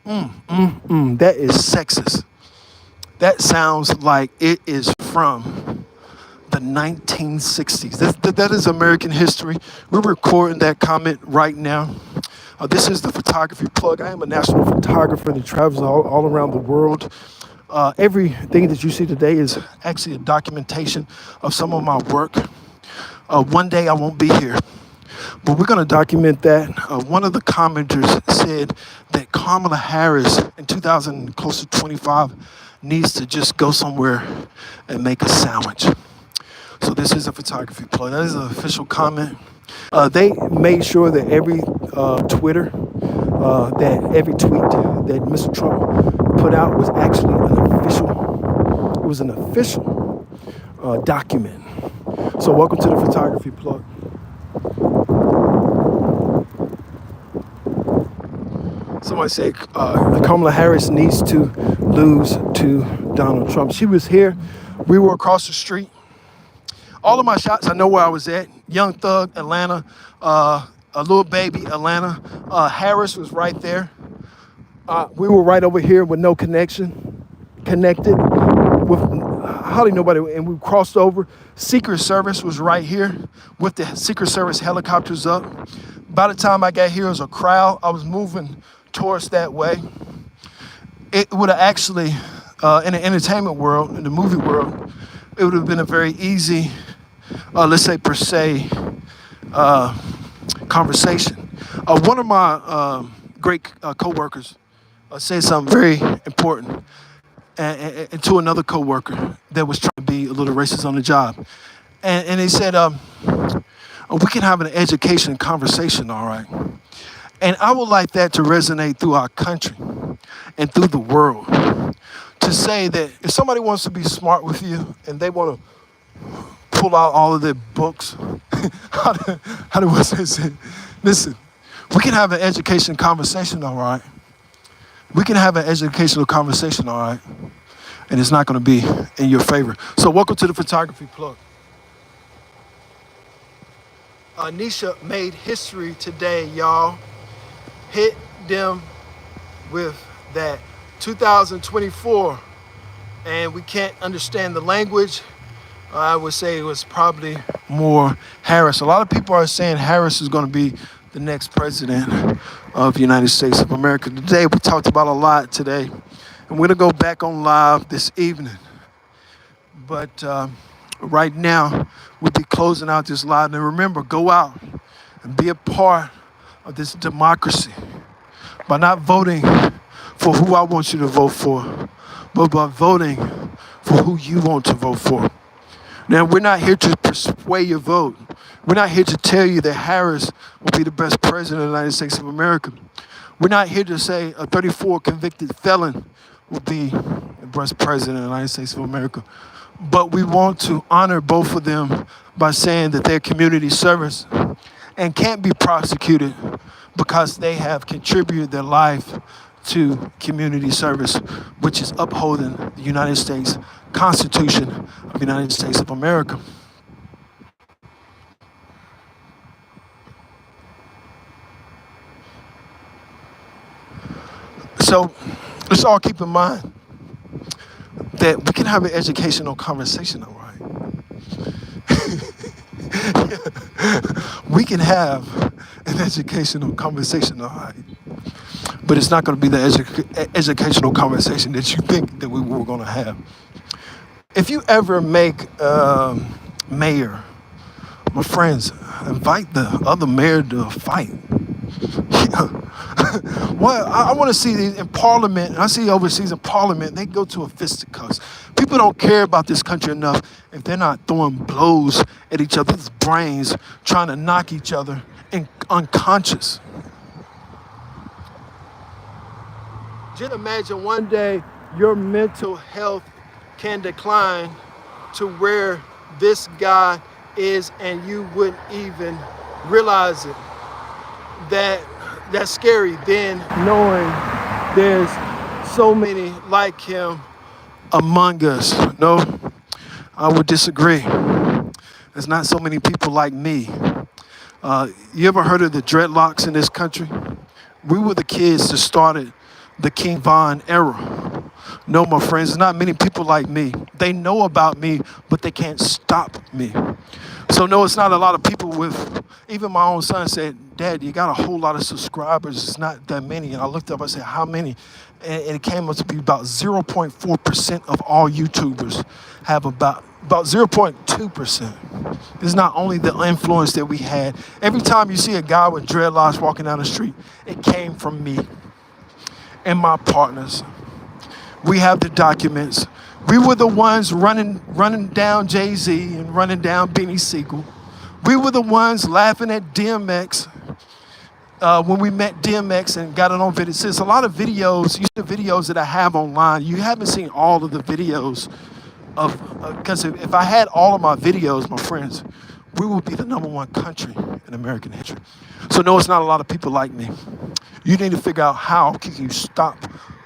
That is sexist. That sounds like it is from the 1960s. That is American history. We're recording that comment right now. This is the photography plug. I am a national photographer that travels all around the world. Everything that you see today is actually a documentation of some of my work. One day I won't be here, but we're going to document that. One of the commenters said that Kamala Harris in 2000, close to 25, needs to just go somewhere and make a sandwich. So this is a photography plug. That is an official comment. They made sure that every Twitter, that every tweet that Mr. Trump put out was actually an official document. So welcome to the photography plug. Somebody said Kamala Harris needs to lose to Donald Trump. She was here. We were across the street. All of my shots, I know where I was at. Young Thug, Atlanta. A little baby, Atlanta. Harris was right there. We were right over here with no connected with hardly nobody, and we crossed over. Secret Service was right here with the Secret Service helicopters up. By the time I got here, it was a crowd. I was moving towards that way. It would have actually, in the entertainment world, in the movie world, it would have been a very easy, let's say per se, conversation. One of my great co-workers said something very important. and to another coworker that was trying to be a little racist on the job. And they said, we can have an education conversation, all right? And I would like that to resonate through our country and through the world. To say that if somebody wants to be smart with you and they want to pull out all of their books, how do I say it? Listen, we can have an education conversation, all right? We can have an educational conversation, all right? And it's not going to be in your favor. So welcome to the Photography Plug. Nisha made history today, y'all. Hit them with that 2024. And we can't understand the language. I would say it was probably more Harris. A lot of people are saying Harris is going to be the next president of the United States of America. Today, we talked about a lot today. And we're going to go back on live this evening. But right now, we'll be closing out this live. And remember, go out and be a part of this democracy by not voting for who I want you to vote for, but by voting for who you want to vote for. Now, we're not here to persuade your vote. We're not here to tell you that Harris will be the best president of the United States of America. We're not here to say a 34 convicted felon will be the best president of the United States of America. But we want to honor both of them by saying that they're community service and can't be prosecuted because they have contributed their life to community service, which is upholding the United States Constitution of the United States of America. So let's all keep in mind that we can have an educational conversation, all right? We can have an educational conversation, all right? But it's not going to be the educational conversation that you think that we were going to have. If you ever make mayor, my friends, invite the other mayor to fight. Well, I want to see these in Parliament. I see overseas in Parliament, they go to a fisticuffs. People don't care about this country enough if they're not throwing blows at each other's brains, trying to knock each other unconscious. Just imagine one day your mental health can decline to where this guy is and you wouldn't even realize it. That's scary. Then knowing there's so many like him among us. No, I would disagree. There's not so many people like me. You ever heard of the dreadlocks in this country? We were the kids that started the King Von era. No, my friends, there's not many people like me. They know about me, but they can't stop me. So no, it's not a lot of people with, even my own son said, Dad, you got a whole lot of subscribers. It's not that many. And I looked up, I said, how many? And it came up to be about 0.4% of all YouTubers have about 0.2%. It's not only the influence that we had. Every time you see a guy with dreadlocks walking down the street, it came from me and my partners. We have the documents. We were the ones running down Jay-Z and running down Beanie Siegel. We were the ones laughing at DMX when we met DMX and got it on video. There's a lot of videos, you see the videos that I have online. You haven't seen all of the videos of, because if I had all of my videos, my friends, we would be the #1 country in American history. So no, it's not a lot of people like me. You need to figure out how can you stop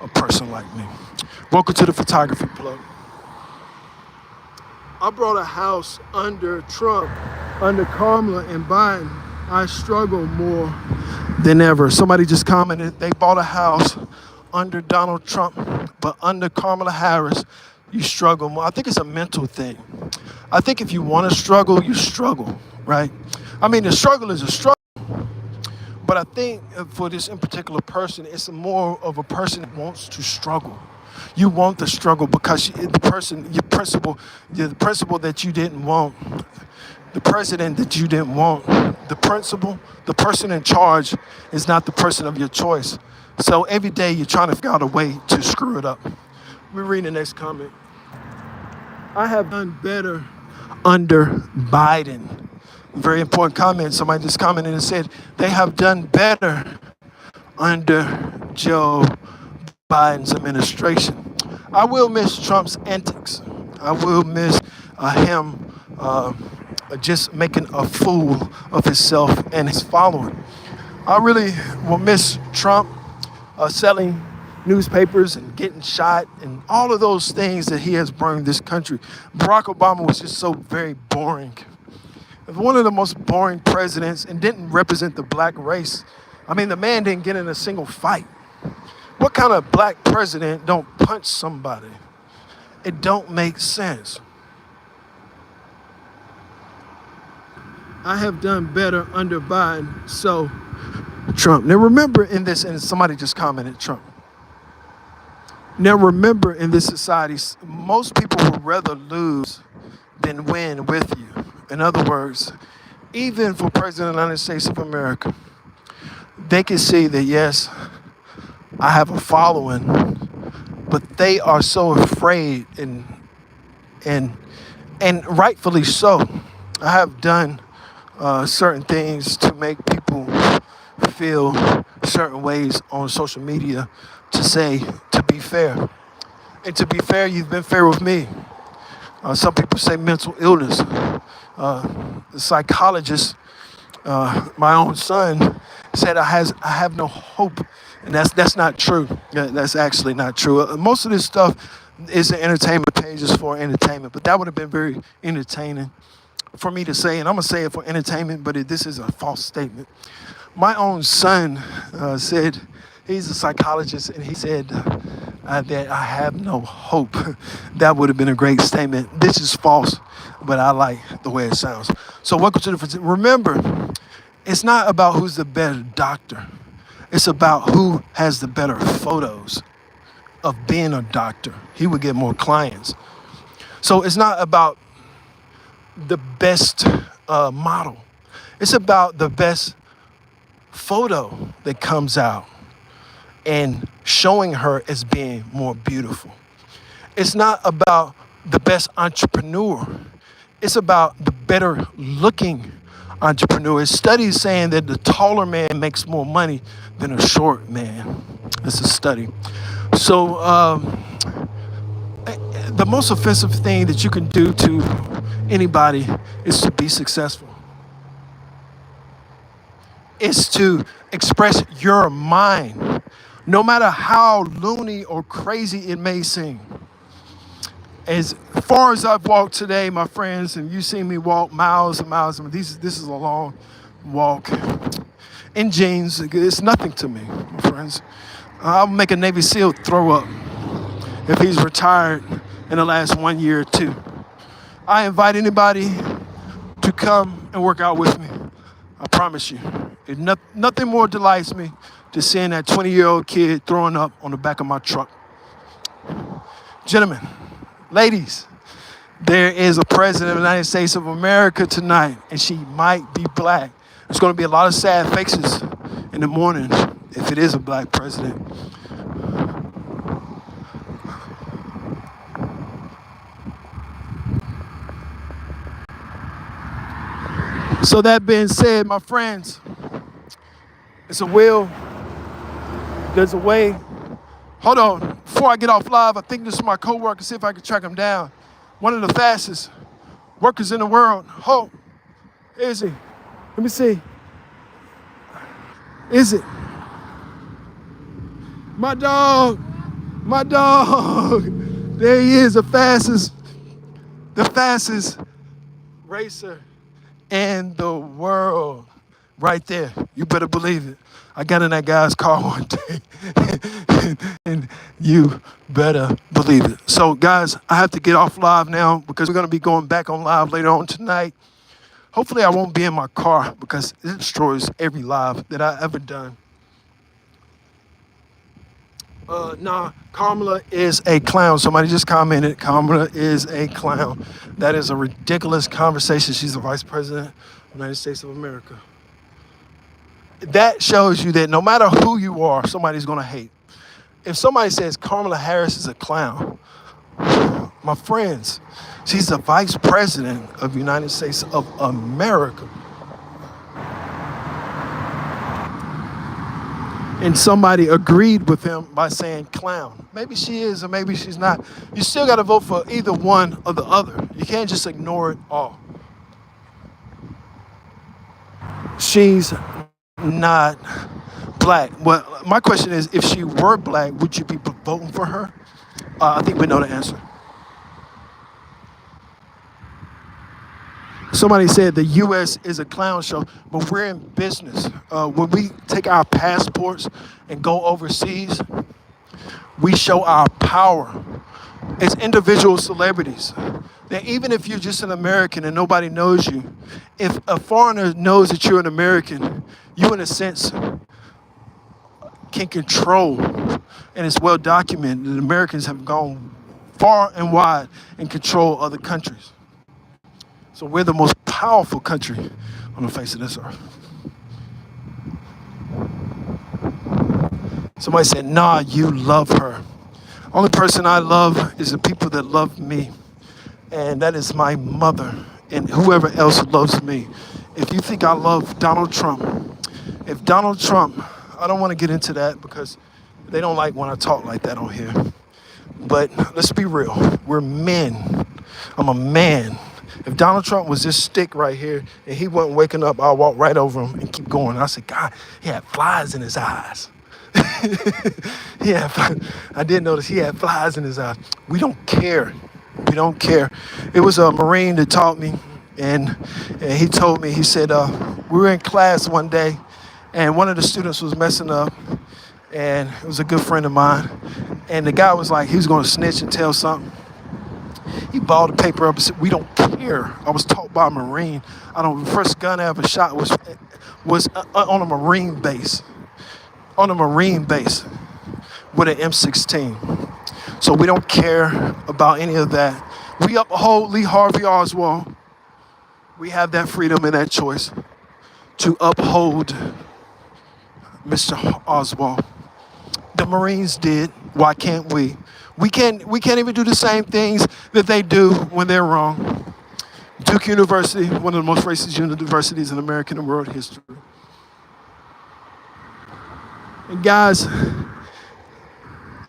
a person like me. Welcome to the Photography Plug. I brought a house under Trump, under Kamala and Biden. I struggle more than ever. Somebody just commented they bought a house under Donald Trump, but under Kamala Harris, you struggle more. I think it's a mental thing. I think if you want to struggle, you struggle, right? I mean, the struggle is a struggle. But I think for this in particular person, it's more of a person that wants to struggle. You want the struggle because the principal that you didn't want, the president that you didn't want, the person in charge is not the person of your choice. So every day you're trying to figure out a way to screw it up. We read the next comment. I have done better under Biden. Very important comment. Somebody just commented and said they have done better under Joe Biden's administration. I will miss Trump's antics. I will miss him just making a fool of himself and his following. I really will miss Trump selling newspapers and getting shot and all of those things that he has burned this country. Barack Obama was just so very boring. One of the most boring presidents and didn't represent the black race. I mean, the man didn't get in a single fight. What kind of black president don't punch somebody? It don't make sense. I have done better under Biden, so Trump. Now remember in this, and somebody just commented Trump. Now remember in this society, most people would rather lose than win with you. In other words, even for President of the United States of America, they can see that yes, I have a following, but they are so afraid and rightfully so. I have done certain things to make people feel certain ways on social media to say, to be fair. And to be fair, you've been fair with me. Some people say mental illness. The psychologist, my own son, said I have no hope. And that's not true. That's actually not true. Most of this stuff is the entertainment pages for entertainment, but that would have been very entertaining for me to say, and I'm going to say it for entertainment, but this is a false statement. My own son said, he's a psychologist, and he said that I have no hope. That would have been a great statement. This is false, but I like the way it sounds. So welcome to the, remember, it's not about who's the better doctor. It's about who has the better photos of being a doctor. He would get more clients. So it's not about the best model. It's about the best photo that comes out and showing her as being more beautiful. It's not about the best entrepreneur. It's about the better looking entrepreneur. It's studies saying that the taller man makes more money than a short man. It's a study. So the most offensive thing that you can do to anybody is to be successful. It's to express your mind, no matter how loony or crazy it may seem. As far as I've walked today, my friends, and you've seen me walk miles and miles, this is a long walk. In jeans, it's nothing to me, my friends. I'll make a Navy SEAL throw up if he's retired in the last 1 year or two. I invite anybody to come and work out with me. I promise you. Nothing more delights me than seeing that 20-year-old kid throwing up on the back of my truck. Gentlemen, ladies, there is a president of the United States of America tonight, and she might be black. There's going to be a lot of sad faces in the morning if it is a black president. So that being said, my friends, it's a will, there's a way. Hold on, before I get off live, I think this is my coworker, see if I can track him down. One of the fastest workers in the world. Oh, is he? Let me see. Is it? My dog. There he is, the fastest racer in the world. Right there. You better believe it. I got in that guy's car one day. And you better believe it. So guys, I have to get off live now because we're going to be going back on live later on tonight. Hopefully I won't be in my car because it destroys every live that I've ever done. Nah, Kamala is a clown. Somebody just commented, Kamala is a clown. That is a ridiculous conversation. She's the vice president of the United States of America. That shows you that no matter who you are, somebody's going to hate. If somebody says Kamala Harris is a clown, my friends, she's the vice president of the United States of America. And somebody agreed with him by saying clown. Maybe she is or maybe she's not. You still got to vote for either one or the other. You can't just ignore it all. She's not black. Well, my question is, if she were black, would you be voting for her? I think we know the answer. Somebody said the U.S. is a clown show, but we're in business. When we take our passports and go overseas, we show our power as individual celebrities. That even if you're just an American and nobody knows you, if a foreigner knows that you're an American, you in a sense can control, and it's well documented that Americans have gone far and wide and control other countries. So we're the most powerful country on the face of this earth. Somebody said, nah, you love her. Only person I love is the people that love me. And that is my mother and whoever else loves me. If you think I love Donald Trump, if Donald Trump, I don't want to get into that because they don't like when I talk like that on here. But let's be real. We're men. I'm a man. If Donald Trump was this stick right here and he wasn't waking up, I'll walk right over him and keep going. I said, God, he had flies in his eyes. I did notice he had flies in his eyes. We don't care. We don't care. It was a Marine that taught me, and he told me, he said, we were in class one day, and one of the students was messing up, and it was a good friend of mine, and the guy was like, he was going to snitch and tell something. He balled the paper up and said, we don't care. I was taught by a Marine. The first gun I ever shot was on a Marine base. On a Marine base with an M16. So we don't care about any of that. We uphold Lee Harvey Oswald. We have that freedom and that choice to uphold Mr. Oswald. The Marines did. Why can't we? We can't even do the same things that they do when they're wrong. Duke University, one of the most racist universities in American world history. And guys,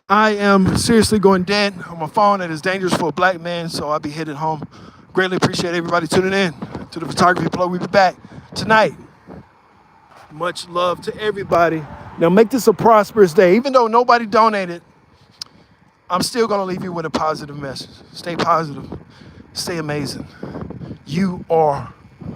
I am seriously going dead on my phone. It is dangerous for a black man, so I'll be headed home. Greatly appreciate everybody tuning in to the Photography Plug. We'll be back tonight. Much love to everybody. Now make this a prosperous day. Even though nobody donated, I'm still going to leave you with a positive message. Stay positive. Stay amazing. You are